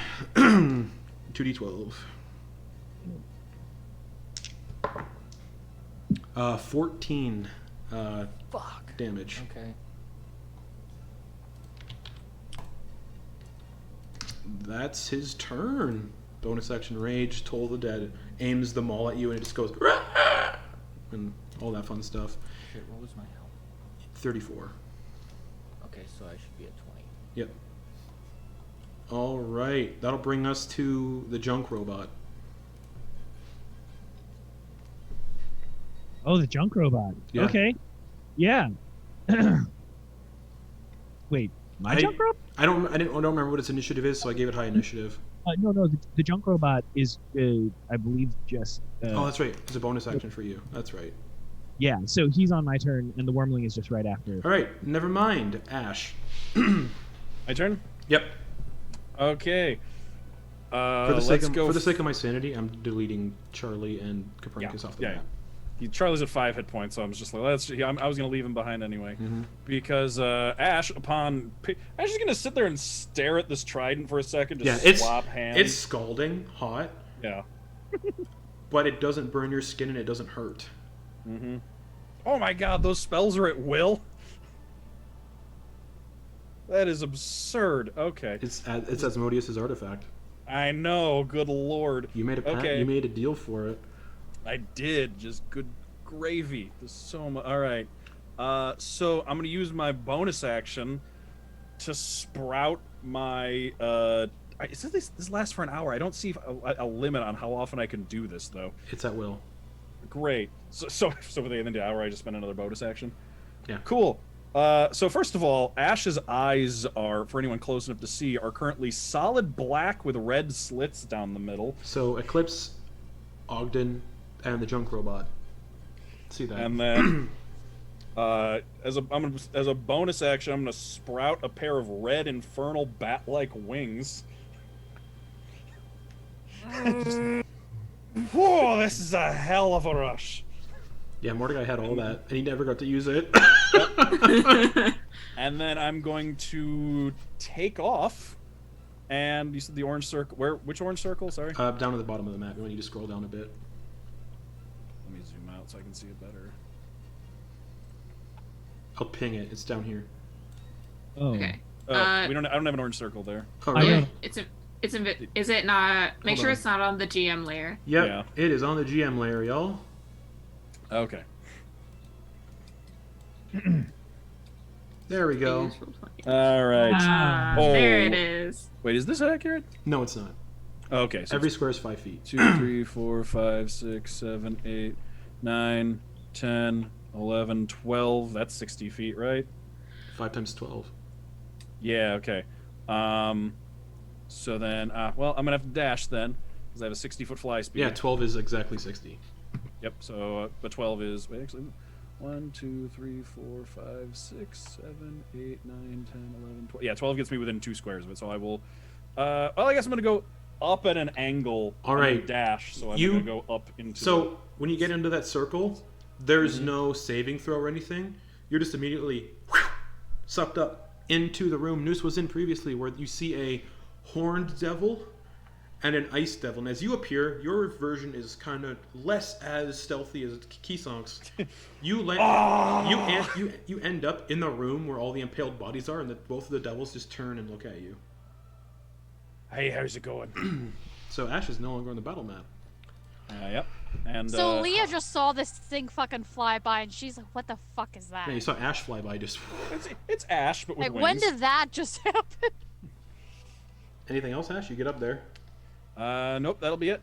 2d12. 14 Fuck. damage. Okay. That's his turn. Bonus action Rage, Toll the Dead, aims the maul at you, and it just goes... "Rah!" and all that fun stuff. Shit, what was my health? 34. Okay, so I should be at 20. Yep. All right, that'll bring us to the junk robot. Oh, the junk robot. Yeah. Okay. Yeah. Wait, my junk robot? I don't remember what its initiative is, so I gave it high initiative. No. The junk robot is, I believe, just. Oh, that's right. It's a bonus action for you. That's right. Yeah. So he's on my turn, and the wormling is just right after. All right, never mind. Ash. My turn? Yep. Okay. For the let's sake of my sanity, I'm deleting Charlie and Copernicus off the map. Charlie's at 5 hit points, so I'm just like, I was gonna leave him behind anyway, because Ash is gonna sit there and stare at this trident for a second, just swap hands. It's scalding hot. Yeah. But it doesn't burn your skin and it doesn't hurt. Mm-hmm. Oh my god, those spells are at will. That is absurd. Okay. It's Asmodeus' artifact. I know. Good lord. You made a You made a deal for it. I did. Just good gravy. There's so much. All right. So I'm gonna use my bonus action to sprout my. It says this lasts for an hour. I don't see a limit on how often I can do this though. It's at will. Great. So for the end of the hour, I just spend another bonus action. Yeah. Cool. So first of all, Ash's eyes are, for anyone close enough to see, are currently solid black with red slits down the middle. So Eclipse, Ogden, and the junk robot. See that? And then, as a bonus action, I'm gonna sprout a pair of red infernal bat-like wings. Whoa, this is a hell of a rush. Yeah, Mordecai had all that, and he never got to use it. And then I'm going to take off. And you said the orange circle. Which orange circle? Sorry. Down at the bottom of the map. You want you to scroll down a bit. Let me zoom out so I can see it better. I'll ping it. It's down here. Oh. Okay. I don't have an orange circle there. Oh, I really? know. Is it not? Make Hold sure on. it's not on the GM layer. Yep, Yeah. it is on the GM layer, y'all. Okay. There we go. All right. Oh. There it is. Wait, is this accurate? No, it's not. Okay. So Every square is 5 feet. 2, 3, 4, 5, 6, 7, 8, 9, 10, 11, 12. That's 60 feet, right? 5 times 12. Yeah. Okay. So then, well, I'm gonna have to dash then. Because I have a 60-foot fly speed. Yeah, 12 is exactly 60. Yep. So, but 12 is actually 1, 2, 3, 4, 5, 6, 7, 8, 9, 10, 11, 12. Yeah, 12 gets me within 2 squares of it. So I will. Well, I guess I'm gonna go up at an angle. All right. And dash. So I'm gonna go up into. So when you get into that circle, there's no saving throw or anything. You're just immediately sucked up into the room Noose was in previously, where you see a horned devil and an ice devil. And as you appear, your version is kind of less as stealthy as Keesonk's. You end up in the room where all the impaled bodies are, and both of the devils just turn and look at you. Hey, how's it going? So Ash is no longer on the battle map. Yep. And So Leah just saw this thing fucking fly by, and she's like, "What the fuck is that?" Yeah, you saw Ash fly by. Just it's Ash, but with Like, wings. when did that just happen? anything else, Ash? You get up there. Nope, that'll be it.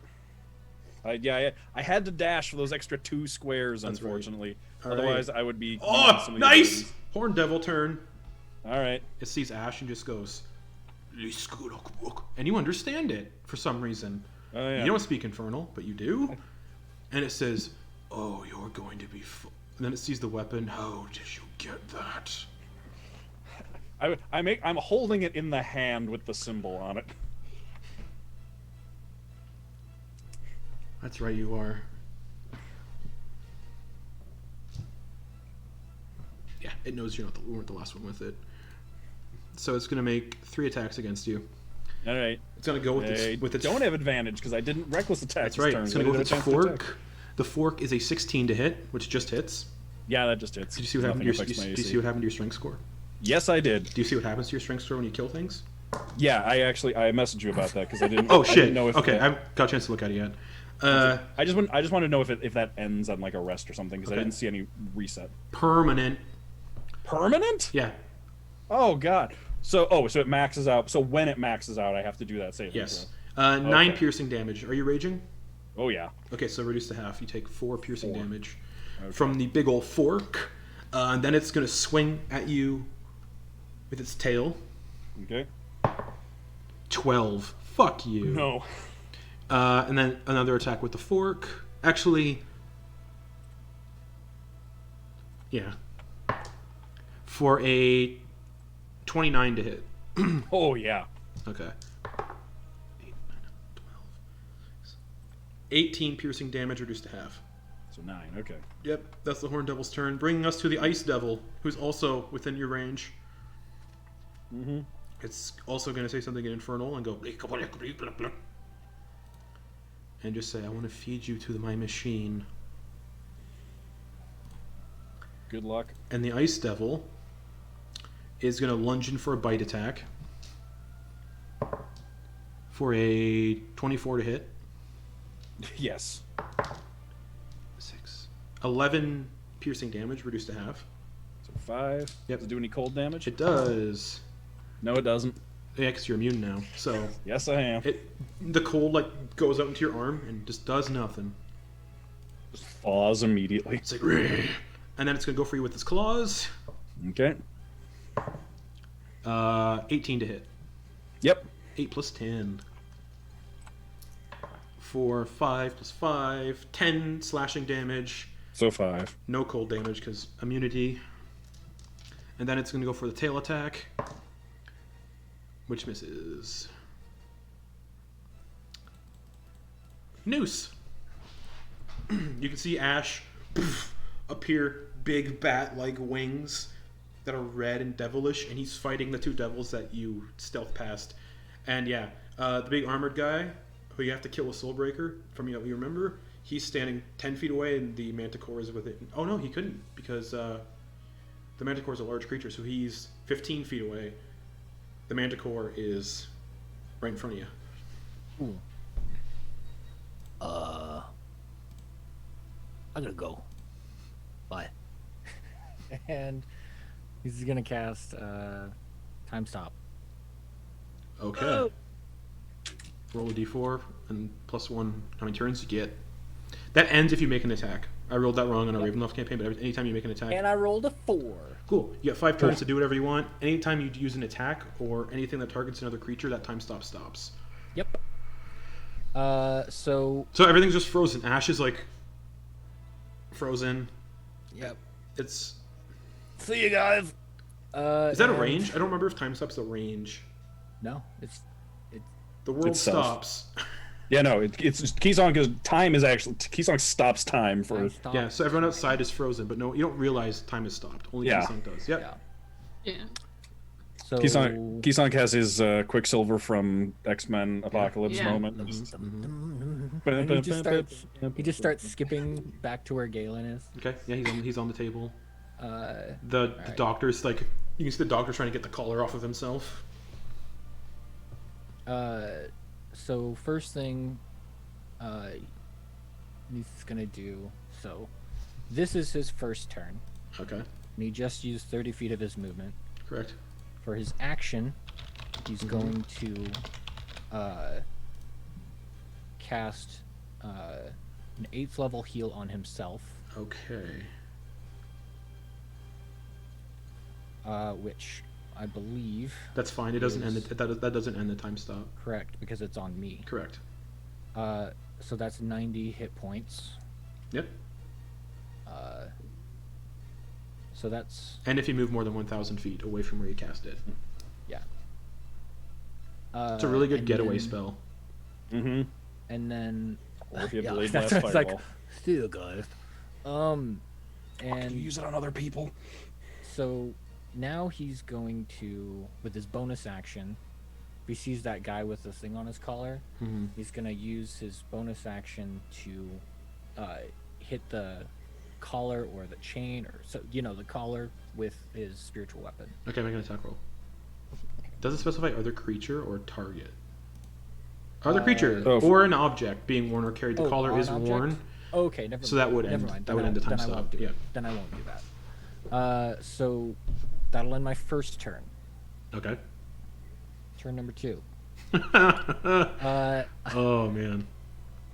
I had to dash for those extra 2 squares, That's right. unfortunately. All Otherwise, I would be. Oh, some of these nice! abilities. Horn devil turn. All right. It sees Ash and just goes, and you understand it for some reason. Oh yeah. You don't speak Infernal, but you do. And it says, "Oh, you're going to be." And then it sees the weapon. How did you get that? I'm holding it in the hand with the symbol on it. That's right, you are. Yeah, it knows you weren't the last one with it. So it's going to make 3 attacks against you. All right. It's going to go with its don't have advantage because I didn't reckless attack. That's right. Turn, It's so going to I go with didn't its have a chance to attack. fork. The fork is a 16 to hit, which just hits. Yeah, that just hits. Did you see what happened to your? Nothing Do affects my you AC. see what happened to your strength score? Yes, I did. Do you see what happens to your strength score when you kill things? Yeah, I messaged you about that because I didn't. Oh I shit! didn't know if Okay, I that- haven't got a chance to look at it yet. I just want to know if that ends on like a rest or something because Okay. I didn't see any reset. Permanent. Permanent? Yeah. Oh god. So it maxes out. So when it maxes out, I have to do that saving Yes. throw. 9 Okay. piercing damage. Are you raging? Oh yeah. Okay, so reduce to half. You take 4 piercing 4. damage Okay. from the big old fork. And then it's gonna swing at you with its tail. Okay. 12. Fuck you. No. And then another attack with the fork. Actually, yeah. For a 29 to hit. Oh yeah. Okay. 18 piercing damage reduced to half. So 9. Okay. Yep, that's the Horn Devil's turn, bringing us to the Ice Devil, who's also within your range. Mm-hmm. It's also going to say something in Infernal and go... And just say, I want to feed you to my machine. Good luck. And the Ice Devil is going to lunge in for a bite attack. For a 24 to hit. Yes. 6. 11 piercing damage, reduced to half. So 5. Yep. Does it do any cold damage? It does. No, it doesn't. Yeah, because you're immune now. So Yes, I am. the cold goes out into your arm and just does nothing. Just thaws immediately. It's like, "Rrr." And then it's gonna go for you with its claws. Okay. 18 to hit. Yep. 8 plus 10. 4, 5 plus 5, 10 slashing damage. So 5. No cold damage because immunity. And then it's gonna go for the tail attack, which misses. Noose. You can see Ash appear, big bat-like wings that are red and devilish, and he's fighting the 2 devils that you stealth past. And yeah, the big armored guy who you have to kill with Soulbreaker, from you remember, he's standing 10 feet away, and the Manticore is with it. Oh no, he couldn't, because the Manticore is a large creature, so he's 15 feet away. The Manticore is right in front of you. Ooh. I gotta go. Bye. And he's gonna cast Time Stop. Okay. Oh. Roll a d4 and +1. How many turns you get? That ends if you make an attack. I rolled that wrong on our Ravenloft campaign, but anytime you make an attack... And I rolled a 4. Cool. You get 5 turns to do whatever you want. Anytime you use an attack or anything that targets another creature, that time stop stops. Yep. So everything's just frozen. Ash is like frozen. yep. It's. See you guys. Is that a range? I don't remember if time stop's a range. No, it's The world Itself. stops. Yeah, no, it's just Keysong because time is actually Keysong stops time for. Yeah, so everyone outside is frozen, but no, you don't realize time has stopped. Only Yeah. Keysong does. Yep. Yeah. Yeah. So Keysong has his Quicksilver from X-Men Apocalypse Yeah. moment. and he just starts skipping back to where Galen is. Okay. Yeah, he's on the table. The right. doctor's like, you can see the doctor trying to get the collar off of himself. So first thing he's gonna do, so this is his first turn, Okay. and he just used 30 feet of his movement. Correct. For his action, he's going to cast an 8th level heal on himself, Okay. which I believe That's fine. It doesn't end. That doesn't end the time stop. correct because it's on me. Correct. So that's 90 hit points. Yep. So that's And if you move more than 1,000 feet away from where you cast it, yeah. it's a really good and getaway then- spell. Mm-hmm. And then Or if you have yeah, delayed that's blast what it's like. fireball. Still guys. Can And you use it on other people? so now he's going to, with his bonus action, if he sees that guy with the thing on his collar, Mm-hmm. he's gonna use his bonus action to hit the collar or the chain, or so the collar with his spiritual weapon. Okay, make an attack roll. Does it specify other creature or target? Other creature Oh, or an object being worn or carried. The collar on is object? worn. Okay, never. So that would never end- mind. that Then would end the time then I won't stop, do yeah. it. Then I won't do that. So that'll end my first turn. Okay. Turn number 2. Oh man.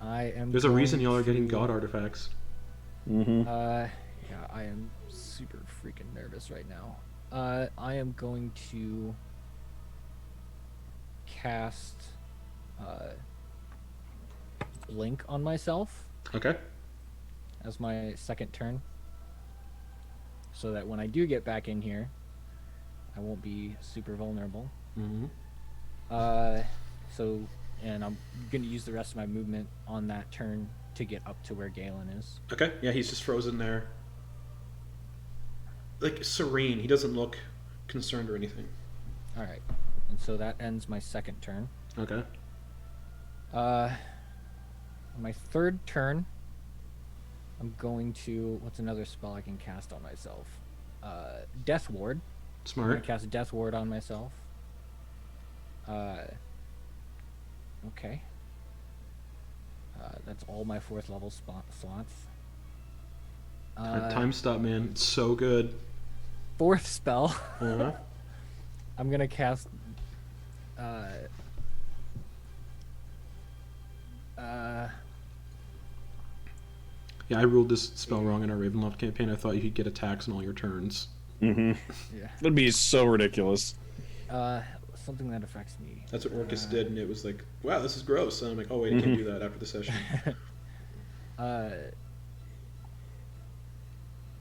I am. There's a reason going y'all are getting to- god artifacts. Mm-hmm. Yeah, I am super freaking nervous right now. I am going to cast Blink on myself Okay. as my second turn, so that when I do get back in here, I won't be super vulnerable. Mm-hmm. And I'm gonna use the rest of my movement on that turn to get up to where Galen is. Okay. Yeah, he's just frozen there. Like serene. He doesn't look concerned or anything. All right, and so that ends my second turn. Okay. On my third turn, I'm going to. What's another spell I can cast on myself? Death Ward. I'm gonna Smart. cast Death Ward on myself. Okay. That's all my 4th level slots. Time stop, man. It's so good. 4th spell. Uh-huh. I'm gonna cast. Yeah, I ruled this spell wrong in our Ravenloft campaign. I thought you could get attacks on all your turns. Mm-hmm. Yeah. That'd be so ridiculous. Something that affects me. That's what Orcus did, and it was like, wow, this is gross. And I'm like, oh wait, I can't do that after the session.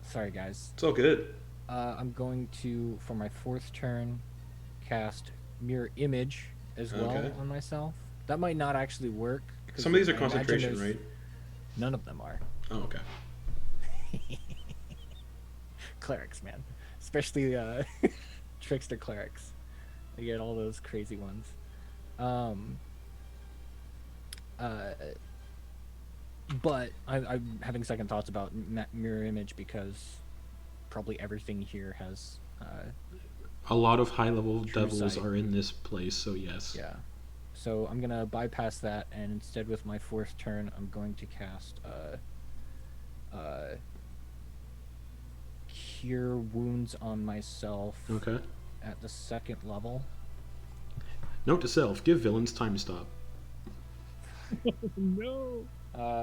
Sorry, guys. It's all good. I'm going to, for my 4th turn, cast Mirror Image as well Okay. on myself. That might not actually work. 'cause Some of these are I imagine concentration, there's- right? None of them are. Oh, okay. Clerics, man. Especially trickster clerics. They get all those crazy ones. But I'm having second thoughts about Mirror Image because probably everything here has A lot of high-level True devils sight. are in this place, so yes. yeah. So I'm gonna bypass that, and instead with my 4th turn, I'm going to cast Cure Wounds on myself Okay. at the 2nd level. Note to self: give villains time stop. No.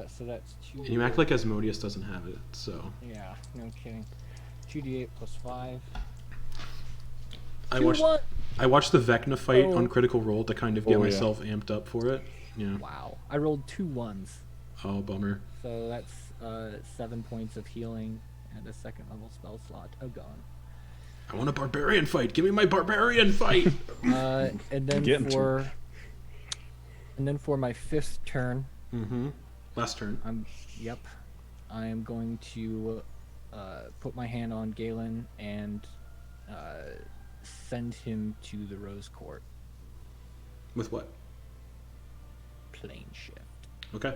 So that's 2. And you act like Asmodeus doesn't have it, so. Yeah, no kidding. 2d8 plus 5. I watched the Vecna fight Oh. on Critical Role to kind of get Oh, yeah. myself amped up for it. Yeah. Wow. I rolled 2 ones. Oh, bummer. So that's 7 points of healing and a second level spell slot. Oh, gone. I want a barbarian fight. Give me my barbarian fight. And then Getting to for my 5th turn, Mm-hmm. Last turn. I am going to put my hand on Galen and send him to the Rose Court. With what? Plane shift. Okay.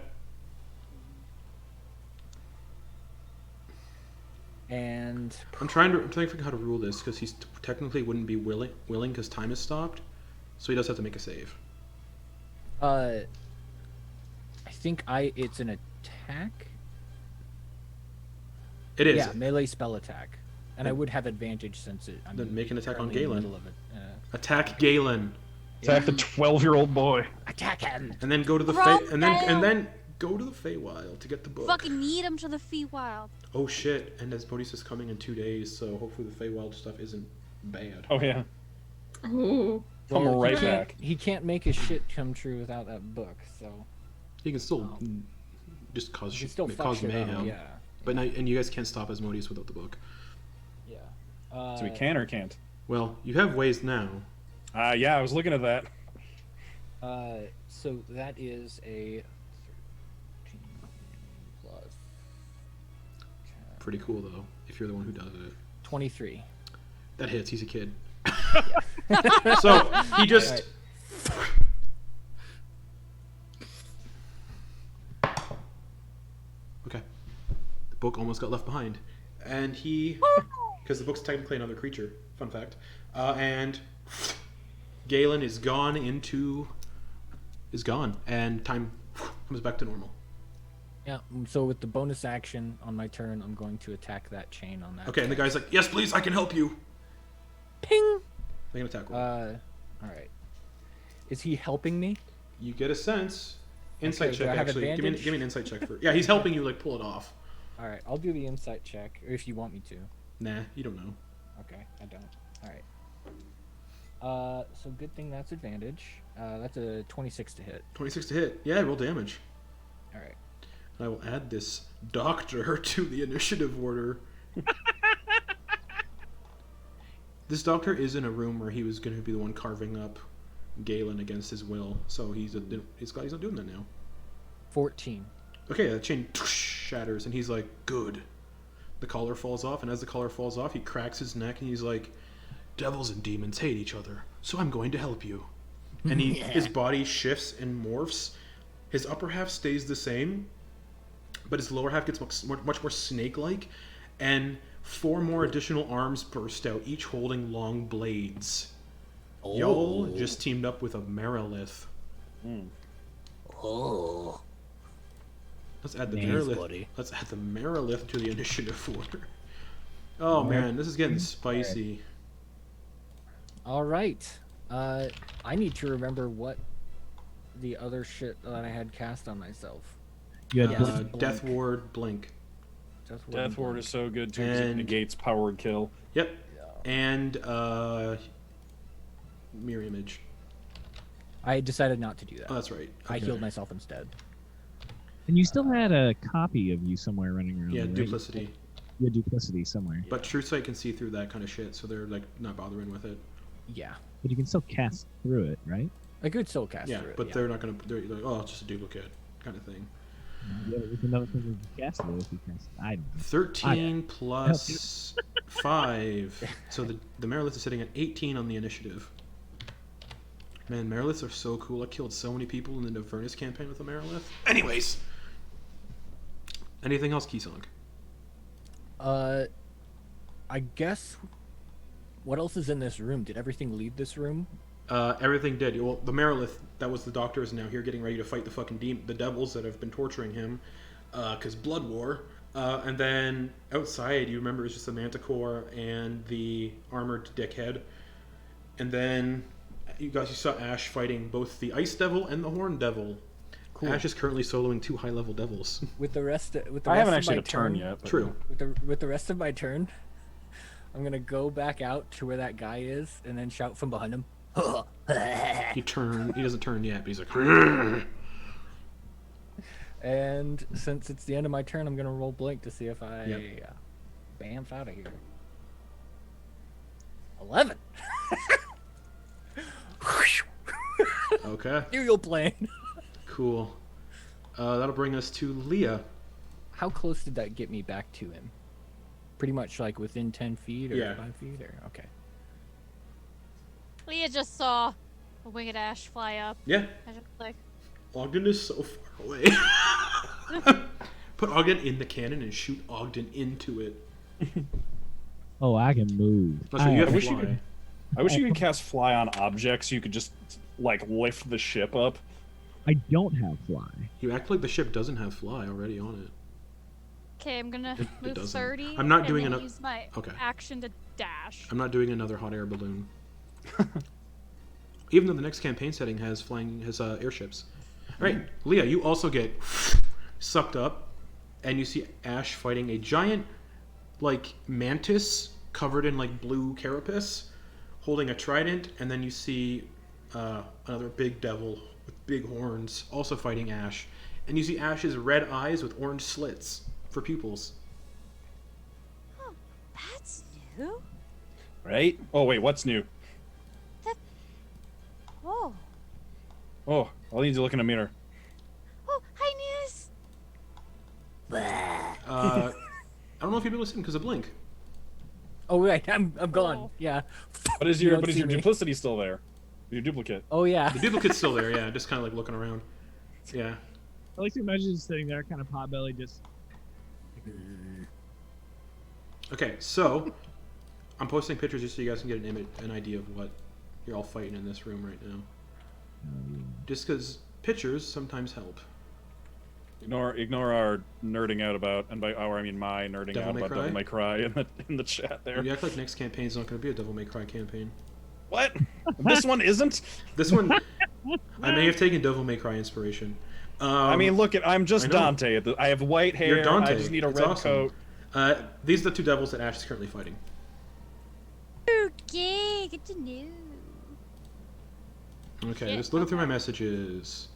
And I'm trying to think of how to rule this because he technically wouldn't be willing because time has stopped, so he does have to make a save. I think it's an attack. It is. Yeah, melee spell attack, and I Then- would have advantage since I'm then make an attack on currently in the Galen. middle of it. Attack Galen, Attack the 12-year-old boy. Attack him. and then go to the Throw and down. then go to the Feywild to get the book. Fucking need him to the Feywild. Oh shit! And Asmodeus is coming in 2 days, so hopefully the Feywild stuff isn't bad. Oh yeah. Oh. Come Well, right he can't- back. He can't make his shit come true without that book, so He can still just cause he can shit, still fuck cause shit up. mayhem. Yeah. But now, and you guys can't stop Asmodeus without the book. Yeah. So we can or can't? Well, you have ways now. Yeah, I was looking at that. So that is a 13 plus Pretty cool though, if you're the one who does it. 23. That hits. He's a kid. So he just. Okay. The book almost got left behind, and because the book's technically another creature. Fun fact. And Galen is gone, and time comes back to normal. Yeah. So with the bonus action on my turn, I'm going to attack that chain on that. Okay, and the guy's like, "Yes, please, I can help you." Ping. Make an attack roll. All right. Is he helping me? You get a sense. Insight Okay, do check, I have actually. Give advantage? me an insight check for. Yeah, he's helping you, like, pull it off. All right. I'll do the insight check, or if you want me to. Nah, you don't know. Okay, I don't. All right. So good thing that's advantage. That's a 26 to hit. 26 to hit. Yeah, roll damage. All right. And I will add this doctor to the initiative order. This doctor is in a room where he was going to be the one carving up Galen against his will, so he's not doing that now. 14. Okay, the chain shatters, and he's like, "Good." The collar falls off, and as the collar falls off, he cracks his neck, and he's like, "Devils and demons hate each other, so I'm going to help you." And his body shifts and morphs. His upper half stays the same, but his lower half gets much more snake-like, and 4 more additional arms burst out, each holding long blades. Oh. Y'all just teamed up with a Mirolith. Oh. Let's add the Nice, Mirolith. buddy. Let's add the Mirolith to the initiative order. Oh man, this is getting spicy. All right. I need to remember what the other shit that I had cast on myself. You had Yeah. Blink. Death Ward, Blink. Death Ward is so good too because it And- negates powered kill. Yep. And Mirror Image. I decided not to do that. Oh, that's right. I Okay. healed myself instead. And you still had a copy of you somewhere running around. Yeah, right? duplicity. You had duplicity somewhere. But True Sight can see through that kind of shit, so they're like not bothering with it. Yeah. But you can still cast through it, right? I could still cast Yeah, through it. but yeah. they're not gonna. They're like, oh, it's just a duplicate kind of thing. Yeah, we can know if you cast it if you cast it. I don't know. 13 plus 5. So the Miroliths is sitting at 18 on the initiative. Man, Miroliths are so cool. I killed so many people in the Avernus campaign with a Mirolith. Anyways. Anything else, Keysong? I guess. What else is in this room? Did everything leave this room? Everything did. Well, the Mirolith, that was the doctor, is now here getting ready to fight the fucking the devils that have been torturing him. Because blood war. And then outside, you remember, it's just the Manticore and the armored dickhead. And then you saw Ash fighting both the Ice Devil and the Horn Devil. Cool. Ash is currently soloing 2 high-level devils. With the rest of I haven't of actually my had a turn yet. But True. With the rest of my turn, I'm gonna go back out to where that guy is and then shout from behind him. He doesn't turn yet, but he's like, And since it's the end of my turn, I'm gonna roll blink to see if I Yep. bamf out of here. 11. Okay, Aerial plane. cool. That'll bring us to Leah. How close did that get me back to him? Pretty much like within 10 feet or Yeah. 5 feet or okay. Leah just saw a winged ash fly up. Yeah, I just like, Ogden is so far away. Put Ogden in the cannon and shoot Ogden into it. Oh, I can move. That's what you have I to wish you fly. could- I wish you could cast fly on objects so you could just like lift the ship up. I don't have fly. You act like the ship doesn't have fly already on it. okay, I'm gonna It move doesn't. 30. I'm not and doing then eno- use my Okay. action to dash. I'm not doing another hot air balloon. Even though the next campaign setting has airships. All right, Leah, you also get sucked up, and you see Ash fighting a giant, like mantis covered in like blue carapace, holding a trident, and then you see another big devil with big horns also fighting Ash, and you see Ash's red eyes with orange slits for pupils. Oh, that's new. Right? Oh wait, what's new? Whoa. Oh, I'll need to look in a mirror. Oh, hi, News. I don't know if you'll be able to see him because of Blink. Oh right, I'm gone. Oh. Yeah. But is You your don't see me. duplicity still there? Your duplicate. Oh yeah. The duplicate's still there, yeah, just kind of like looking around. Yeah. I like to imagine just sitting there, kind of potbelly, just. Okay, so I'm posting pictures just so you guys can get an idea of what you're all fighting in this room right now. Just because pictures sometimes help. Ignore our nerding out about, and by our I mean my nerding Devil out May about Cry? Devil May Cry in the chat there. You act like next campaign's not going to be a Devil May Cry campaign. What? This one isn't? This one, I may have taken Devil May Cry inspiration. I mean, look I'm I just know. Dante. I have white hair. You're Dante. I just need a It's red awesome. coat. These are the two devils that Ash is currently fighting. Okay, good to know. Okay, Shit, just looking through my messages.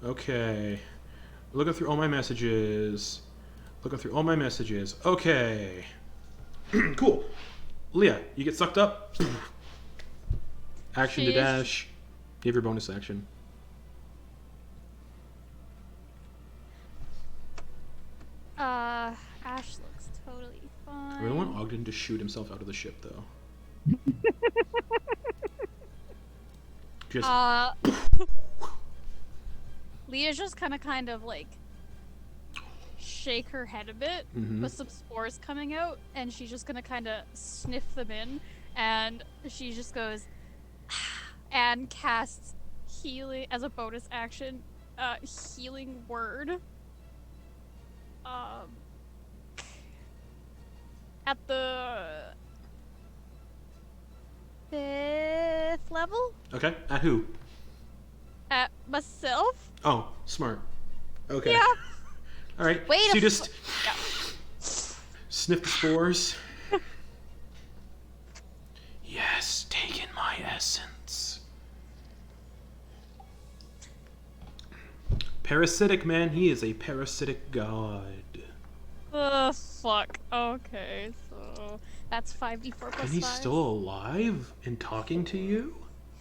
Okay. Looking through all my messages. Looking through all my messages. Okay. Cool. Leah, you get sucked up. Action to Sheesh. dash. You have your bonus action. Ash looks totally fine. I really want Ogden to shoot himself out of the ship, though. Just Leah's just kind of like shake her head a bit Mhm. with some spores coming out, and she's just gonna kind of sniff them in, and she just goes and casts healing as a bonus action, healing word. At the 5th level okay. At who? at myself. Oh, smart. Okay. Yeah. All right. Wait so a you just Yeah. sniff the spores. Yes, take in my essence. Parasitic man, he is a parasitic god. Fuck. Okay, so that's 5d4 plus And he's 5. still alive and talking to you?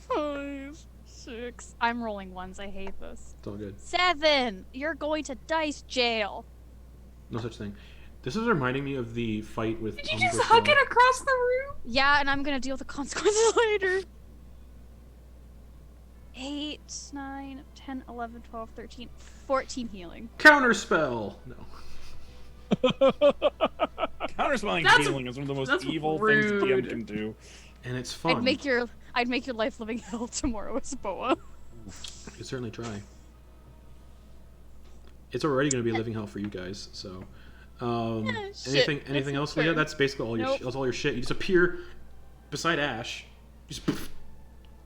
5, 6. I'm rolling ones. I hate this. It's all good. 7. You're going to dice jail. No such thing. This is reminding me of the fight with. Did you just hug it across the room? Yeah, and I'm gonna deal with the consequences later. 8, 9, 10, 11, 12, 13, 14 healing. Counterspell! No. Counterspelling That's- healing is one of the most that's evil things the DM rude. can do. And it's fun. I'd make your life living hell tomorrow as Boa. You can certainly try. It's already going to be a living hell for you guys. So, Shit, anything it's else, fair. Leah? That's basically all your. Nope. That's all your shit. You just appear beside Ash, just poof,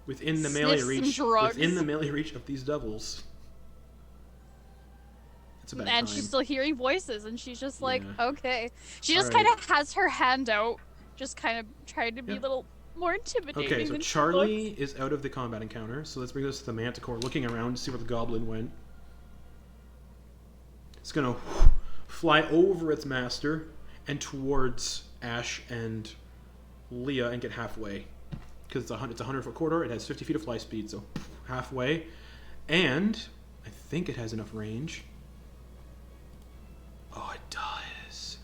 within the melee Sniff some reach. drugs. Within the melee reach of these devils. It's a bad And time. she's still hearing voices, and she's just like, Yeah. okay. She just Alright. kind of has her hand out, just kind of trying to be Yeah. a little more intimidating. Okay, so than she Charlie is out of the combat encounter. So let's bring us to the Manticore, looking around to see where the goblin went. It's going to fly over its master and towards Ash and Leah and get halfway. Because it's a 100-foot corridor. It has 50 feet of fly speed, so halfway. And I think it has enough range. Oh, it does.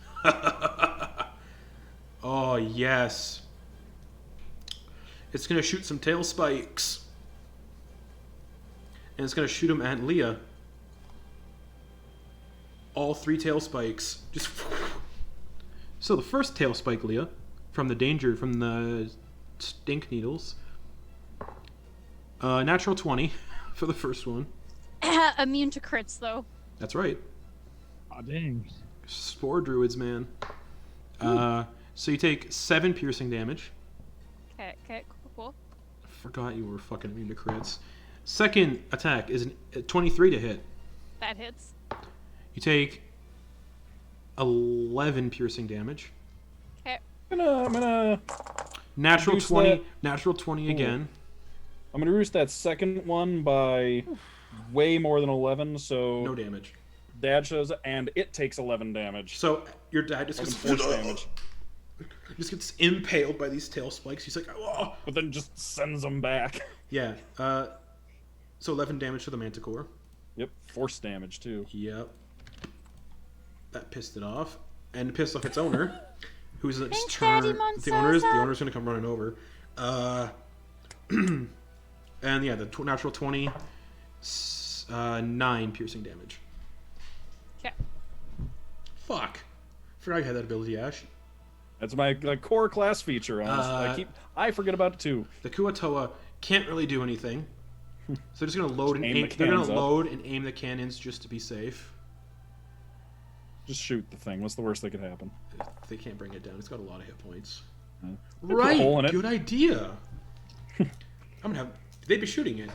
Oh, yes. It's going to shoot some tail spikes. And it's going to shoot them at Leah. All 3 tail spikes. Just. So the first tail spike, Leah, from the stink needles. Natural 20 for the first one. Immune to crits, though. That's right. Oh, dang. Spore druids, man. So you take 7 piercing damage. Okay, cool. Forgot you were fucking immune to crits. Second attack is a 23 to hit. That hits. You take 11 piercing damage. Okay. I'm gonna Natural reduce 20. that. Natural 20 again. I'm gonna reduce that second one by way more than 11. So No damage. Dad shows, and it takes 11 damage. So your dad just Like gets force damage, just gets impaled by these tail spikes. He's like, oh. but then just sends them back. Yeah. So 11 damage to the Manticore. Yep, force damage too. Yep. That pissed it off, and pissed off its owner, who's its Thanks, turn. Daddy The Monsosa. owner's gonna come running over. And yeah, the natural 20, 9 piercing damage. Okay. Fuck. Forgot you had that ability, Ash. That's my core class feature. Honestly, I forget about it too. The Kuatoa can't really do anything, so they're just gonna load and Aim aim. the They're gonna cannons up. load and aim the cannons just to be safe. Just shoot the thing. What's the worst that could happen? They can't bring it down. It's got a lot of hit points. Put a hole in Right. it. Good idea. I'm gonna have. They'd be shooting it,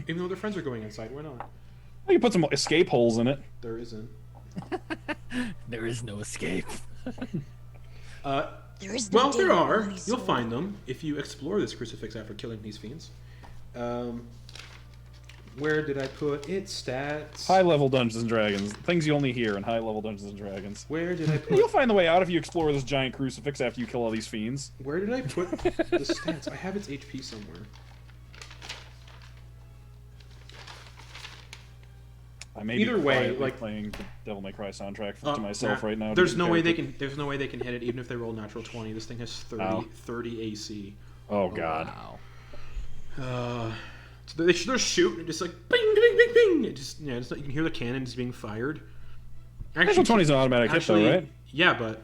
even though their friends are going inside. Why not? You can put some escape holes in it. There isn't. There is no escape. There is Well, there are. You'll find them if you explore this crucifix after killing these fiends. Where did I put its stats? High level Dungeons and Dragons. Things you only hear in high level Dungeons and Dragons. Where did I You'll put? find the way out if you explore this giant crucifix after you kill all these fiends. Where did I put the stats? I have its HP somewhere. I may Either be way, quietly like- playing the Devil May Cry soundtrack to myself Nah. right now. There's to no compare way it they to- can. There's no way they can hit it, even if they roll natural 20. This thing has 30, Ow. 30 AC. Oh god. Wow. So they're shooting, just like bing, bing, bing, bing. It just you can hear the cannons being fired. Natural 20 is an automatic hit though, right? Yeah, but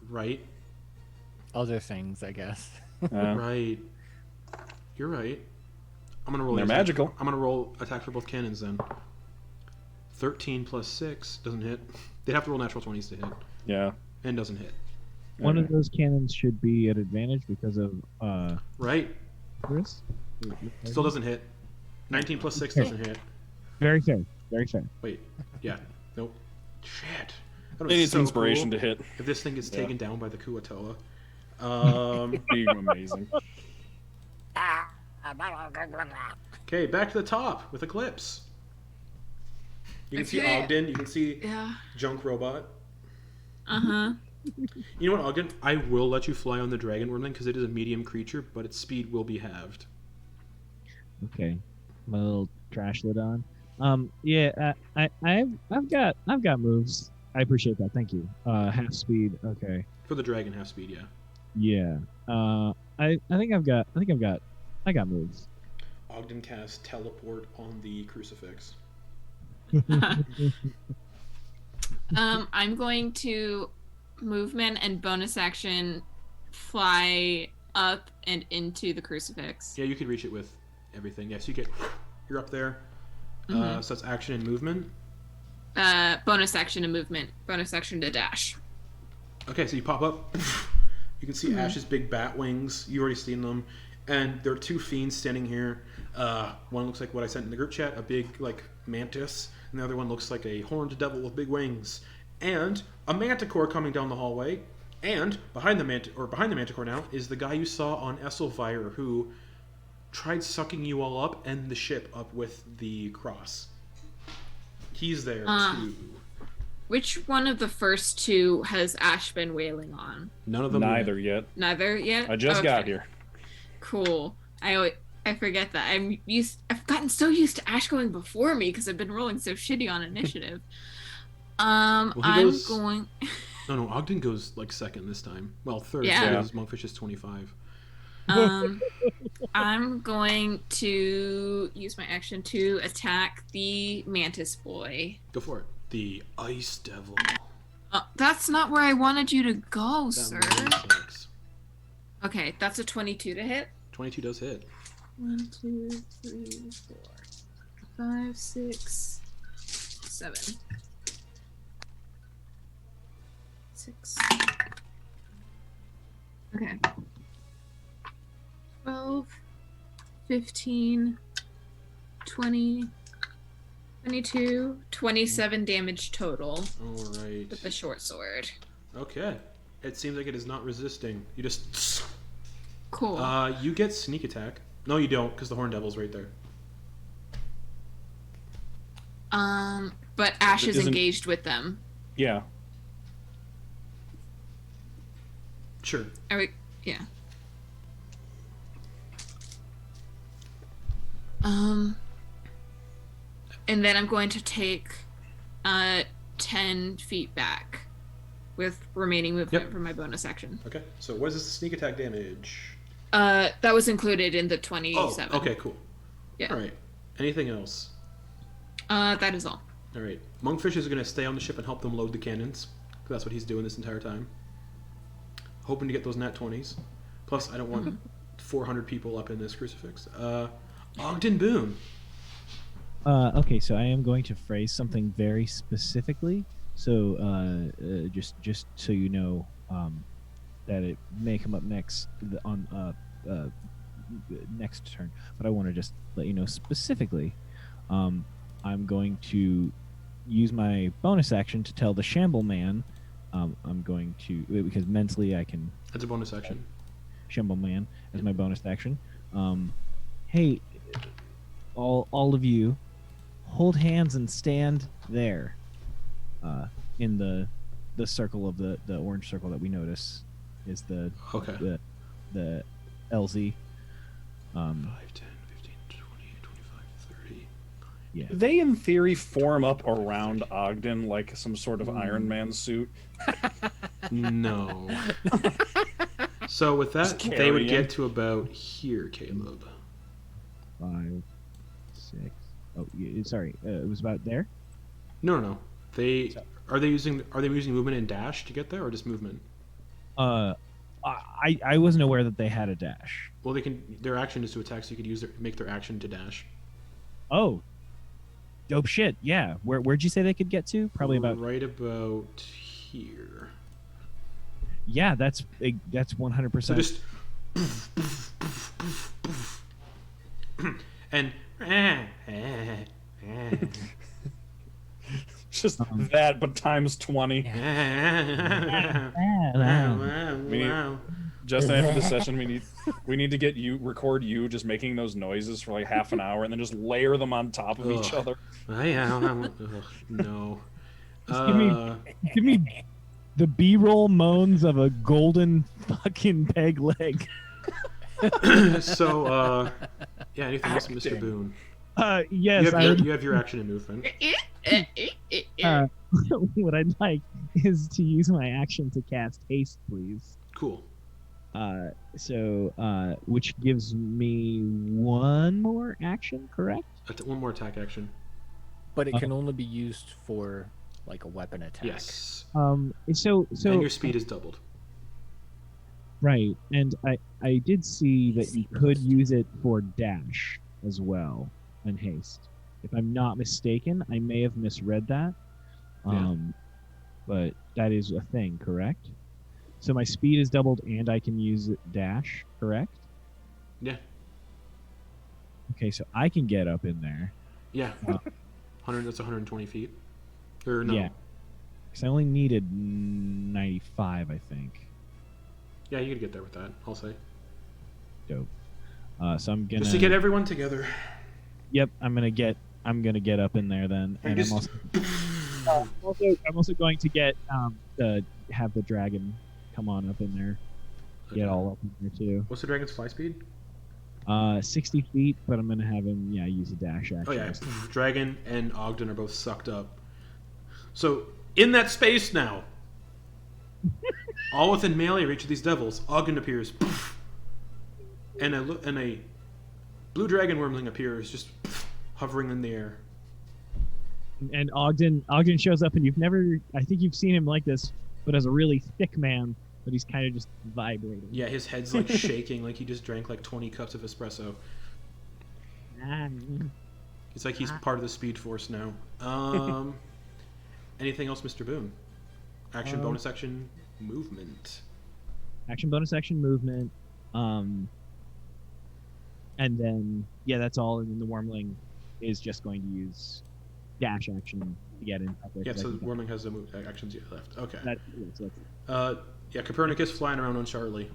right, Other things, I guess. right. You're right. I'm gonna roll. They're attack- magical. I'm gonna roll attack for both cannons then. 13 plus 6 doesn't hit. They'd have to roll natural 20s to hit, Yeah. and doesn't hit. One of those cannons should be at advantage because of Right. Chris. Still doesn't hit. 19 plus 6 doesn't hit. Very fair. Very fair. Wait. Yeah. Nope. Shit. That They was need so some inspiration cool. to hit. If this thing gets Yeah. taken down by the Kuatoa. Be amazing. Okay, back to the top with Eclipse. You can see Okay. Ogden. You can see Yeah. Junk Robot. Uh-huh. You know what, Ogden? I will let you fly on the Dragon Wormling because it is a medium creature, but its speed will be halved. Okay. My little trash lid on. Yeah, I've got moves. I appreciate that. Thank you. Half speed. Okay. For the dragon, half speed, yeah. Yeah. I think I got moves. Ogden casts Teleport on the Crucifix. I'm going to movement and bonus action fly up and into the crucifix. Yeah, you could reach it with everything. Yes, you're up there. Mhm. So that's action and movement. Bonus action and movement. Bonus action to dash. Okay, so you pop up. You can see Ash's big bat wings. You already seen them. And there are two fiends standing here. One looks like what I sent in the group chat, a big like mantis, and the other one looks like a horned devil with big wings. And a manticore coming down the hallway. And behind the manticore now is the guy you saw on Esselfire who tried sucking you all up and the ship up with the cross. He's there Uh. too. Which one of the first two has Ash been wailing on? None of them. Neither yet. Neither yet? I just got here. Cool. I forget that. I've gotten so used to Ash going before me because I've been rolling so shitty on initiative. Well, he I'm goes- going. No, Ogden goes like second this time. Well, third Yeah. because Monkfish is 25. I'm going to use my action to attack the Mantis boy. Go for it. The Ice Devil. That's not where I wanted you to go, That sir. one sucks. Okay, that's a 22 to hit. 22 does hit. 1, 2, 3, 4, 5, 6, 7. 6. Okay. 12, 15, 20, 22, 27 damage total Alright. with the short sword. Okay. It seems like it is not resisting. You just... Cool. You get sneak attack. No, you don't, because the Horn Devil's right there. But Ash is Isn't- engaged with them. Yeah. Sure. Are we? Yeah. And then I'm going to take 10 feet back with remaining movement Yep. for my bonus action. Okay. So what is this sneak attack damage? That was included in the Oh, 27. okay, cool. Yeah. Alright. Anything else? That is all. Alright. Monkfish is going to stay on the ship and help them load the cannons. 'Cause that's what he's doing this entire time. Hoping to get those nat 20s. Plus, I don't want 400 people up in this crucifix. Ogden Boon. Okay, so I am going to phrase something very specifically. So just so you know that it may come up next on next turn, but I want to just let you know specifically. I'm going to use my bonus action to tell the Shamble Man. I'm going to, because mentally I can That's a bonus action. Shamble Man as my bonus action. Hey, all of you, hold hands and stand there, in the circle of the orange circle that we notice is the Okay. the LZ. 5, 10, 15, 20, 25, 30. Yeah. Do they, in theory, form up around Ogden like some sort of Iron Man suit? No. So with that, Just they would carrying. get to about here, Caleb. 5, 6. Oh, sorry. It was about there. No. They are they using movement and dash to get there, or just movement? I wasn't aware that they had a dash. Well, they can. Their action is to attack, so you could make their action to dash. Oh, dope shit. Yeah. Where'd you say they could get to? Probably about. right about here. Yeah, that's 100%. So just and Just that, but times 20. Just after the session, we need to get record you just making those noises for like half an hour, and then just layer them on top of each Ugh. other. No. Give me the B-roll moans of a golden fucking peg leg. So, yeah. Anything else, Mr. Acting. Boon? Yes, You have your action and movement. what I'd like is to use my action to cast haste, please. Cool. Which gives me one more action, correct? One more attack action. But it can only be used for like a weapon attack. Yes. So And your speed is doubled. right, and I did see that you could use it for dash as well and haste. If I'm not mistaken, I may have misread that. Yeah. But that is a thing, correct? So my speed is doubled and I can use dash, correct? Yeah. Okay, so I can get up in there. Yeah. 100. That's 120 feet. Or no. Yeah. Because I only needed 95, I think. Yeah, you could get there with that. I'll say. Dope. So I'm gonna. Just to get everyone together. Yep, I'm gonna get I'm gonna get up in there then, and just- I'm also going to get have the dragon come on up in there, get all up in there too. What's the dragon's fly speed? 60 feet, but I'm gonna have him use a dash action. Oh yeah, Dragon and Ogden are both sucked up. So in that space now, all within melee reach of these devils, Ogden appears, and a blue dragon wormling appears, just hovering in the air. And Ogden shows up, and I think you've seen him like this, but as a really thick man, but he's kind of just vibrating. Yeah, his head's like shaking, like he just drank like 20 cups of espresso. It's like he's part of the Speed Force now. Anything else, Mr. Boon? Action, bonus action, movement. Action, bonus action, movement. And then, that's all. And then the Wormling is just going to use dash action to get in. Yeah, so the Wormling has the actions yet left. Okay. So Copernicus flying around on Charlie.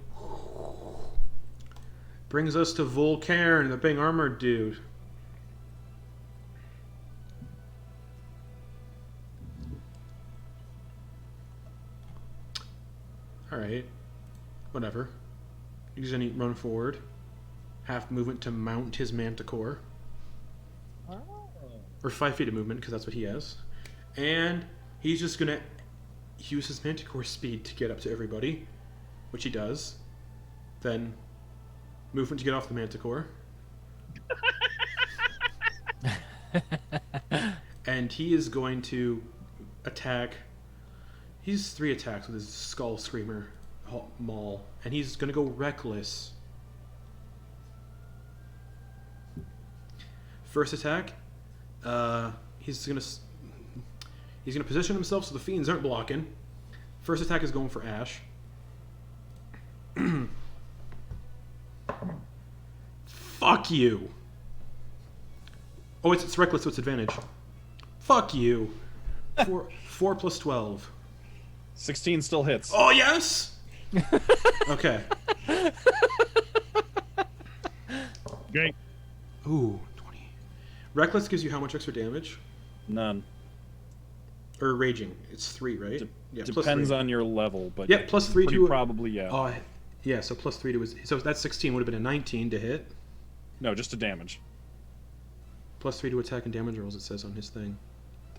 Brings us to Volcairn, the big armored dude. Alright. Whatever. He's gonna run forward. Half movement to mount his Manticore. Or 5 feet of movement, because that's what he has. And he's just gonna use his Manticore speed to get up to everybody, which he does. Then movement to get off the Manticore. And he is going to attack. He's 3 attacks with his Skull Screamer Maul, and he's going to go reckless. First attack, he's going to position himself so the fiends aren't blocking. First attack is going for Ash. Fuck you. Oh, it's reckless, so it's advantage. Fuck you. 4 plus 12. 16 still hits. Oh, yes! Okay. great. Ooh, 20. Reckless gives you how much extra damage? None. Or raging. It's 3, right? Yeah, plus Depends 3. on your level, but Yeah, plus 3 to... probably, yeah. Oh, yeah, so plus 3 to his... So that's 16 would have been a 19 to hit. No, just to damage. Plus 3 to attack and damage rolls, it says on his thing.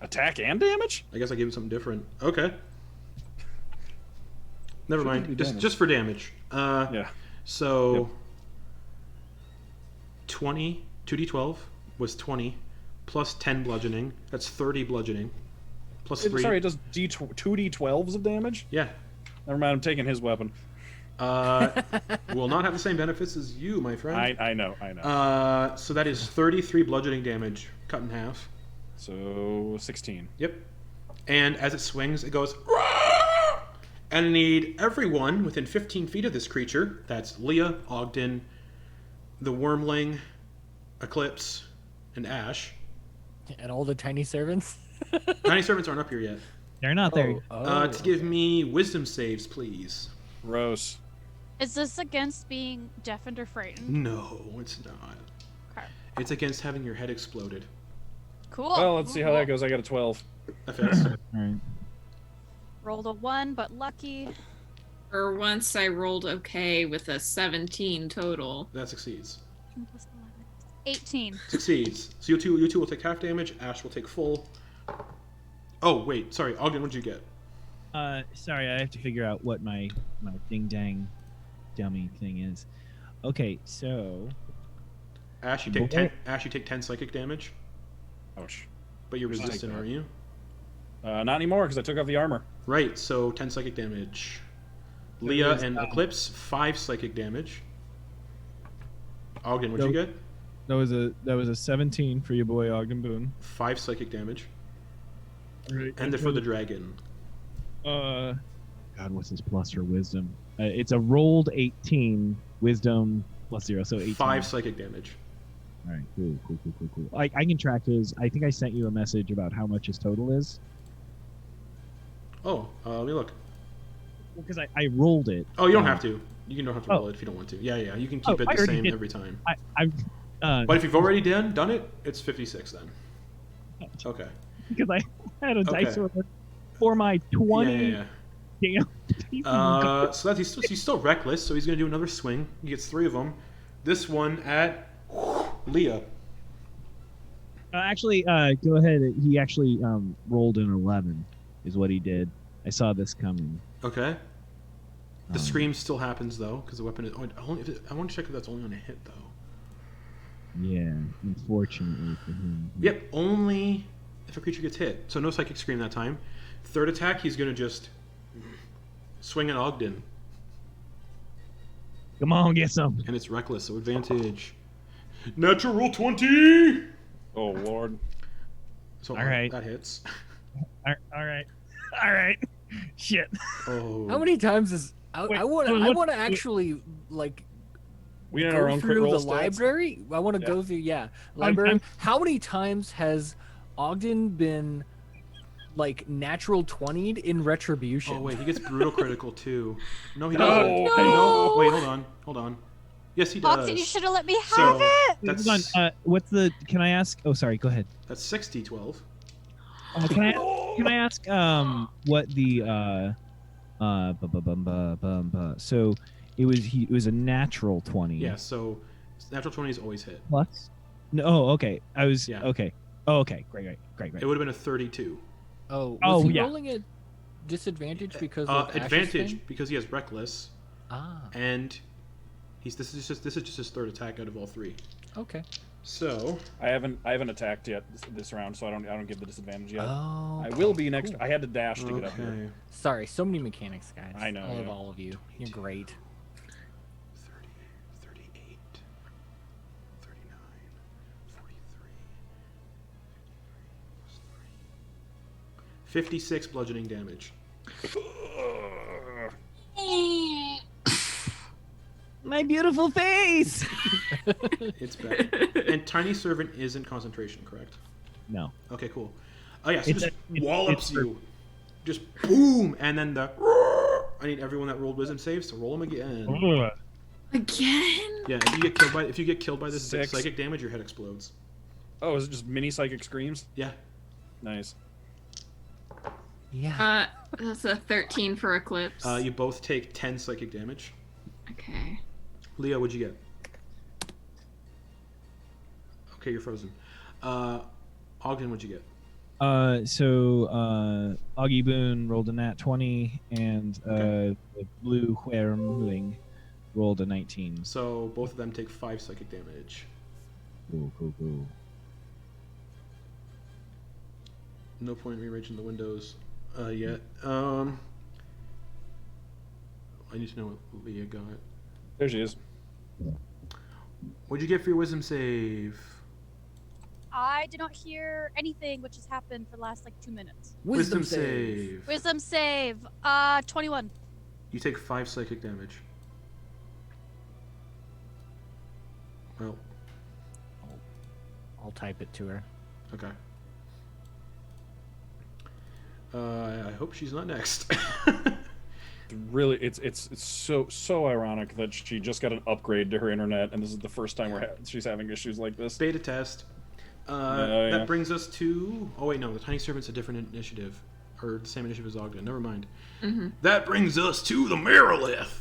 Attack and damage? I guess I gave him something different. Okay. Never Shouldn't mind. be damage. Just for damage. Yeah. So... Yep. 20, 2d12 was 20, plus 10 bludgeoning. That's 30 bludgeoning. Plus 3. Sorry, it does 2d12s of damage? Yeah. Never mind, I'm taking his weapon. Will not have the same benefits as you, my friend. I know. So that is 33 bludgeoning damage, cut in half. So 16. Yep. And as it swings, it goes... "Rah!" And I need everyone within 15 feet of this creature. That's Leah, Ogden, the Wormling, Eclipse, and Ash. And all the tiny servants? Tiny servants aren't up here yet. They're not there. To give me wisdom saves, please. Gross. Is this against being deafened or frightened? No, it's not. Okay. It's against having your head exploded. Cool. Well, let's see how that goes. I got a 12. That fails. All right. Rolled a 1, but lucky. For once, I rolled okay with a 17 total. That succeeds. 18. Succeeds. So you two will take half damage. Ash will take full. Oh wait, sorry, Ogden. What did you get? Sorry, I have to figure out what my ding dang dummy thing is. Okay, so Ash, you take 10. Ash, you take 10 psychic damage. Ouch. But you're resistant, aren't you? Not anymore, because I took off the armor. Right. So 10 psychic damage. Leah and Eclipse 5 psychic damage. Ogden, what'd you get? that was a 17 for your boy Ogden Boon. 5 psychic damage. Right. And they're for the dragon. God, what's his plus for wisdom? It's a rolled 18, wisdom plus 0, so 18. 5 psychic damage. All right, cool. I can track his. I think I sent you a message about how much his total is. Oh, let me look. Because I rolled it. Oh, you don't have to. You don't have to roll it if you don't want to. Yeah. You can keep it I the already same did. every time. But But if you've already done it, it's 56 then. Okay. because I had a dice Okay. roller for my 20. Yeah. Damn. So that's he's still reckless. So he's gonna do another swing. He gets 3 of them. This one at Leah. Actually, go ahead. He actually rolled an 11, is what he did. I saw this coming. Okay. The scream still happens though, because the weapon is only. I want to check if that's only on a hit though. Yeah, unfortunately for him. Yep, only if a creature gets hit. So no psychic scream that time. Third attack, he's gonna just swing at Ogden, Come on, get some. and it's reckless, so advantage. Natural 20. Oh lord. So All right. that hits. All right. Shit. Oh. How many times is Wait, I want what- to actually like We had our go own crit through roll the stats. library. I want to Yeah. go through library. I'm- How many times has Ogden been like natural 20'd in retribution? Oh wait, he gets brutal critical too. No, he No. doesn't. No. Wait, hold on. Yes, he does. Ogden, you should have let me have So it. that's Hold on. What's the? Can I ask? Oh, sorry. Go ahead. that's 60-12. Can I ask? What the? So it was a natural 20. Yeah, so natural 20 is always hit. Plus. No. Oh, okay. I was. Yeah. Okay. Oh, okay. Great. It would have been a 32. Oh, was Oh, he yeah. rolling at disadvantage because of Ash's Advantage thing? because he has reckless, Ah, and this is just his third attack out of all 3. okay. So I haven't attacked yet this round, so I don't get the disadvantage yet. Oh, I will be next. cool. I had to dash to get up here. okay, Sorry, so many mechanics, guys. I know, I love yeah. all of you. You're great. 30, 38, 39, 43, 56 bludgeoning damage. My beautiful face. It's bad. And Tiny Servant isn't concentration, correct? No. Okay, cool. Oh yeah, so It's just a- it's- wallops it's you. Just boom, and then the. I need everyone that rolled wisdom saves to roll them again. Again? Yeah, if you get killed by this 6. psychic damage, your head explodes. Oh, is it just mini psychic screams? Yeah. Nice. Yeah. That's a 13 for Eclipse. You both take 10 psychic damage. Okay. Leo, what'd you get? Okay, you're frozen. Ogden, what'd you get? So Augie Boon rolled a nat 20, and Okay. the blue Huermling rolled a 19. So both of them take 5 psychic damage. Cool. No point in rearranging the windows yet. I need to know what Leah got. There she is. What'd you get for your wisdom save? I did not hear anything, which has happened for the last like 2 minutes. Wisdom save. Wisdom save. 21. You take 5 psychic damage. Well, I'll type it to her. okay. I hope she's not next. Really, it's so ironic that she just got an upgrade to her internet, and this is the first time she's having issues like this. Beta test. Yeah. That brings us to. Oh wait, no, the Tiny Servant's a different initiative, or the same initiative as Ogden. Never mind. Mm-hmm. That brings us to the Mirolith.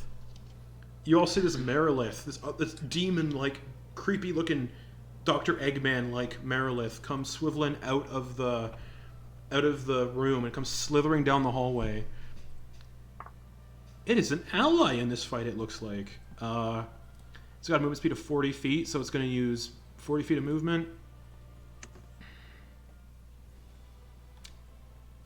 You all see this Mirolith, this demon-like, creepy-looking Dr. Eggman-like Mirolith comes swiveling out of the room and comes slithering down the hallway. It is an ally in this fight. It looks like. It's got a movement speed of 40 feet, so it's going to use 40 feet of movement.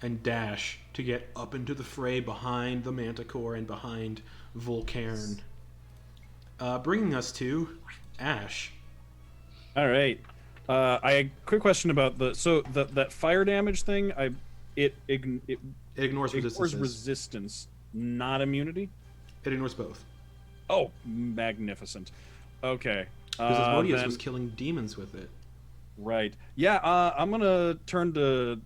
And dash to get up into the fray behind the Manticore and behind Volcairn. Bringing us to Ash. All right. I had a quick question about that fire damage thing. It Ignores ignores resistance. resistance, not immunity. It ignores both. Oh, magnificent. Okay. Because Asmodeus then- was killing demons with it. Right. Yeah. I'm gonna turn to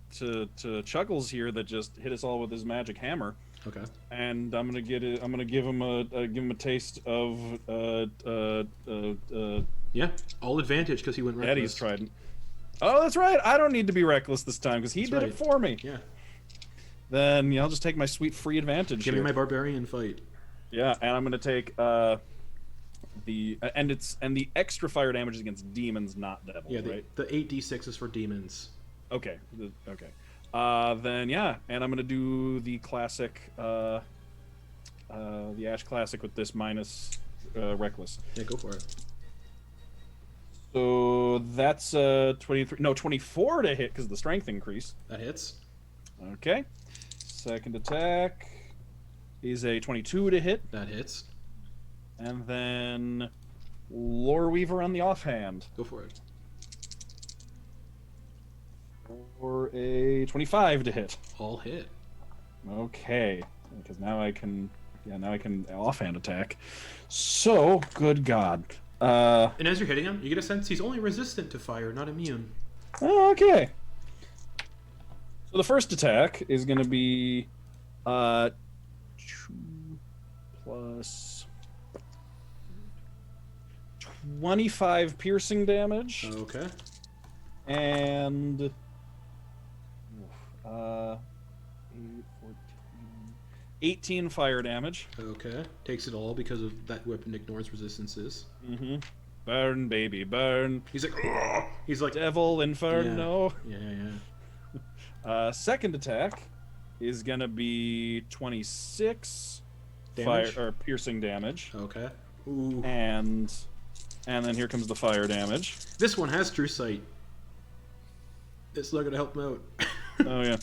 Chuckles here that just hit us all with his magic hammer, Okay. and I'm gonna give him a taste of Yeah. All advantage because he went reckless. Eddie's trident. Oh, that's right. I don't need to be reckless this time because he That's did right. it for me. Yeah. Then I'll just take my sweet free advantage. Give me here. my barbarian fight. Yeah, and I'm gonna take the extra fire damage is against demons, not devils, Yeah, right? the 8d6 is for demons. Okay. Okay. Then yeah, and I'm gonna do the classic, the Ash Classic with this minus reckless. Yeah, go for it. So that's 24 to hit because of the strength increase. That hits. Okay. Second attack is a 22 to hit, That hits. and then Lore Weaver on the offhand Go for it. for a 25 to hit. All hit. Okay, because now I can offhand attack. So, good God. And as you're hitting him, you get a sense he's only resistant to fire, not immune. Okay. So the first attack is going to be 2 plus 25 piercing damage Okay. and 18 fire damage. Okay. Takes it all because of that weapon ignores resistances. Mm-hmm. Burn, baby, burn. He's like, "Ugh." He's like, Devil Inferno. yeah. Second attack is gonna be 26 Damage? fire or piercing damage, Okay. Ooh. and then here comes the fire damage. This one has true sight. It's not gonna help him out. Oh yeah.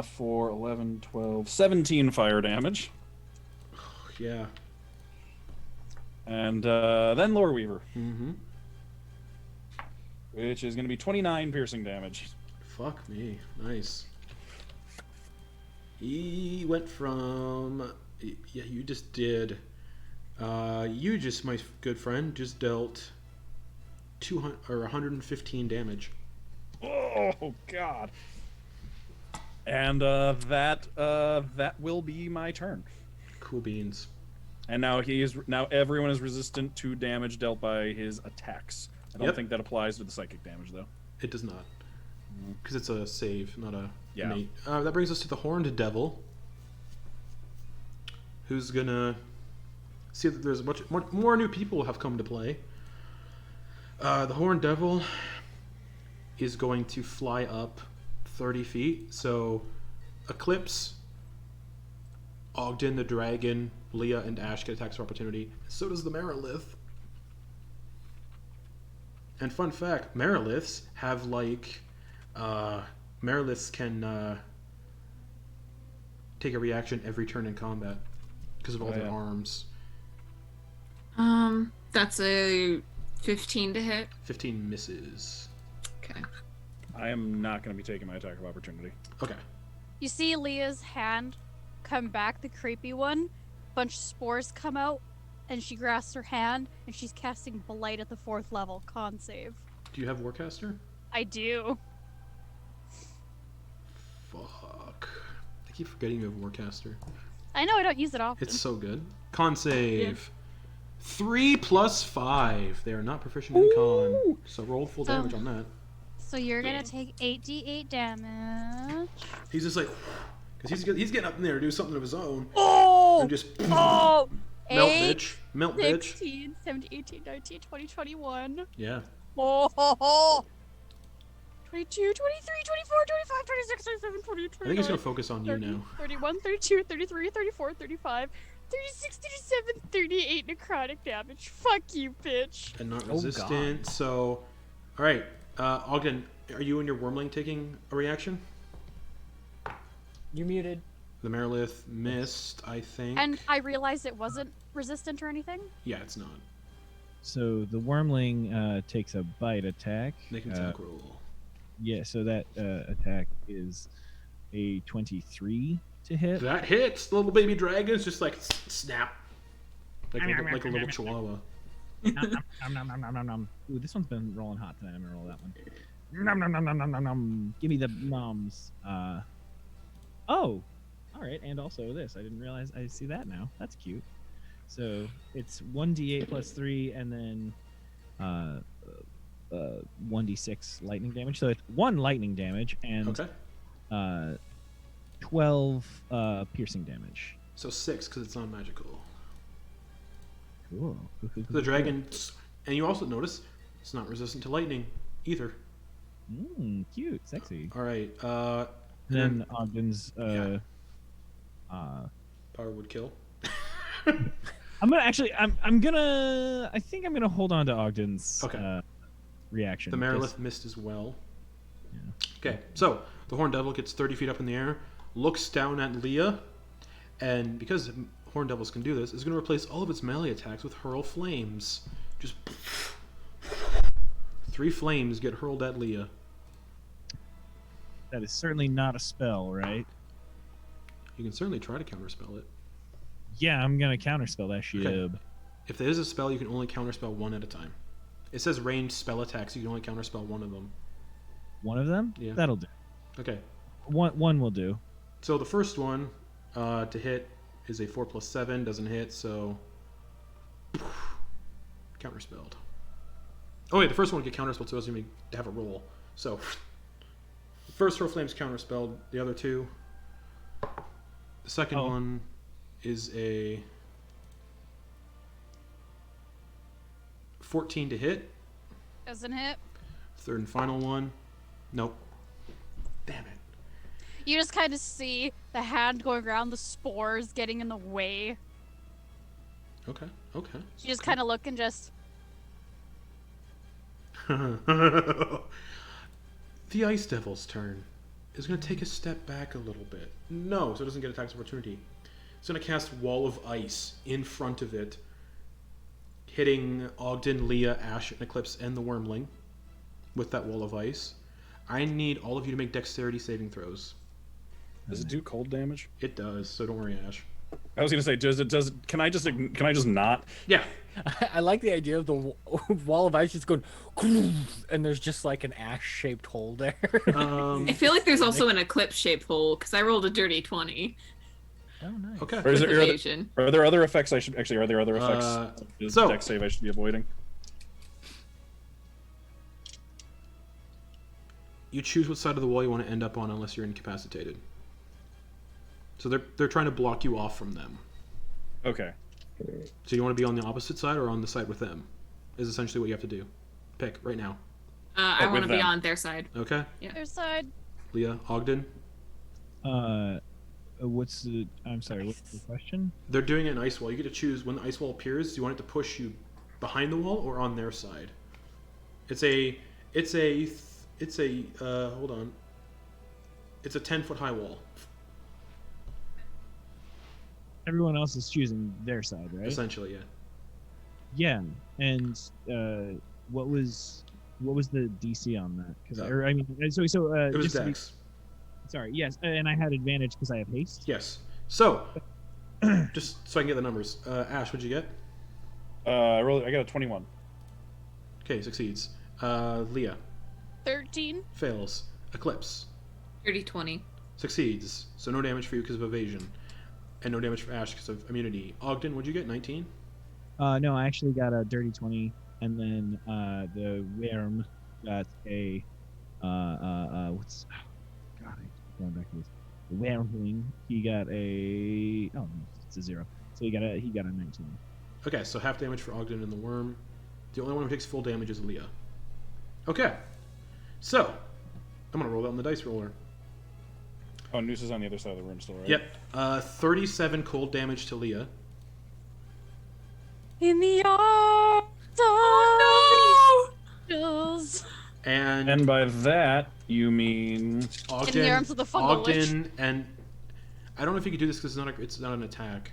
For 11, 12, 17 fire damage, Yeah. and then Lore Weaver, Mm-hmm. which is gonna be 29 piercing damage. Fuck me. Nice. He went from... Yeah, you just did... you just, my good friend, just dealt 200 or 115 damage. Oh God. And that will be my turn. Cool beans. And now everyone is resistant to damage dealt by his attacks. I don't Yep. think that applies to the psychic damage though. It does not. Because it's a save, not a Yeah. innate. That brings us to the Horned Devil. Who's gonna see that there's much more new people have come to play. The Horned Devil is going to fly up 30 feet. So Eclipse, Ogden the Dragon, Leah, and Ash get attacks of opportunity. So does the Mirolith. And fun fact, Miroliths have like... Miroliths can take a reaction every turn in combat because of all their arms. That's a 15 to hit. 15 misses. Okay. I am not going to be taking my attack of opportunity. Okay. You see Leah's hand come back, the creepy one. Bunch of spores come out, and she grasps her hand, and she's casting Blight at the 4th level. Con save. Do you have Warcaster? I do. Fuck. I keep forgetting you have Warcaster. I know I don't use it often. It's so good. Con save. 3 plus 5. They are not proficient in con. So roll full damage on that. So you're gonna take 8d8 damage. He's just like... Because he's getting up in there to do something of his own. Oh! And just... Oh! Melt, 8, bitch. Melt, bitch. 16, 17, 18, 19, 20, 21. Yeah. Oh! 22, 23, 24, 25, 26, 27, 28, 29. I think he's going to focus on you 30, now. 31, 32, 33, 34, 35, 36, 37, 38 necrotic damage. Fuck you, bitch. And not Oh, resistant. So... Alright. Ogden, are you and your Wormling taking a reaction? You muted. The Mirolith missed, I think. And I realized it wasn't resistant or anything. Yeah, it's not. So the wormling takes a bite attack. Make an attack roll. Yeah, so that attack is a 23 to hit. That hits! The little baby dragon's just like snap. Like a little chihuahua. Nom, nom, nom, nom, nom, nom. Ooh, this one's been rolling hot tonight. I'm gonna roll that one. Nom, nom, nom, nom, nom, nom, nom. Give me the noms. Oh, all right, and also this. I didn't realize. I see that now. That's cute. So it's 1d8 plus 3, and then 1d6 lightning damage. So it's 1 lightning damage and Okay. 12 piercing damage. So 6 because it's non-magical. Cool. The dragon, and you also notice it's not resistant to lightning either. Cute, sexy. All right. Then Ogden's. Yeah. Power would kill. I'm gonna actually. I'm gonna. I think I'm gonna hold on to Ogden's. Okay. Reaction. The because- Mirolith missed as well. Yeah. Okay, so the Horned Devil gets 30 feet up in the air, looks down at Leah, and because Horned Devils can do this, is going to replace all of its melee attacks with Hurl Flames. Just 3 flames get hurled at Leah. That is certainly not a spell, right? You can certainly try to counterspell it. Yeah, I'm gonna counterspell that shit. Okay. If there is a spell, you can only counterspell 1 at a time. It says ranged spell attacks, you can only counterspell 1 of them. One of them? Yeah. That'll do. Okay, One will do. so the first one to hit is a 4+7, doesn't hit, so counterspelled. Oh wait, the first one will get counterspelled, so it doesn't even have a roll. So first Hurl Flames counterspelled, the other 2. The second one is a 14 to hit. Doesn't hit. Third and final one. Nope. Damn it. You just kind of see the hand going around, the spores getting in the way. Okay. You just kind of look and just. The Ice Devil's turn is going to take a step back a little bit. No, so it doesn't get attacks of opportunity. It's going to cast Wall of Ice in front of it, hitting Ogden, Leah, Ash, and Eclipse, and the Wormling with that Wall of Ice. I need all of you to make dexterity saving throws. Does it do cold damage? It does, so don't worry, Ash. I was gonna say, can I just not? Yeah. I like the idea of the wall of ice just going, and there's just like an ash-shaped hole there. I feel like there's also an eclipse-shaped hole because I rolled a dirty 20. Oh, nice. Okay. Or is with there, evasion. are there other effects I should actually? Are there other effects? so- Dex save I should be avoiding. You choose what side of the wall you want to end up on unless you're incapacitated. So they're trying to block you off from them. Okay. So you want to be on the opposite side or on the side with them? Is essentially what you have to do. Pick right now. I want with to be them. on their side. Okay. Their side. Leah, Ogden. What's the? I'm sorry. What's the question? They're doing an ice wall. You get to choose when the ice wall appears. Do you want it to push you behind the wall or on their side? It's a hold on. It's a 10-foot high wall, Everyone else is choosing their side, right? essentially. Yeah. Yeah. And what was the DC on that? Because It was just to be- Dex. sorry. Yes, and I had advantage because I have haste. Yes. So, just so I can get the numbers. Ash, what'd you get? I got a 21. Okay, succeeds. Leah 13. fails. Eclipse Dirty 20. succeeds. So no damage for you because of evasion, and no damage for Ash because of immunity. Ogden, what'd you get? 19. No, I actually got a dirty 20, and then the worm got a what's God, I'm going back to this. The wormling, he got a no, it's a 0. So he got a 19. Okay, so half damage for Ogden and the worm. The only one who takes full damage is Leah. Okay, so I'm gonna roll that on the dice roller. Oh, Noose is on the other side of the room still, right? Yep. 37 cold damage to Leah. In the arms of angels. And by that, you mean... Ogden, In the arms of the fungal witch. Ogden, and I don't know if you can do this because it's not an attack.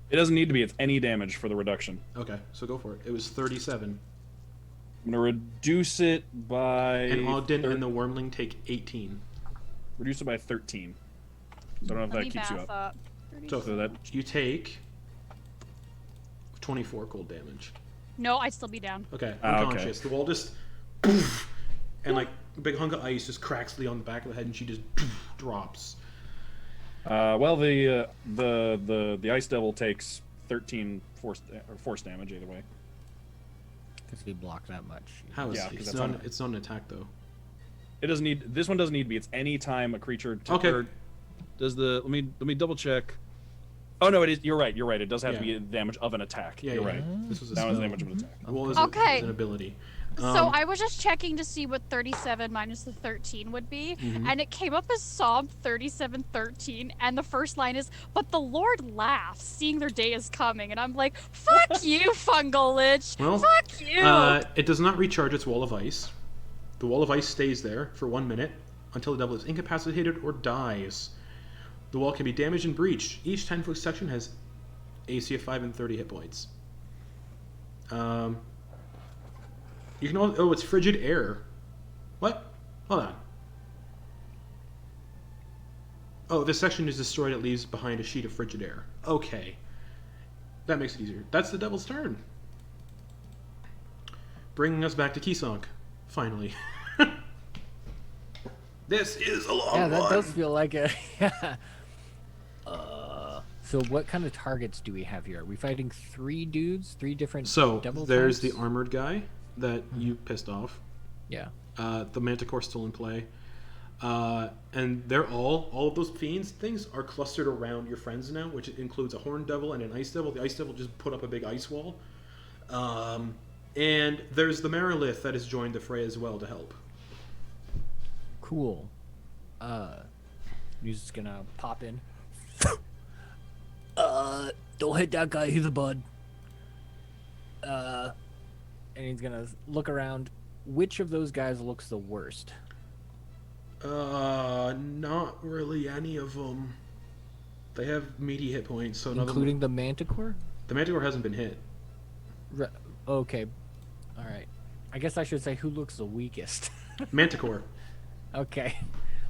It doesn't need to be. It's any damage for the reduction. Okay, so go for it. It was 37. I'm going to reduce it by... And Ogden and the Wormling take 18. Reduce it by 13. So I don't know if Let that me keeps you math up. So So that... you take 24 cold damage. No, I'd still be down. Okay, Ah, okay. unconscious. The wall just poof, and like a big hunk of ice just cracks Leah on the back of the head, and she just poof, drops. well, the Ice Devil takes 13 force damage either way. Because we block that much. How is Yeah, it? 'cause It's that's not, not- it's not an attack, though. It doesn't need. This one doesn't need to be. It's any time a creature. Okay. Does the? Let me double check. Oh no, it is. You're right. You're right. It does have to Yeah. be damage of an attack. Yeah, you're yeah. right. This was a That was spell. damage of an attack. Well, Okay. it's an ability. So I was just checking to see what 37 minus the 13 would be, and it came up as Psalm 37:13, and the first line is, "But the Lord laughs, seeing their day is coming," and I'm like, "Fuck you, fungal lich! Well, Fuck you!" It does not recharge its wall of ice. The wall of ice stays there for 1 minute until the devil is incapacitated or dies. The wall can be damaged and breached. Each 10-foot section has AC of 5 and 30 hit points. You can also, oh, it's frigid air. What? Hold on. Oh, this section is destroyed. It leaves behind a sheet of frigid air. Okay. That makes it easier. That's the devil's turn. Bringing us back to Kisonk. Finally. This is a long Yeah, that one. does feel like a. Yeah. So what kind of targets do we have here? Are we fighting 3 dudes? 3 different So, devil there's types? the armored guy that you pissed off. Yeah. The Manticore still in play. And they're all of those fiends things are clustered around your friends now, which includes a horned devil and an ice devil. The ice devil just put up a big ice wall. And there's the Mirolith that has joined the fray as well to help. Cool. He's just gonna pop in. Don't hit that guy, he's a bud. And he's gonna look around. Which of those guys looks the worst? Not really any of them. They have meaty hit points, so none of them. Including the Manticore? The Manticore hasn't been hit. Okay. Alright. I guess I should say who looks the weakest. Manticore. Okay.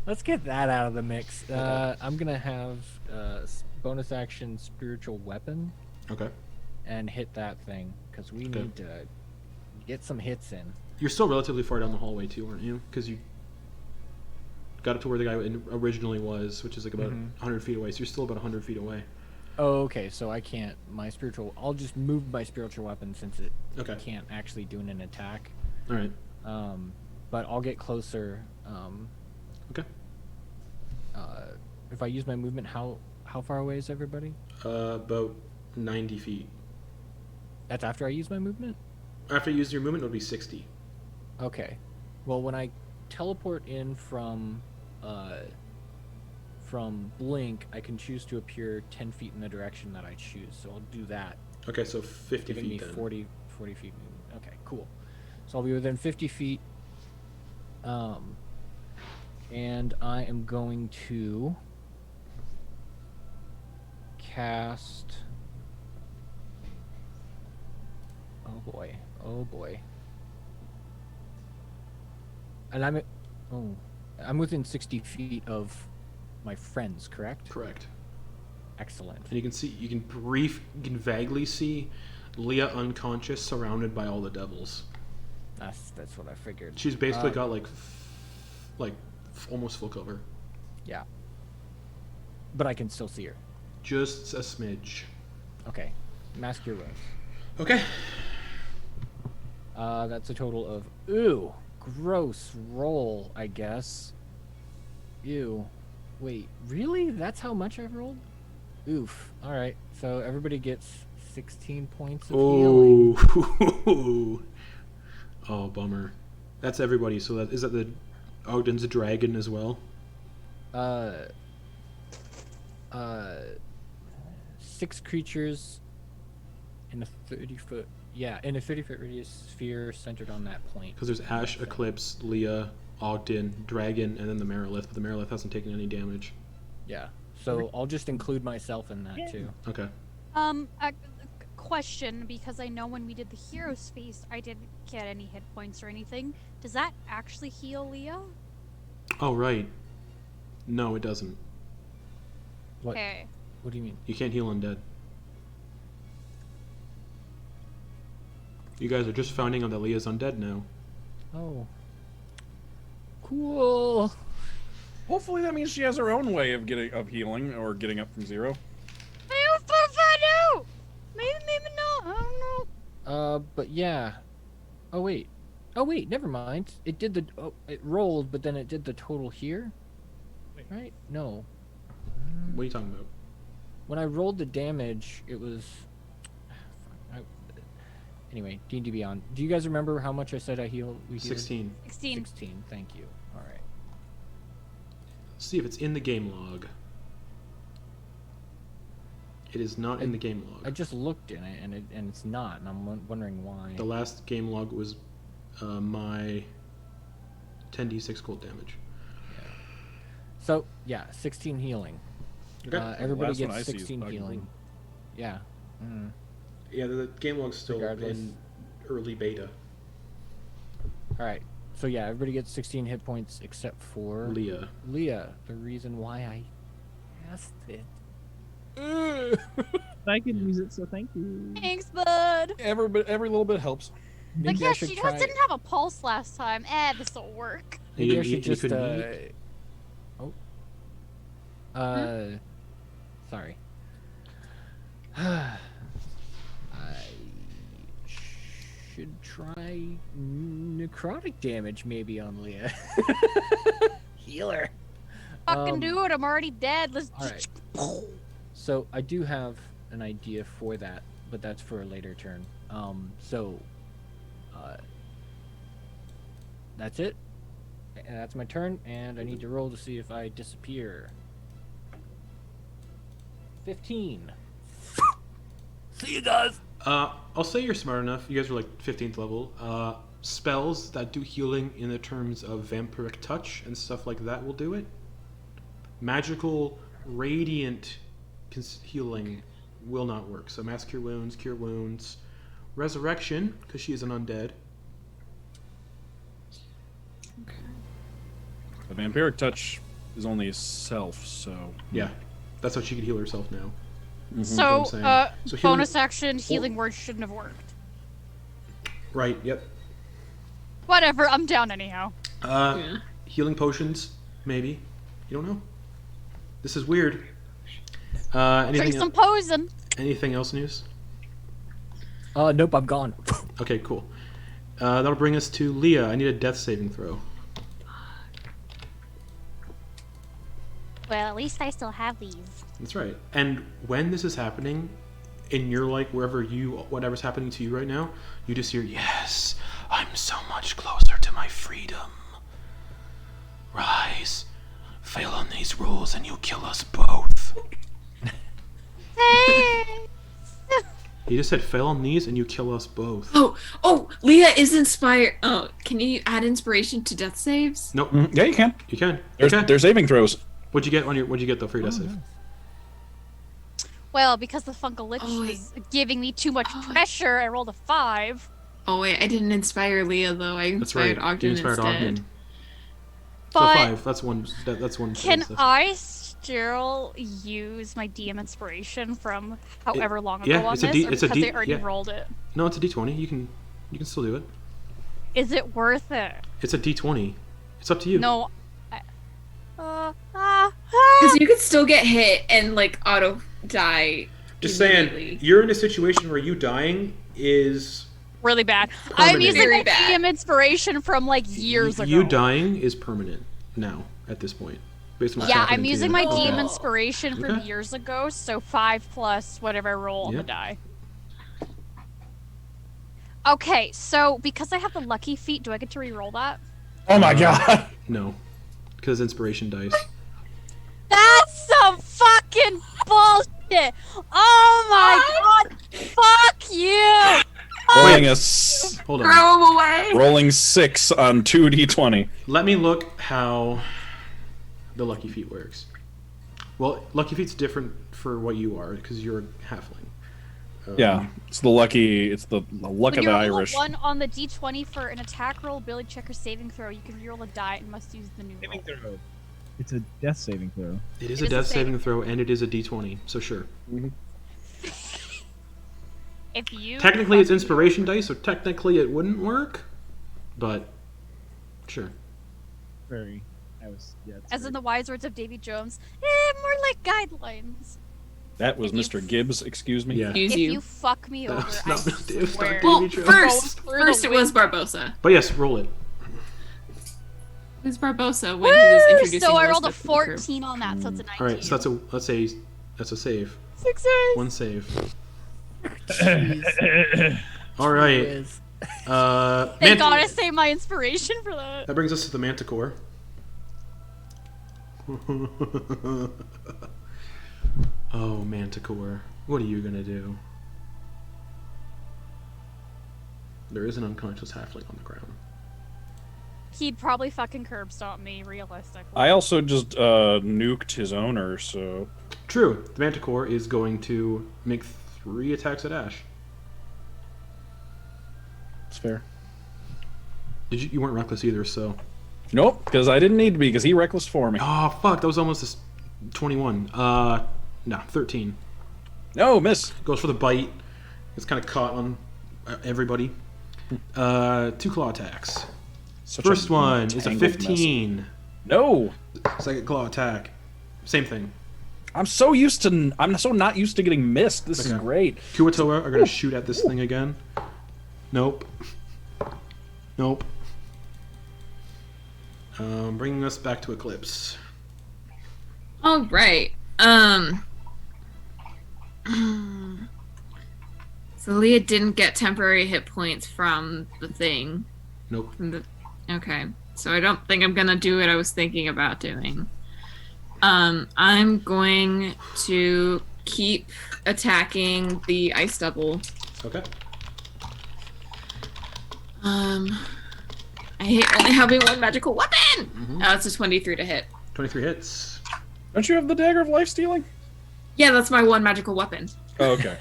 Let's get that out of the mix. I'm gonna have bonus action spiritual weapon Okay. and hit that thing because we Okay. need to get some hits in. You're still relatively far down the hallway too, aren't you? Because you got it to where the guy originally was, which is like about 100 feet away. So you're still about 100 feet away. Oh, okay. So I can't. I'll just move my spiritual weapon since it Okay. can't actually do an attack. All right. But I'll get closer. Okay. If I use my movement, how far away is everybody? About 90 feet. That's after I use my movement? After you use your movement, it would be 60. Okay. Well, when I teleport in from Blink, I can choose to appear 10 feet in the direction that I choose. So I'll do that, Okay, so 50 giving me feet then. 40 feet movement. Okay, cool. So I'll be within 50 feet. And I am going to cast. Oh boy. And I'm within 60 feet of my friends, correct? Correct. Excellent. And you can vaguely see Leah unconscious, surrounded by all the devils. That's what I figured. She's basically got like almost full cover. Yeah. But I can still see her. Just a smidge. Okay. Mask your rose. Okay. That's a total of ooh, gross roll, I guess. Ew. Wait, really? That's how much I've rolled? Oof. All right. So everybody gets 16 points of healing. Oh. Oh, bummer. That's everybody. So is that the Ogden's a dragon as well? 6 creatures in a 30-foot. Yeah, in a 30-foot radius sphere centered on that point. Because there's Ash, Eclipse, Leah, Ogden, Dragon, and then the Mirolith. But the Mirolith hasn't taken any damage. Yeah. So I'll just include myself in that too. Okay. A question, because I know when we did the Hero's Feast, I didn't get any hit points or anything. Does that actually heal Leah? Oh, right. No, it doesn't. What? Okay. What do you mean? You can't heal undead. You guys are just finding out that Leah's undead now. Oh. Cool. Hopefully that means she has her own way of healing or getting up from 0. I hope I know! Maybe not. I don't know. But yeah. Oh wait. Oh wait, never mind. It did the. Oh, it rolled, but then it did the total here. Right? No. What are you talking about? When I rolled the damage, it was. Anyway, D&D Beyond. Do you guys remember how much I said I healed? We healed? 16. 16. 16. Thank you. All right. See if it's in the game log. It is not in the game log. I just looked in it, and it's not, and I'm wondering why. The last game log was my 10d6 cold damage. So yeah, 16 healing. Okay. Everybody last one I gets see is 16 Ogden healing. Boon. Yeah. Mm. Yeah, the game log's still Regardless. in early beta. All right. So yeah, everybody gets 16 hit points except for Leah. Leah. The reason why I asked it. I can use it, so thank you. Thanks, bud. Every little bit helps. Like, Maybe yeah, I should she try. just didn't have a pulse last time. This'll work. Maybe I You should just. couldn't eat? Sorry. I should try necrotic damage maybe on Leah. Healer. Fucking do it. I'm already dead. Let's. All right. So I do have an idea for that, but that's for a later turn. That's it. And that's my turn, and I need to roll to see if I disappear. 15. See you guys. I'll say you're smart enough. You guys are like 15th level. Spells that do healing in the terms of vampiric touch and stuff like that will do it. Magical radiant healing will not work. So mass cure wounds, resurrection because she is an undead. The vampiric touch is only a self, so Yeah, that's how she could heal herself now. So, what I'm saying. So healing- bonus action, healing word shouldn't have worked. Right. Yep. Whatever, I'm down anyhow. Healing potions, maybe. You don't know. This is weird. Anything, Drink some poison. anything else news? Nope, I'm gone. Okay, cool. That'll bring us to Leah. I need a death saving throw. Well, at least I still have these. That's right. And when this is happening, in your like whatever's happening to you right now, you just hear, "Yes, I'm so much closer to my freedom. Rise, fail on these rules, and you kill us both." He just said, "Fail on these, and you kill us both." Oh, Leah is inspired. Oh, can you add inspiration to death saves? Nope. yeah, you can. You can. There's saving throws. What'd you get though for your death save? Well, because the Fungal Lich was giving me too much pressure, I rolled a 5. Oh wait, I didn't inspire Leah though. I That's inspired right. Ogden You inspired instead. Ogden. So But 5. That's one. That's one. can stuff. I still use my DM inspiration from however long ago yeah, on it's a this? D- Or it's a because D- I already yeah. rolled it? No, it's a D20. You can still do it. Is it worth it? It's a D20. It's up to you. No. Because you could still get hit and like auto die. Just saying, immediately. you're in a situation where you dying is Really bad. I'm Permanent. using Very my bad. DM inspiration from like years ago. You dying is permanent now at this point, based on what's Yeah, happening I'm to using you. my Okay. DM inspiration from Okay. years ago, so 5 plus whatever I roll on Yeah. the die. Okay, so because I have the lucky feat, do I get to re-roll that? Oh my god. No, because inspiration dice. That's some fucking bullshit! Oh my god! Fuck you! Rolling Hold Throw on. him away. rolling 6 on 2d20. Let me look how the lucky feat works. Well, lucky feat's different for what you are because you're a halfling. Yeah, it's the luck When of you the roll Irish. a 1 on the d20 for an attack roll, ability check, or saving throw, you can reroll a die and must use the new roll. It's a death saving throw. It is It a is a death saving saving throw and it is a D20, so sure. If you Technically, it's inspiration dice, so technically it wouldn't work, but sure. Very. I was. Yeah. it's As very- in the wise words of Davy Jones, more like guidelines. That was If you- Mr. Gibbs, excuse me. Yeah. Excuse If you. you fuck me over, That's I not Miss Davis, not swear. Davy Well, Jones. first Go through the it was wind. Barbosa. But yes, roll it. It was Barbosa when he was Woo! introducing So I rolled a Elizabeth to the crew. 14 on that, so it's a 19. All right, so that's a save. Success. One save. Jeez. All right. Whiz. They gotta save my inspiration for that. That brings us to the Manticore. Oh, Manticore. What are you gonna do? There is an unconscious halfling on the ground. He'd probably fucking curb stomp me, realistically. I also just nuked his owner, so True. The Manticore is going to make 3 attacks at Ash. it's fair. You weren't reckless either, so. Nope, because I didn't need to be, because he reckless for me. Oh, fuck. That was almost a 21. No, 13. No, miss. Goes for the bite. It's kind of caught on everybody. 2 claw attacks. Such First one is a tangled mess. 15. No, Second claw attack. Same thing. I'm so not used to getting missed. This is Okay. great. Kuatoa are going to shoot at this thing again. Nope. Nope. Bringing us back to Eclipse. All right. So Leah didn't get temporary hit points from the thing. Nope. Okay. So I don't think I'm gonna do what I was thinking about doing. I'm going to keep attacking the ice double. Okay. I hate only having one magical weapon. Mhm. It's a 23 to hit. 23 hits. Don't you have the dagger of life stealing? Yeah, that's my one magical weapon. Oh, okay.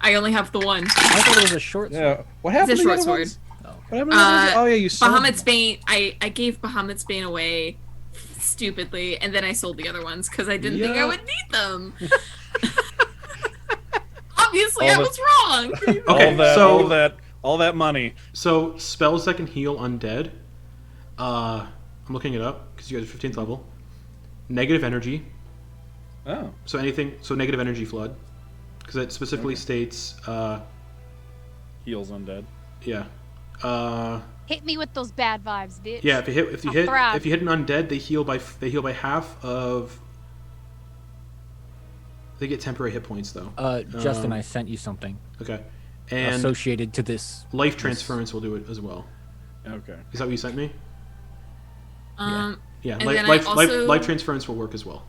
I only have the one. I thought it was a short sword. Yeah. What happened It's a to the short other sword. ones? What happened to the other ones? Oh yeah, you sold Bahamut's them. Bane. I gave Bahamut's Bane away stupidly, and then I sold the other ones because I didn't think I Yeah. would need them. Obviously, All I the- was wrong. Okay, all that money. So spells that can heal undead. I'm looking it up because you guys are 15th level. Negative energy. Oh. So anything. So negative energy flood, because it specifically Okay. states. Heals undead. Yeah. Hit me with those bad vibes, bitch. Yeah. If you hit thrive. if you hit an undead, they heal by half of. They get temporary hit points though. Justin, Um, I sent you something Okay. And associated to this. life transference will do it as well. Okay. Is that what you sent me? Um, Yeah. And Life, then I life, also- life transference will work as well.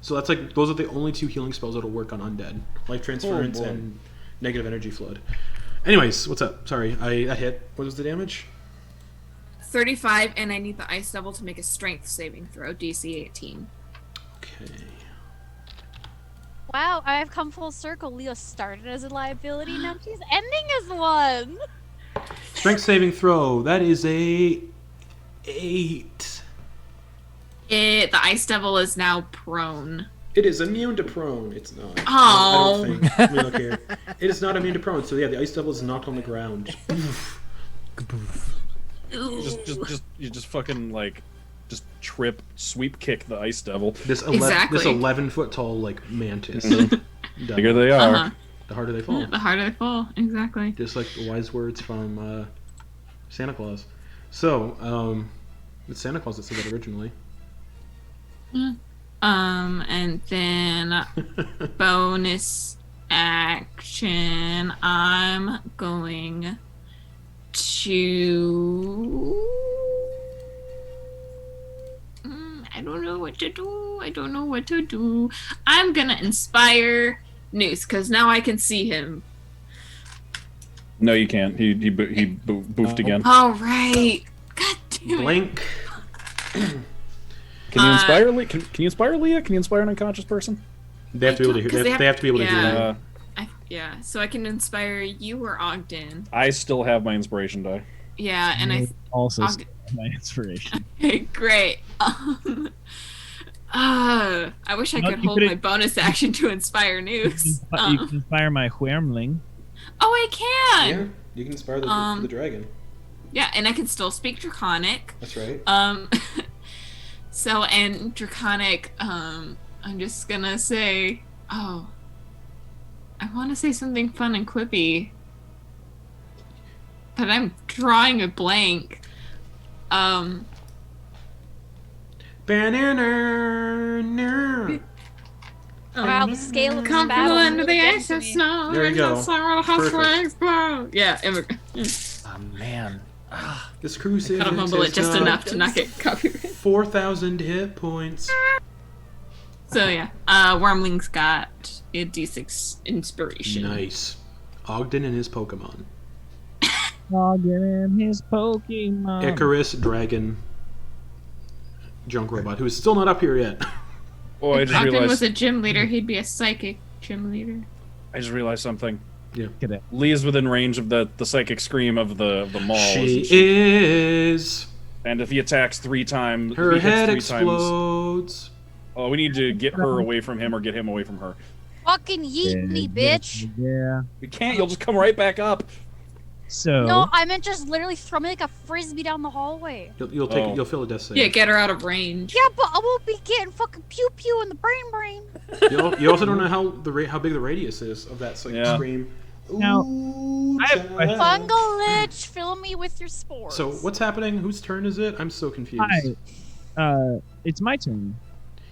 So that's like those are the only 2 healing spells that'll work on undead. Life transference boy. and negative energy flood. Anyways, what's up? Sorry, that hit. What was the damage? 35, and I need the ice double to make a strength saving throw, DC 18. Okay. Wow, I have come full circle. Leo started as a liability, now she's ending as one. Strength saving throw. That is a 8. The ice devil is now prone. It is immune to prone. It's not. Oh. I don't think. Let me look here. It is not immune to prone. So yeah, the ice devil is knocked on the ground. You just fucking like, just trip, sweep kick the ice devil. This Exactly. 11-foot tall like mantis. Bigger they are. Uh-huh. The harder they fall. The harder they fall, exactly. Just like the wise words from Santa Claus. So, it's Santa Claus that said that originally. And then bonus action, I'm going to. I don't know what to do. I'm gonna inspire Noose because now I can see him. No, you can't. He boofed again. All right. God damn it. Blink. Can you inspire Leah? Can you inspire Leah? Can you inspire an unconscious person? They have to be able to hear. They have to be able to hear. Yeah. you. Yeah, so I can inspire you or Ogden. I still have my inspiration die. Yeah, and I. also Ogden. my inspiration. Okay, great. I wish I No, could you hold could've- my bonus action to inspire Noose. You can inspire my Wyrmling. Oh, I can. Yeah, you can inspire the dragon. Yeah, and I can still speak Draconic. That's right. So and Draconic. I'm just gonna say Oh. I want to say something fun and quippy. But I'm drawing a blank. Wow, the scale of this Come battle is under really the getting ice to and me. snow. There you and go. the summer halflings blow. Yeah, Oh man. This crucifix gotta mumble it just has enough to not get copyrighted. 4,000 hit points. So yeah, Wormling's got a D6 inspiration. Nice. Ogden and his Pokemon. Ogden and his Pokemon. Icarus, Dragon, Junk Robot, who is still not up here yet. Oh, I If just Ogden was realized. a gym leader, he'd be a psychic gym leader. I just realized something. Yeah. Look at it. Lee is within range of the psychic scream of the maul. She isn't she? is. And if he attacks 3 times, Her if he hits head 3 times. explodes. Oh, we need to get her away from him or get him away from her. Fucking yeet me, bitch. Yeah. We can't. You'll just come right back up. So. No, I meant just literally throw me like a frisbee down the hallway. You'll take. Oh. You'll feel a death save. Yeah, get her out of range. Yeah, but I won't be getting fucking pew pew in the brain. You also don't know how big the radius is of that psychic Yeah. scream. Now, Ooh, I have a question. child. Fungal lich, fill me with your spores. So what's happening? Whose turn is it? I'm so confused. Hi. It's my turn.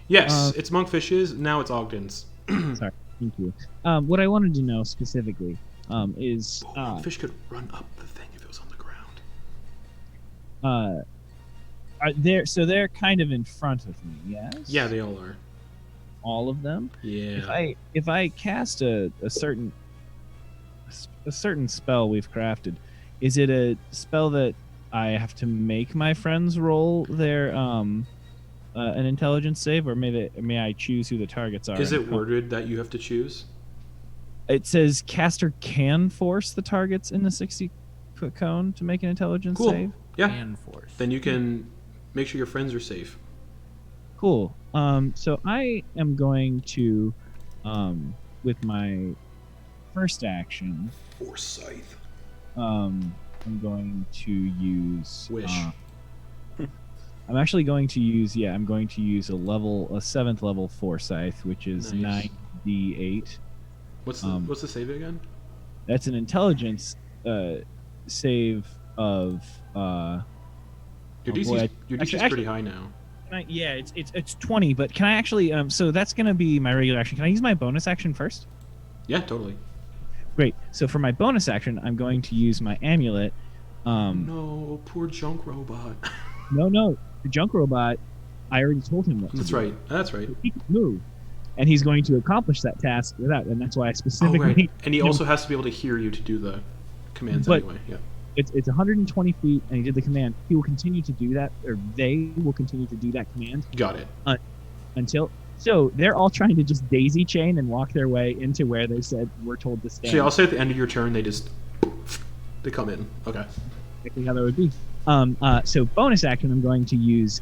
Yes, it's Monkfish's. Now it's Ogden's. Sorry. Thank you. What I wanted to know specifically is Monkfish could run up the thing if it was on the ground. so they're kind of in front of me, yes? Yeah, they all are. All of them? Yeah. If I cast a certain spell we've crafted, is it a spell that I have to make my friends roll their an intelligence save, or may I choose who the targets are? Is it worded that you have to choose? It says caster can force the targets in the 60-foot cone to make an intelligence Cool. save. Yeah. And force. Then you can make sure your friends are safe. Cool. So I am going to, with my first action, Forsyth. I'm going to use Wish. I'm actually going to use I'm going to use a 7th level Forsyth, which is Nice. 9d8. What's the save again? That's an intelligence save of Your boy, DC's, your DC's actually- pretty high now. it's 20, but can I actually so that's going to be my regular action. Can I use my bonus action first? Yeah, totally. Great. So for my bonus action, I'm going to use my amulet. No, poor junk robot. No, the junk robot. I already told him what to That's do. right. That's right. He can move, and he's going to accomplish that task without. And that's why I Oh, specifically. right. And he also has to be able to hear you to do the commands But- anyway. Yeah. It's 120 feet, and he did the command. He will continue to do that, or they will continue to do that command Got it. until. So they're all trying to just daisy chain and walk their way into where they said we're told to stand. So yeah, I'll say at the end of your turn, they come in. Okay. Exactly how that would be. So bonus action, I'm going to use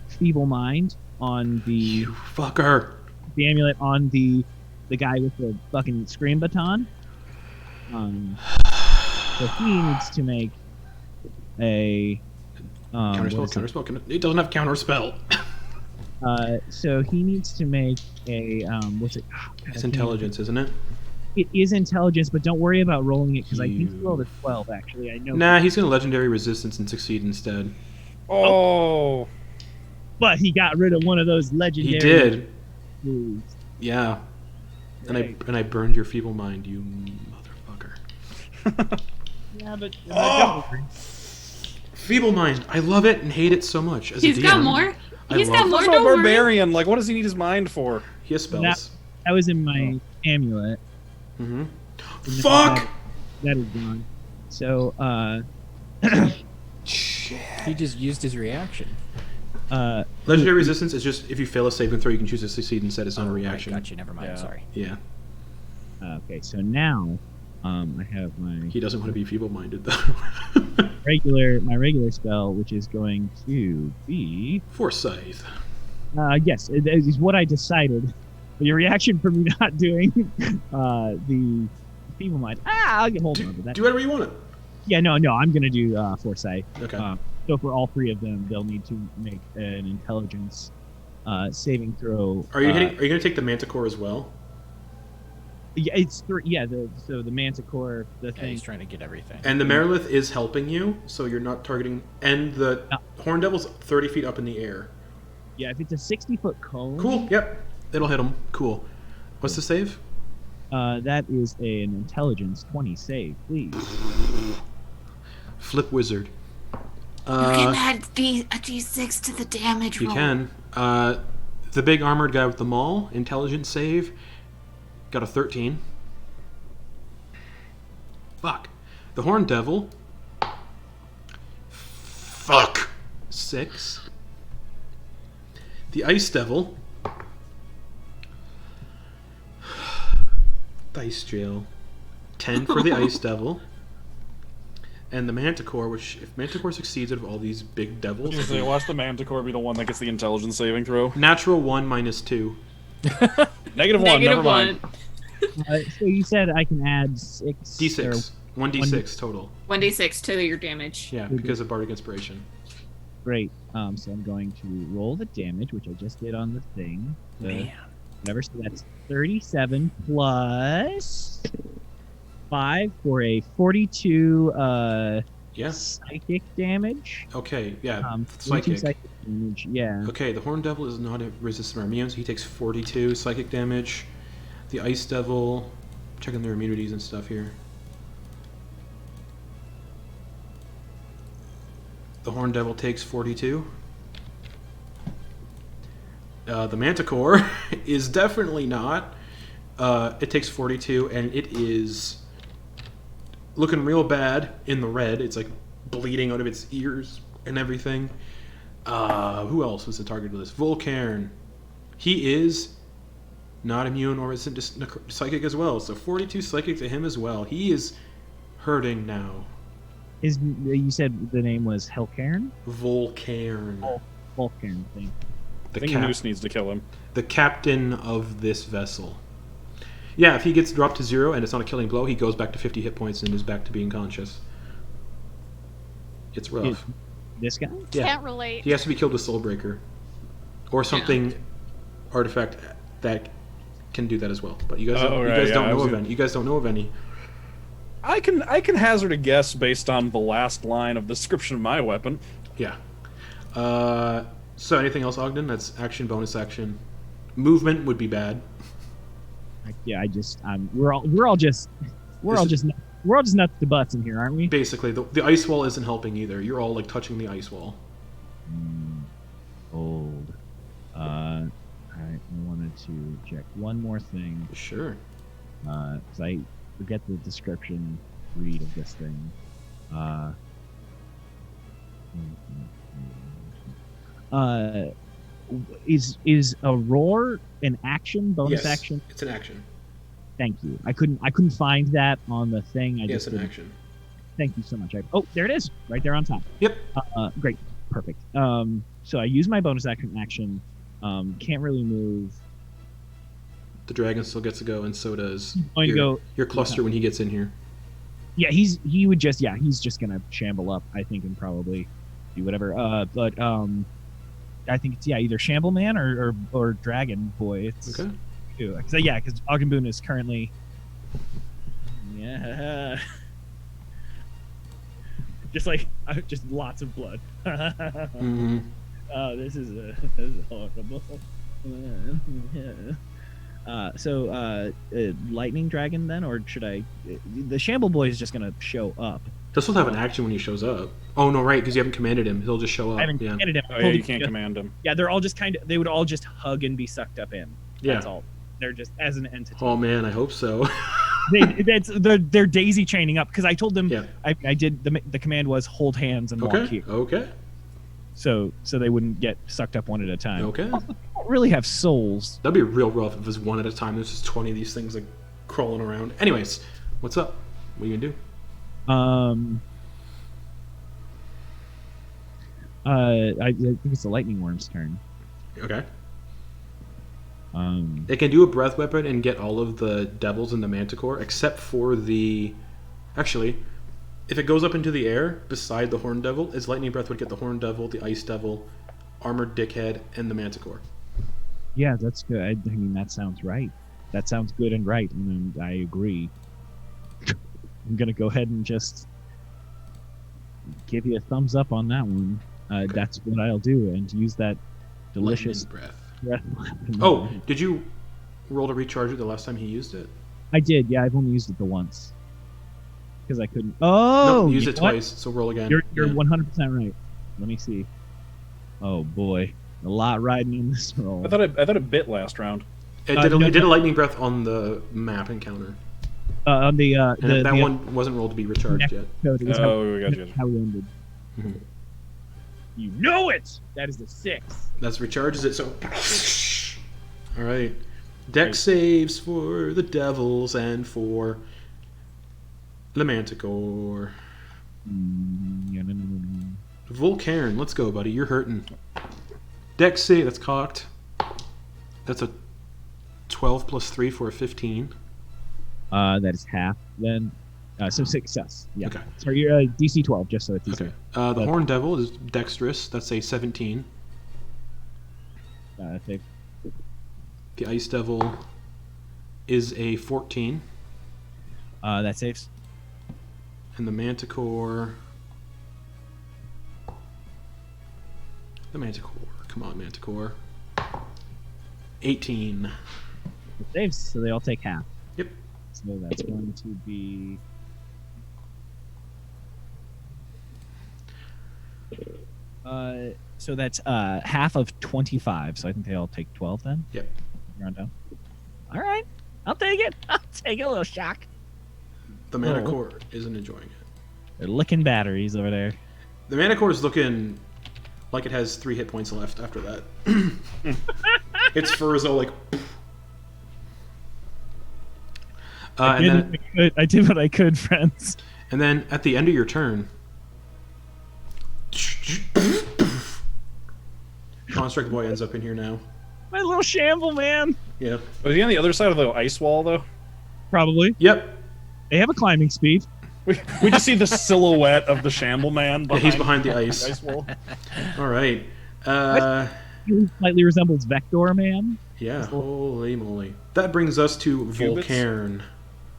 Feeble Mind on the Fucker. amulet on the guy with the fucking scream baton. So he needs to make a Counterspell. It doesn't have counterspell. So he needs to make a what's it? It's intelligence, isn't it? It is intelligence, but don't worry about rolling it because I think he You- rolled a 12. Actually, I know. Nah, he's gonna legendary resistance and succeed instead. Oh. But he got rid of one of those legendary. He did. moves. Yeah. Right. And I burned your feeble mind, you motherfucker. Yeah, but Oh! Feeble mind. I love it and hate it so much. As He's a got DM, more. I He's love got it. more. What about Don't worry. Barbarian? Like, what does he need his mind for? He has spells. that was in my amulet. Mm-hmm. And Fuck! That is gone. So, He just used his reaction. Legendary resistance is just if you fail a saving throw, you can choose to succeed instead. It's not a reaction. Gotcha. Never mind. Yeah. Sorry. Yeah. okay, so now, I have my He doesn't want to be feeble-minded though. regular spell, which is going to be Forsyth. yes, it is what I decided. Your reaction for me not doing the feeble mind. I'll hold on to that. Do whatever you want. Yeah, no, I'm gonna do foresight. Okay. So for all three of them, they'll need to make an intelligence saving throw. Are you gonna take the Manticore as well? Yeah, it's three. Yeah, so the Manticore, the Yeah, thing. he's trying to get everything. And the Mirolith is helping you, so you're not targeting. And the Horn Devil's 30 feet up in the air. Yeah, if it's a 60-foot cone. Cool. Yep. It'll hit him. Cool. What's the save? That is an intelligence 20 save, please. Flip wizard. You can add a d6 to the damage You roll. can. The big armored guy with the maul, intelligence save, got a 13. Fuck. The Horn Devil. Fuck. 6. The Ice Devil. Dice jail. 10 for the Ice Devil. And the Manticore, which, if Manticore succeeds out of all these big devils... Watch the Manticore be the one that gets the intelligence saving throw. Natural 1 minus 2. -1, never mind. So you said I can add 6... D6. 1d6 total. 1d6 to your damage. Yeah, because of Bardic Inspiration. Great. So I'm going to roll the damage, which I just did on the thing. Man. Whatever. So that's 37 plus 5 for a 42 Yeah. psychic damage. Okay, yeah. 42 Psychic. psychic damage. Yeah. Okay, the Horn Devil is not resistant or immune, so he takes 42 psychic damage. The Ice Devil, checking their immunities and stuff here. The Horn Devil takes 42. The Manticore is definitely not. It takes 42, and it is looking real bad in the red. It's like bleeding out of its ears and everything. Who else was the target of this? Volcairn. He is not immune or resistant to psychic as well. So 42 psychic to him as well. He is hurting now. You said the name was Helcairn? Volcairn. Volcairn thing. I think Noose needs to kill him. The captain of this vessel. Yeah, if he gets dropped to 0 and it's not a killing blow, he goes back to 50 hit points and is back to being conscious. It's rough. This guy? Yeah. Can't relate. He has to be killed with Soulbreaker. Or something artifact that can do that as well. But you guys don't, You guys don't know of any. I can hazard a guess based on the last line of the description of my weapon. Yeah. So anything else, Ogden? That's action, bonus action. Movement would be bad. Yeah, we're all just nuts to butts in here, aren't we? Basically, the ice wall isn't helping either. You're all like touching the ice wall. Old. I wanted to check one more thing. Sure. Because I forget the description read of this thing. Is a roar an action, bonus Yes, action? it's an action. Thank you. I couldn't find that on the thing. Yes, an action. Thank you so much. Oh, there it is, right there on top. Yep. Great, perfect. So I use my bonus action. Can't really move. The dragon still gets to go, and so does your cluster when he gets in here. Yeah, he's just gonna shamble up, I think, and probably do whatever. But I think it's either Shamble Man or Dragon Boy. It's Okay. Because Ogden Boon is currently just lots of blood. Mm-hmm. Oh, this is horrible. Lightning Dragon then, or should I? The Shamble Boy is just gonna show up. This will have an action when he shows up. Oh no, right? Because you haven't commanded him. He'll just show up. I haven't commanded him. Oh yeah, you can't command him. Yeah, they're all just they would all just hug and be sucked up in. Yeah. That's all. They're just as an entity. Oh man, I hope so. They're daisy chaining up because I told them. Yeah. I did the command was hold hands and walk here. Okay. So they wouldn't get sucked up one at a time. Okay. They don't really have souls. That'd be real rough if it was one at a time. There's just 20 of these things like crawling around. Anyways, what's up? What are you gonna do? I think it's the lightning worm's turn. Okay. It can do a breath weapon and get all of the devils in the Manticore, except for the. Actually, if it goes up into the air beside the Horn Devil, its lightning breath would get the Horn Devil, the Ice Devil, Armored Dickhead, and the Manticore. Yeah, that's good. I mean, that sounds right. That sounds good and right, and I agree. I'm gonna go ahead and just give you a thumbs up on that one. That's what I'll do, and use that delicious Lightning breath. Oh, did you roll to recharge it the last time he used it? I did. Yeah, I've only used it the once because I couldn't. Oh, no, use you it know what? twice. So roll again. You're Yeah. 100% right. Let me see. Oh boy, a lot riding in this roll. I thought it bit last round. It did a lightning breath on the map encounter, On the and that one wasn't rolled to be recharged yet. code, it was Oh, we got you. how we ended. Mhm. You know it. That is the 6. That's recharges it. So, all right. Deck saves for the Devils and for the Manticore. Volcairn, let's go, buddy. You're hurting. Deck save. That's cocked. That's a 12 plus 3 for a 15. That is half. Then, so success. Yeah. Okay. So you're DC 12, just so it's easier. Okay. The Horned Devil is dexterous. That's a 17. Save. The Ice Devil is a 14. That saves. And the Manticore... Come on, Manticore. 18. It saves, so they all take half. Yep. So that's going to be... so that's half of 25, so I think they all take 12 then? Yep. Round down. All right. I'll take it. I'll take a little shock. The Manticore isn't enjoying it. They're licking batteries over there. The Manticore is looking like it has 3 hit points left after that. Its fur is all like... I did what I could, friends. And then at the end of your turn... Construct Boy ends up in here now. My little shamble, man. Yeah. Was he on the other side of the ice wall, though? Probably. Yep. They have a climbing speed. We just see the silhouette of the Shamble Man. Yeah, he's behind the ice. ice wall. All right. He slightly resembles Vector Man. Yeah, holy moly. That brings us to Cubits? Volcairn.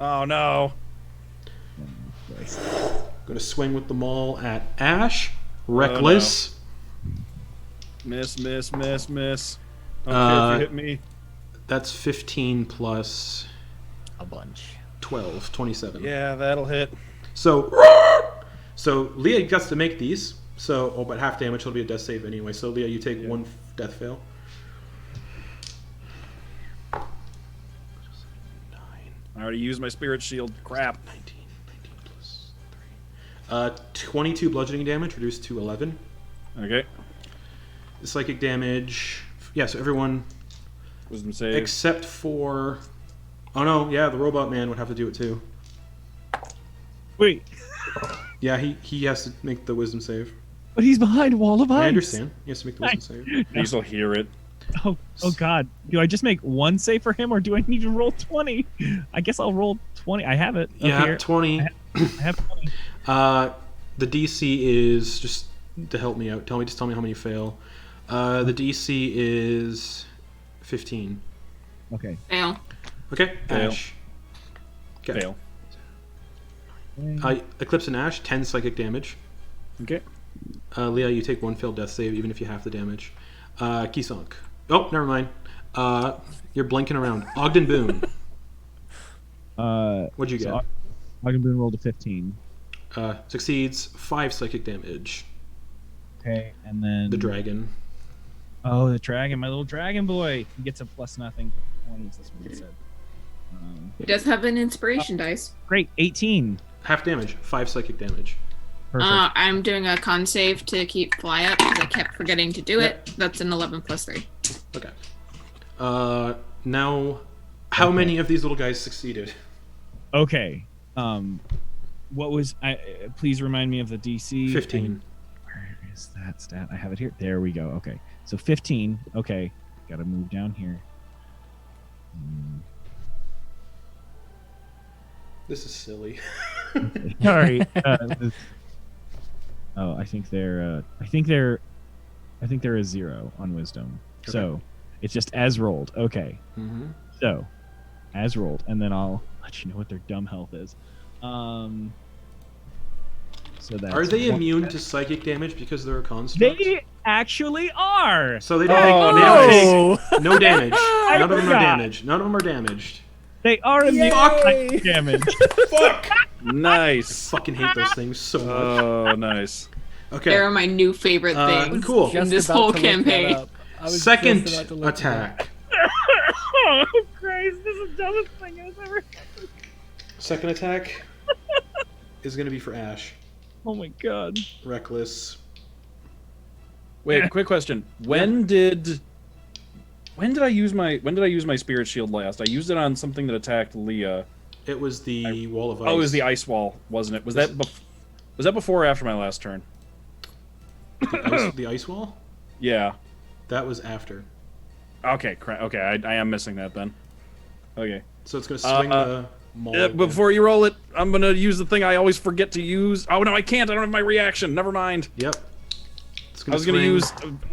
Oh no! Going to swing with the maul at Ash. Reckless. Miss. Okay, if you hit me. That's 15 plus A bunch. 12, 27. Yeah, that'll hit. So Leah gets to make these. So, but half damage will be a death save anyway. So Leah, you take 1 death fail. 9. I already used my spirit shield. Crap. 19 plus 3. 22 bludgeoning damage, reduced to 11. Okay. The psychic damage. Yeah, so everyone Wisdom save. except for. Oh no, yeah, the robot man would have to do it too. Wait, Yeah, he has to make the wisdom save. but he's behind a wall of ice. I understand. He has to make the wisdom save. You can still hear it. Oh God! Do I just make 1 save for him, or do I need to roll 20? I guess I'll roll 20. I have it. Up Yeah, here. 20. I have 20. The DC is just to help me out. Just tell me how many you fail. The DC is 15. Okay. Fail. Okay, Fail. Ash. Okay. Fail. Eclipse and Ash, 10 psychic damage. Okay. Leah, you take 1 failed death save, even if you have the damage. Kisonk. Oh, never mind. You're blinking around. Ogden Boon. What'd you get? So Ogden Boon rolled a 15. Succeeds 5 psychic damage. Okay, and then The dragon. Oh, the dragon, my little dragon boy. He gets a plus nothing. I want to use this one instead. He does have an inspiration dice. Great, 18. Half damage. 5 psychic damage. Perfect. I'm doing a con save to keep fly up because I kept forgetting to do it. That's an 11 plus 3. Okay. Now, how many of these little guys succeeded? Okay. What was I? Please remind me of the DC. 15. Where is that stat? I have it here. There we go. Okay. So 15. Okay. Got to move down here. This is silly. Sorry. Oh, I think they're a 0 on wisdom. Okay. So it's just as rolled. Okay. Mm-hmm. So as rolled, and then I'll let you know what their dumb health is. So that's Are they one- immune to psychic damage because they're a construct? They actually are. So they don't Oh, they don't nice. take no damage. None of them are forgot. damaged. None of them are damaged. They are immune to psychic damage. Fuck! Nice. Fucking hate those things so much. Oh, nice. Okay. They're my new favorite things. Cool. In Just this about whole to look that campaign. up. I was Second just about to look that up. attack. Oh Christ! This is the dumbest thing I've ever. Second attack is gonna be for Ash. Oh my God. Reckless. Wait, quick question. When did I use my spirit shield last? I used it on something that attacked Leah. It was the wall of ice. Oh, it was the ice wall, wasn't it? Was that before or after my last turn? The ice wall? Yeah. That was after. Okay, okay, I am missing that then. Okay. So it's gonna swing the maul. again. Before you roll it, I'm gonna use the thing I always forget to use. Oh no, I can't. I don't have my reaction. Never mind. Yep. It's I was gonna swing, use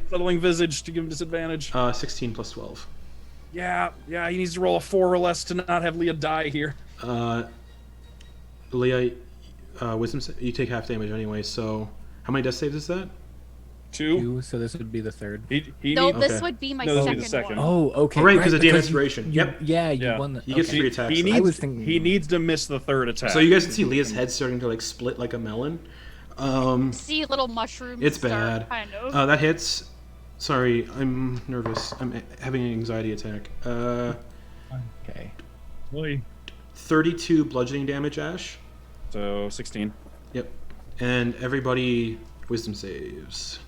Settling Visage to give him disadvantage. 16 plus 12. Yeah, he needs to roll a 4 or less to not have Leah die here. Leah, wisdom. You take half damage anyway. So how many death saves is that? 2. 2, so this would be the third. He No, needs. this Okay. would be my No, this would second, be the second. one. Oh, okay. Oh, right, because of damn you- inspiration. you- Yep. Yeah, you Yeah. won the. He gets okay. 3 attacks. He though. needs. was thinking- He needs to miss the third attack. So you guys can see Leah's head starting to like split like a melon. See little mushrooms. It's start, bad. Kind of. That hits. Sorry, I'm nervous. I'm having an anxiety attack. Okay. Boy. 32 bludgeoning damage, Ash. So 16. Yep. And everybody wisdom saves.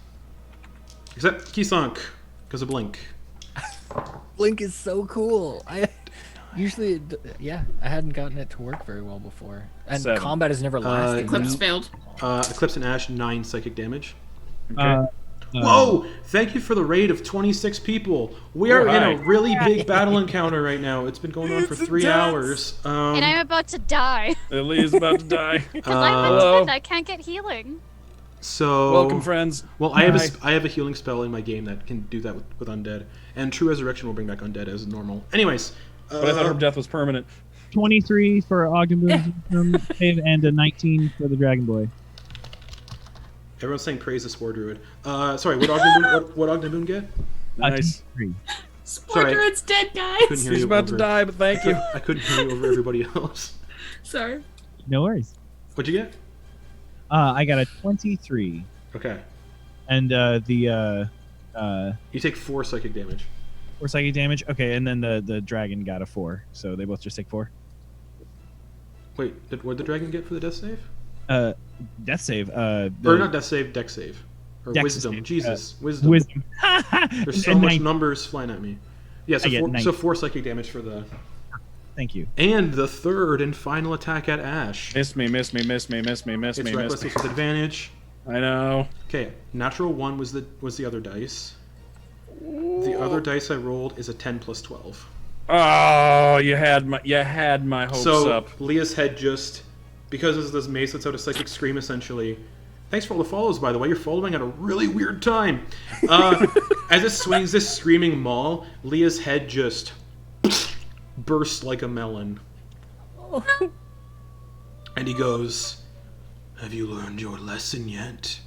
Except Kisonk, because of Blink. Blink is so cool. I usually, yeah, I hadn't gotten it to work very well before, and 7. combat has never lasted. Eclipse No. failed. Eclipse and Ash, 9 psychic damage. Okay. Whoa! Thank you for the raid of 26 people. We are in a hi. really big battle encounter right now. It's been going on for 3 hours. And I'm about to die Leah's about to die. because I'm Hello. extended. I can't get healing. So Welcome, friends. Well, I have Hi. I have a healing spell in my game that can do that with undead, and True Resurrection will bring back undead as normal. Anyways, But I thought her death was permanent. 23 for Ogden Boon's save and a 19 for the Dragon Boy. everyone's saying praise the Spore Druid. Sorry, what Ogden Boon get? Nice. 23. Spore Sorry. Druid's dead, Couldn't guys. hear She's you about to over- die, but thank you. I couldn't hear you over everybody else. Sorry. No worries. What'd you get? I got a 23, Okay, and you take 4 psychic damage. 4 psychic damage. Okay, and then the dragon got a 4, so they both just take 4. Wait, what did the dragon get for the death save? Death save. Or not death save, dex save. Or Dex wisdom. save, Jesus, wisdom. Wisdom. There's so And much 19. numbers flying at me. Yeah, so I get 4, 19. 4 psychic damage for the... Thank you. And the third and final attack at Ash. Miss me, miss me, miss me, miss me, miss It's me, miss reckless me. with advantage. I know. Okay, natural 1 was the other dice. The other dice I rolled is a 10 plus 12. Oh, you had my hopes So up. Leah's head just, because of this mace lets out a psychic scream essentially. Thanks for all the follows, by the way. You're following at a really weird time. As it swings this screaming maul, Leah's head just bursts like a melon. And he goes, "Have you learned your lesson yet?"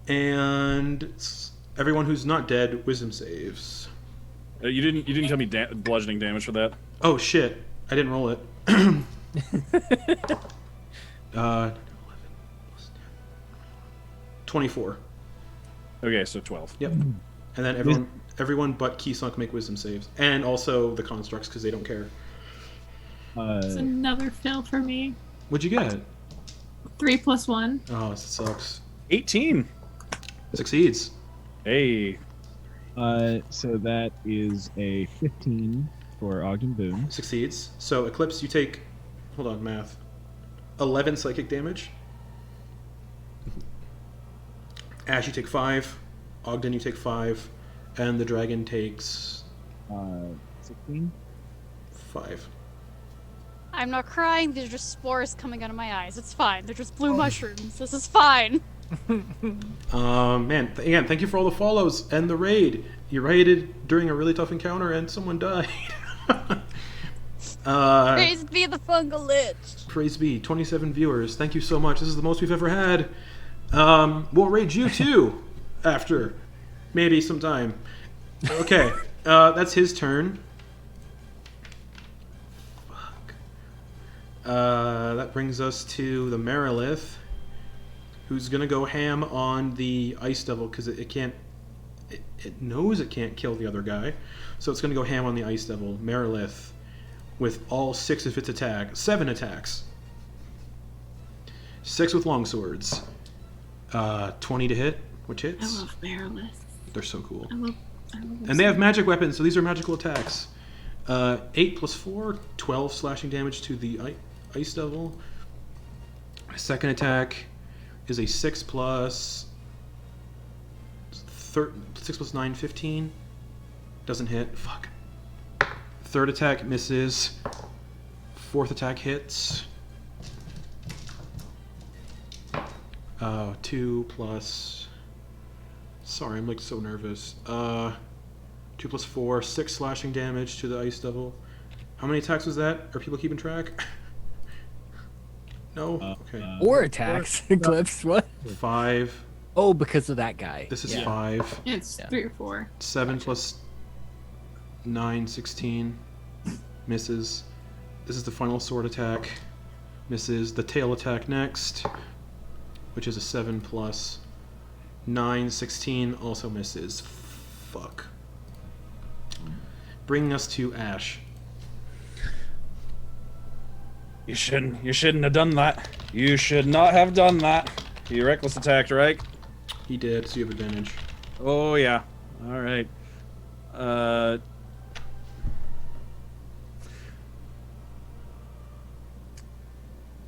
And everyone who's not dead, wisdom saves. You didn't tell me bludgeoning damage for that. Oh shit! I didn't roll it. 24. Okay, so 12. Yep. And then everyone but Kisonk make wisdom saves, and also the constructs because they don't care. It's another fail for me. What'd you get? 3 plus 1. Oh, this sucks. 18. Succeeds. Hey. So that is a 15 for Ogden Boon. Succeeds. So Eclipse, you take. Hold on, math. 11 psychic damage. Ash, you take 5. Ogden, you take 5. And the dragon takes 16. 5. I'm not crying. These are just spores coming out of my eyes. It's fine. They're just blue mushrooms. This is fine. Man, again, thank you for all the follows and the raid. You raided during a really tough encounter and someone died. Praise be the fungal lich. Praise be. 27 viewers. Thank you so much. This is the most we've ever had. We'll raid you too after. Maybe sometime. Okay. That's his turn. Fuck. That brings us to the Mirolith, who's gonna go ham on the Ice Devil because it can't. It knows it can't kill the other guy, so it's gonna go ham on the Ice Devil. Mirolith, with all 6 of its attack, 7 attacks. 6 with longswords. 20 to hit, which I hits. love Mirolith. They're so cool. I love And they have magic weapons, so these are magical attacks. 8 plus 4, 12 slashing damage to the Ice Devil. Second attack is a 6 plus 9, 15. Doesn't hit. Fuck. Third attack misses. Fourth attack hits. 2 plus... Sorry, I'm like so nervous. 2 plus 4, 6 slashing damage to the Ice Devil. How many attacks was that? Are people keeping track? No? Okay. 4 attacks. Eclipse. What? 5. Oh, because of that guy. This is Yeah. 5. It's Yeah. 3 or 4. 7 plus 9, 16. Misses. This is the final sword attack. Misses. The tail attack next, which is a 7 plus 9, 16. Also misses. Fuck. Bringing us to Ash. You shouldn't have done that. You should not have done that. You reckless attacked, right? He did, so you have advantage. Oh yeah. All right.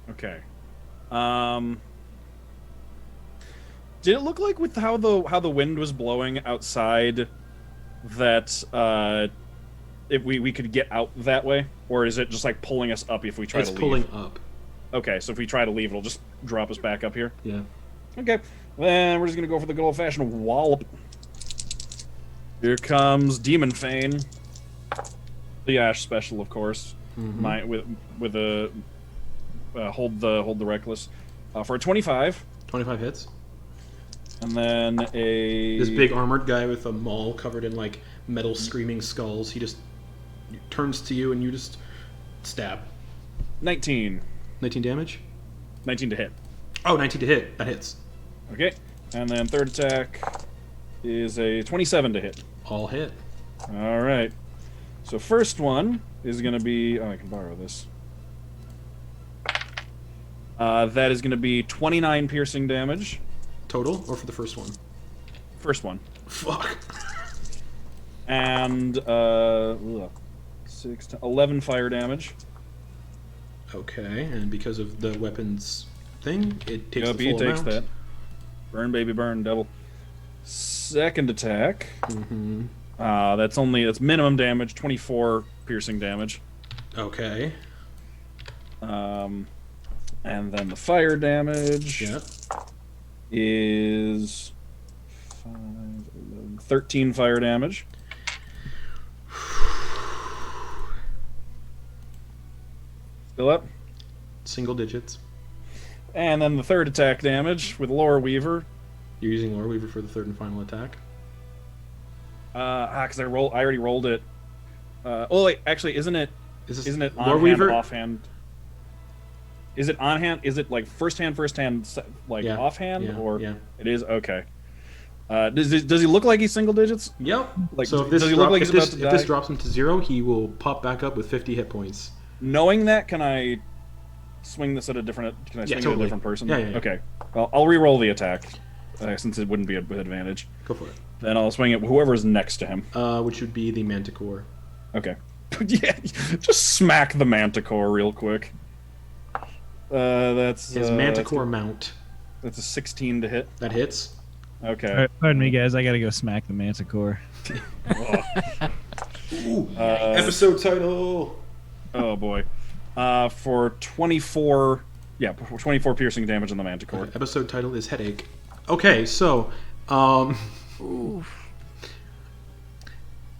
Okay. Did it look like with how the wind was blowing outside that if we could get out that way, or is it just like pulling us up if we try to leave? It's pulling up. Okay, so if we try to leave, it'll just drop us back up here. Yeah. Okay, then we're just gonna go for the good old-fashioned wallop. Here comes Demonfane, the Ash special, of course. Mm-hmm. With a hold the reckless for a 25, 25 hits. and then This big armored guy with a maul covered in like metal screaming skulls. He just turns to you and you just stab. 19. 19 damage. 19 to hit. Oh, 19 to hit. That hits. Okay, and then third attack is a 27 to hit. All hit. All right. So first one is going to be... Oh, I can borrow this. That is going to be 29 piercing damage. Total, or for the first one? First one. Fuck. And 11 fire damage. Okay, and because of the weapons thing, it takes Yep, the he full takes amount. that. Burn, baby, burn, double. Second attack. Mm-hmm. That's minimum damage, 24 piercing damage. Okay. And then the fire damage Yeah. is 13 fire damage. Still up. Single digits. And then the third attack damage with Lore Weaver. You're using Lore Weaver for the third and final attack. Because I already rolled it. Oh wait, actually, isn't it Is on Lore hand, Weaver? offhand? Is it on hand? Is it like first hand, like Yeah, offhand, yeah, or yeah. it is okay? Does he look like he's single digits? Yep. Like, so if does this, he look like if he's about to this die? drops him to 0, he will pop back up with 50 hit points. Knowing that, can I swing this at a different? Can I swing it at totally. a different person? Yeah, yeah, yeah. Okay. Well, I'll re-roll the attack since it wouldn't be with advantage. Go for it. Then I'll swing it whoever's next to him. Which would be the Manticore. Okay. Yeah, just smack the Manticore real quick. That's His Manticore mount. That's a 16 to hit. That hits. Okay. All right, pardon me, guys. I gotta go smack the Manticore. Ooh, episode title. Oh boy. For 24. Yeah, 24 piercing damage on the Manticore. Okay, episode title is Headache. Okay, so the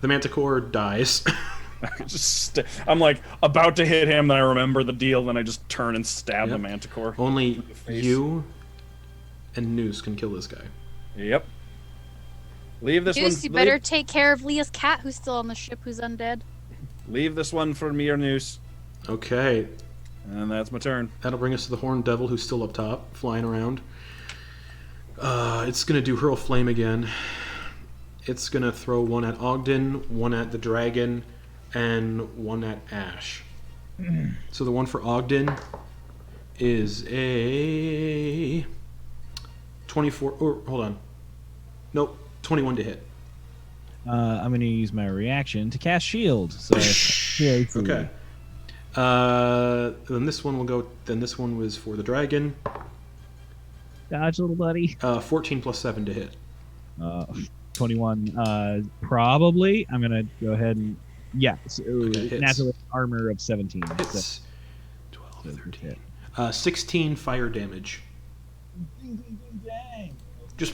Manticore dies. I'm like about to hit him, then I remember the deal, then I just turn and stab the Manticore. Only face. you and Noose can kill this guy. Yep. Leave this one. Goose, you better take care of Leah's cat who's still on the ship who's undead. Leave this one for me or Noose. Okay. And that's my turn. That'll bring us to the Horned Devil, who's still up top, flying around. It's going to do Hurl Flame again. It's going to throw one at Ogden, one at the dragon, and one at Ash. So the one for Ogden is a 24... Oh, hold on. Nope. 21 to hit. I'm going to use my reaction to cast Shield. So, yeah, Okay. Then this one will go... Then this one was for the dragon. Dodge, little buddy. 14 plus 7 to hit. 21. Probably. I'm going to go ahead and... Yeah. So, hits. natural armor of 17. Hits. So, 12, 13. 16 fire damage. Just...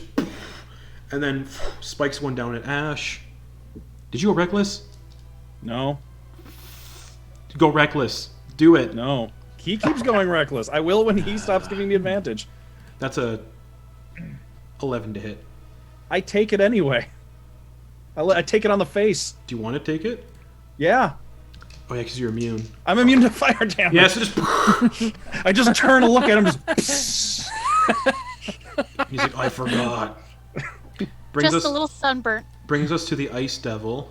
And then spikes one down at Ash. Did you go reckless? No. Go reckless. Do it. No. He keeps going reckless. I will when he stops giving me advantage. That's a 11 to hit. I take it anyway. I take it on the face. Do you want to take it? Yeah. Oh yeah, because you're immune. I'm immune to fire damage. Yeah, so just... I just turn and look at him. Just. He's like, I forgot. Just a little sunburnt. Brings us to the Ice Devil,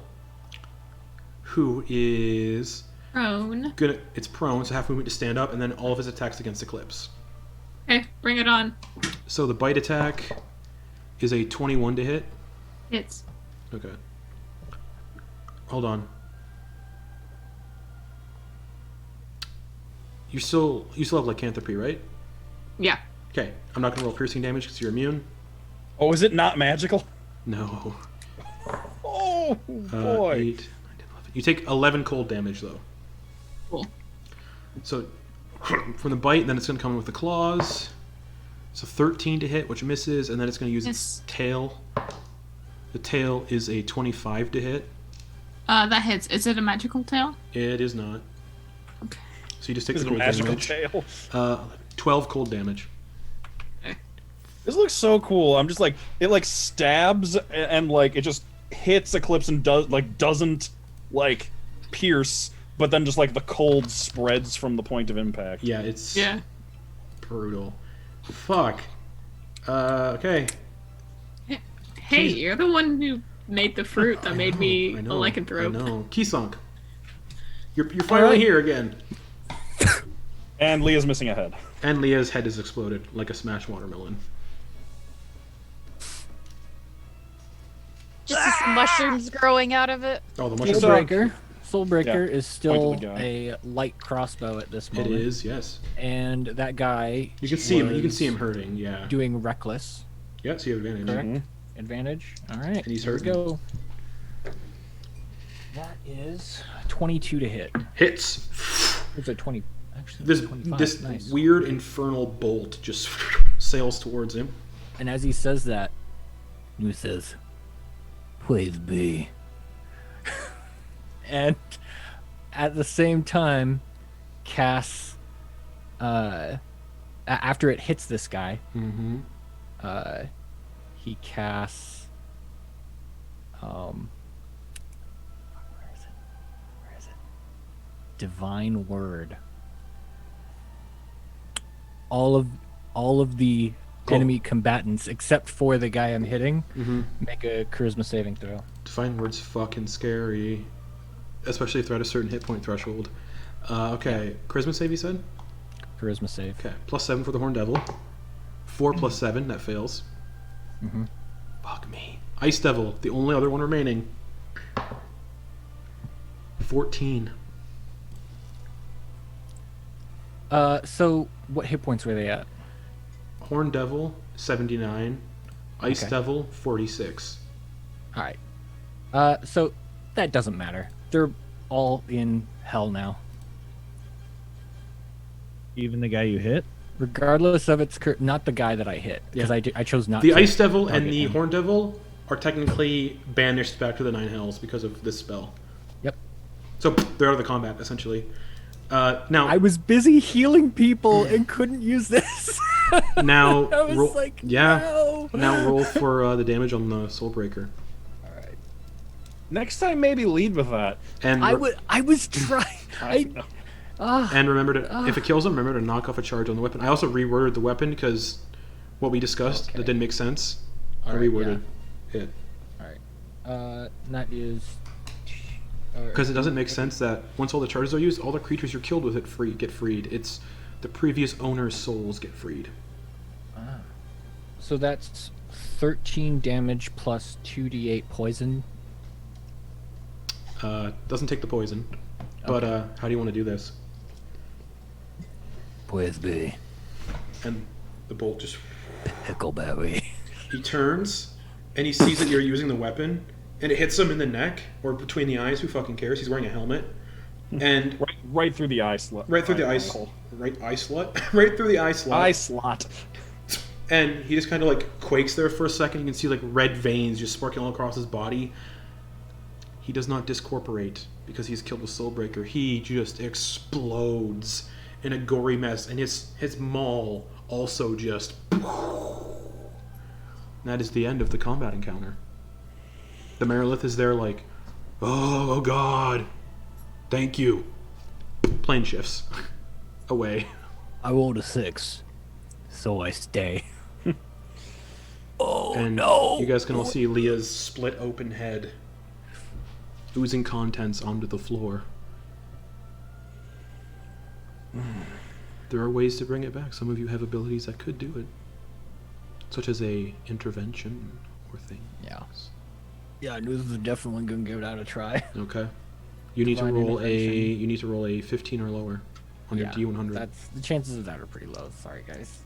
who is Prone. gonna. It's prone, so half movement to stand up, and then all of his attacks against Eclipse. Okay, bring it on. So the bite attack is a 21 to hit. Hits. Okay. Hold on. You still have lycanthropy, right? Yeah. Okay. I'm not gonna roll piercing damage because you're immune. Oh, is it not magical? No. Oh, boy. 8, 9, 10, 11. You take 11 cold damage, though. Cool. So, from the bite, then it's going to come in with the claws. So 13 to hit, which misses, and then it's going to use its tail. The tail is a 25 to hit. That hits. Is it a magical tail? It is not. Okay. So you just take Is the it a cold magical damage. tail? 12 cold damage. This looks so cool. I'm just like, it like stabs and like it just hits Eclipse and doesn't like pierce, but then just like the cold spreads from the point of impact. Yeah, it's Yeah. brutal. Fuck. Okay. Hey, you're the one who made the fruit that made me a lycanthrope. I know. Kisunk. You're finally here again. And Leah's missing a head. And Leah's head is exploded like a smashed watermelon. Just these mushrooms growing out of it. Oh, the mushroom. Soulbreaker is still Point to the guy. a light crossbow at this It moment. is, yes. And that guy. You can see him. You can was see him hurting. Yeah. Doing reckless. Yeah. So you have advantage. Correct. Mhm. Advantage. All right. And he's here we hurting. go. That is 22 to hit. Hits. It's a 20. Actually, This 25. this Nice. weird infernal bolt just sails towards him. And as he says that, he says, "Please be." And at the same time, casts. After it hits this guy, Mm-hmm. he casts. Where is it? Divine Word. All of the Cool. enemy combatants, except for the guy I'm hitting, Mm-hmm. make a charisma saving throw. Divine word's fucking scary, especially if they're at a certain hit point threshold. Okay, charisma save. You said. Charisma save. Okay, +7 for the Horned Devil. 4 plus 7 that fails. Mm-hmm. Fuck me. Ice Devil, the only other one remaining. 14. So what hit points were they at? Horned Devil 79. Ice Okay. Devil 46. All right. So that doesn't matter. They're all in hell now. Even the guy you hit? Regardless of its not the guy that I hit, because Yeah. I chose not The to. Ice Devil and target the him. Horned Devil are technically banished back to the Nine Hells because of this spell. Yep. So they're out of the combat essentially. Now I was busy healing people and couldn't use this. now I was roll, like, yeah. no. Now roll for the damage on the Soulbreaker. All right. Next time, maybe lead with that. And I was trying. and remember to if it kills him, remember to knock off a charge on the weapon. I also reworded the weapon because what we discussed that didn't make sense. I reworded it. That is. Because it doesn't make sense that once all the charges are used, all the creatures you're killed with get freed. It's the previous owner's souls get freed. So that's 13 damage plus 2d8 poison. Doesn't take the poison. But how do you want to do this? Pues be And the bolt just... pickleberry. He turns, and he sees that you're using the weapon, and it hits him in the neck, or between the eyes. Who fucking cares? He's wearing a helmet. And... Right through the eye slot. Right through the eye slot. Right eye slot? Right through the eye slot. Eye slot. And he just kind of like quakes there for a second. You can see like red veins just sparking all across his body. He does not discorporate because he's killed with Soulbreaker. He just explodes in a gory mess, and his maul also just... That is the end of the combat encounter. The Mirolith is there like, oh god, thank you. Plane shifts away. I rolled a 6, so I stay. Oh And no! you guys can all see Leah's split open head oozing contents onto the floor. There are ways to bring it back. Some of you have abilities that could do it, such as a intervention or things. Yeah, I knew this was definitely gonna give that a try. Okay. You need to Divine roll intervention. a 15 or lower on your D100. That's the chances of that are pretty low. Sorry, guys.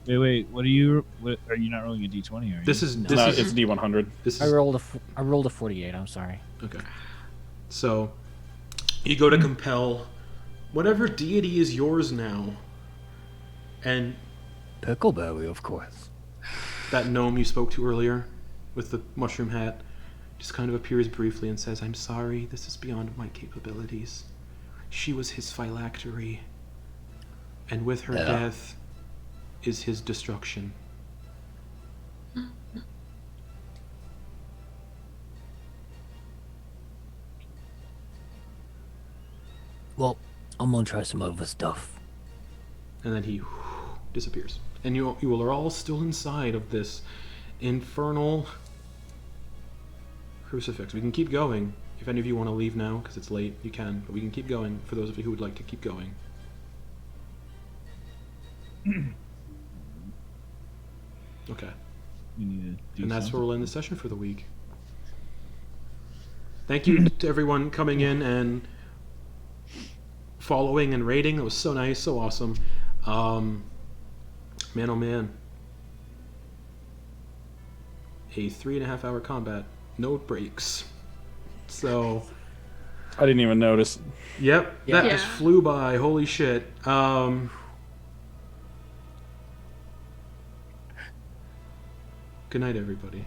Wait. What are you not rolling a d20? Are you? This is No, it's D100. this I is rolled a 48. I'm sorry. okay. So you go to compel whatever deity is yours now, and Pickleberry, of course. that gnome you spoke to earlier with the mushroom hat just kind of appears briefly and says, I'm sorry, this is beyond my capabilities. She was his phylactery, and with her death is his destruction. Well, I'm gonna try some other stuff. And then he disappears. And you are all still inside of this infernal crucifix. We can keep going. If any of you want to leave now, because it's late, you can. But we can keep going for those of you who would like to keep going. Okay. We need to do And that's something. where we'll end the session for the week. Thank you to everyone coming in and following and rating. It was so nice, so awesome. Man, oh man. A 3.5 hour combat. No breaks. So, I didn't even notice. yep, that Yeah. just flew by. Holy shit. Good night, everybody.